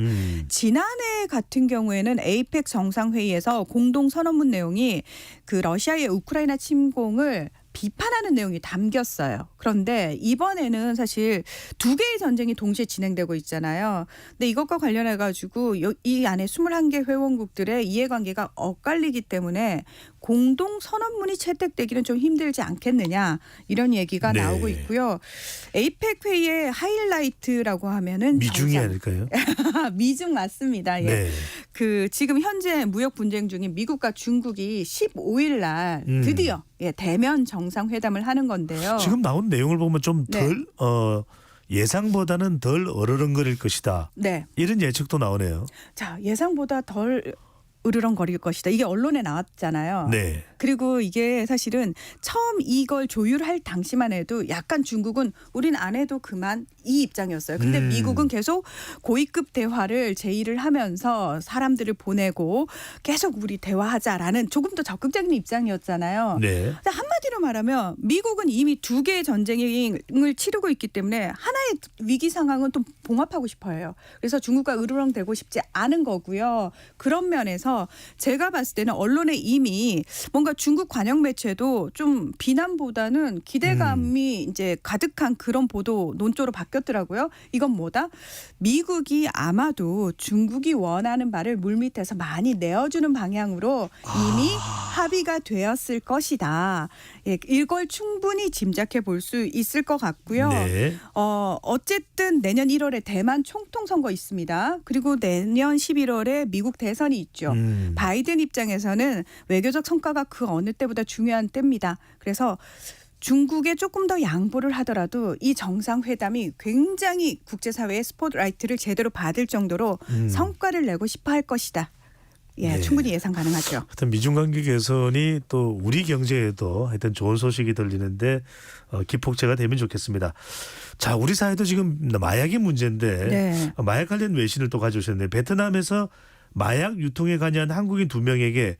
지난해 같은 경우에는 에이펙 정상회의에서 공동 선언문 내용이 그 러시아의 우크라이나 침공을 비판하는 내용이 담겼어요. 그런데 이번에는 사실 두 개의 전쟁이 동시에 진행되고 있잖아요. 근데 이것과 관련해 가지고 이 안에 21개 회원국들의 이해관계가 엇갈리기 때문에 공동 선언문이 채택되기는 좀 힘들지 않겠느냐 이런 얘기가 네. 나오고 있고요. 에이펙 회의의 하이라이트라고 하면은 미중이 아닐까요? 미중 맞습니다. 예. 네. 그 지금 현재 무역 분쟁 중인 미국과 중국이 15일 날 드디어 대면 정상회담을 하는 건데요. 지금 나온 내용을 보면 좀 네. 덜 예상보다는 덜 어르렁거릴 것이다. 네. 이런 예측도 나오네요. 자, 예상보다 덜 으르렁거릴 것이다. 이게 언론에 나왔잖아요. 네. 그리고 이게 사실은 처음 이걸 조율할 당시만 해도 약간 중국은 우린 안 해도 그만 이 입장이었어요. 근데 미국은 계속 고위급 대화를 제의를 하면서 사람들을 보내고 계속 우리 대화하자라는 조금 더 적극적인 입장이었잖아요. 네. 한마디로 말하면 미국은 이미 두 개의 전쟁을 치르고 있기 때문에 하나의 위기 상황은 또 봉합하고 싶어 해요. 그래서 중국과 으르렁대고 싶지 않은 거고요. 그런 면에서 제가 봤을 때는 언론에 이미 뭔가 중국 관영 매체도 좀 비난보다는 기대감이 이제 가득한 그런 보도 논조로 바뀌었더라고요. 이건 뭐다? 미국이 아마도 중국이 원하는 바를 물밑에서 많이 내어주는 방향으로 이미 합의가 되었을 것이다. 예, 이걸 충분히 짐작해 볼 수 있을 것 같고요. 네. 어쨌든 내년 1월에 대만 총통 선거 있습니다. 그리고 내년 11월에 미국 대선이 있죠. 바이든 입장에서는 외교적 성과가 그 어느 때보다 중요한 때입니다. 그래서 중국에 조금 더 양보를 하더라도 이 정상회담이 굉장히 국제사회의 스포트라이트를 제대로 받을 정도로 성과를 내고 싶어 할 것이다. 예, 네. 충분히 예상 가능하죠. 하여튼 미중 관계 개선이 또 우리 경제에도 하여튼 좋은 소식이 들리는데 기폭제가 되면 좋겠습니다. 자, 우리 사회도 지금 마약이 문제인데 네. 마약 관련 외신을 또 가져오셨네요. 베트남에서 마약 유통에 관여한 한국인 2명에게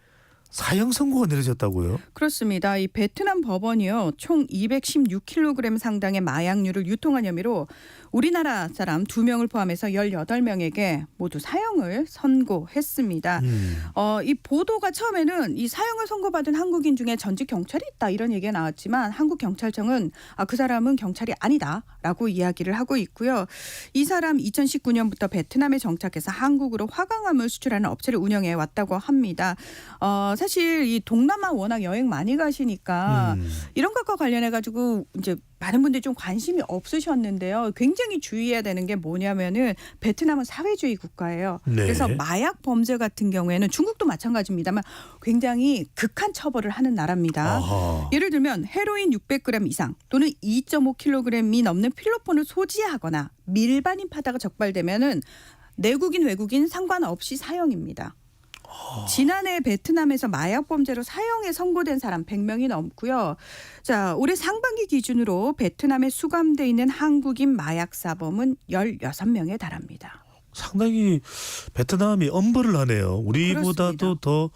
사형 선고가 내려졌다고요? 그렇습니다. 이 베트남 법원이요. 총 216kg 상당의 마약류를 유통한 혐의로 우리나라 사람 2명을 포함해서 18명에게 모두 사형을 선고했습니다. 이 보도가 처음에는 이 사형을 선고받은 한국인 중에 전직 경찰이 있다 이런 얘기가 나왔지만 한국 경찰청은 그 사람은 경찰이 아니다라고 이야기를 하고 있고요. 이 사람 2019년부터 베트남에 정착해서 한국으로 화강암을 수출하는 업체를 운영해 왔다고 합니다. 사실 이 동남아 워낙 여행 많이 가시니까 이런 것과 관련해 가지고 이제 많은 분들이 좀 관심이 없으셨는데요. 굉장히 주의해야 되는 게 뭐냐면은 베트남은 사회주의 국가예요. 네. 그래서 마약 범죄 같은 경우에는 중국도 마찬가지입니다만 굉장히 극한 처벌을 하는 나라입니다. 아하. 예를 들면 헤로인 600g 이상 또는 2.5kg이 넘는 필로폰을 소지하거나 밀반입 하다가 적발되면은 내국인 외국인 상관없이 사형입니다. 지난해 베트남에서 마약 범죄로 사형에 선고된 사람 100명이 넘고요. 자, 올해 상반기 기준으로 베트남에 수감돼 있는 한국인 마약 사범은 16명에 달합니다. 상당히 베트남이 엄벌을 하네요. 우리보다도 더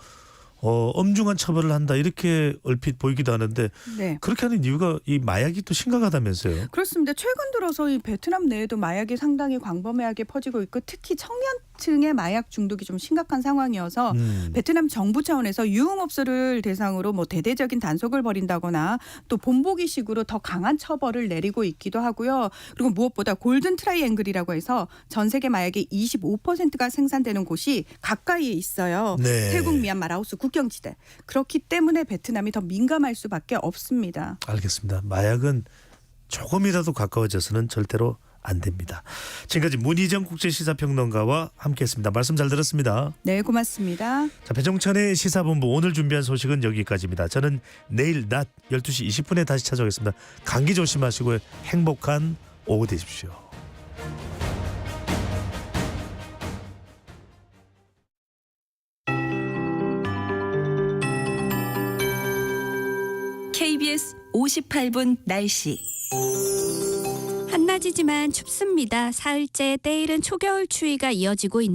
엄중한 처벌을 한다 이렇게 얼핏 보이기도 하는데 네. 그렇게 하는 이유가 이 마약이 또 심각하다면서요? 그렇습니다. 최근 들어서 이 베트남 내에도 마약이 상당히 광범위하게 퍼지고 있고 특히 청년층의 마약 중독이 좀 심각한 상황이어서 베트남 정부 차원에서 유흥업소를 대상으로 뭐 대대적인 단속을 벌인다거나 또 본보기식으로 더 강한 처벌을 내리고 있기도 하고요. 그리고 무엇보다 골든 트라이앵글이라고 해서 전 세계 마약의 25%가 생산되는 곳이 가까이에 있어요. 네. 태국, 미얀마, 라오스 국경지대. 그렇기 때문에 베트남이 더 민감할 수밖에 없습니다. 알겠습니다. 마약은 조금이라도 가까워져서는 절대로 안 됩니다. 지금까지 문희정 국제시사평론가와 함께했습니다. 말씀 잘 들었습니다. 네, 고맙습니다. 자, 배종찬의 시사본부 오늘 준비한 소식은 여기까지입니다. 저는 내일 낮 12시 20분에 다시 찾아오겠습니다. 감기 조심하시고 행복한 오후 되십시오. KBS 58분 날씨. 한낮이지만 춥습니다. 사흘째 때이른 초겨울 추위가 이어지고 있는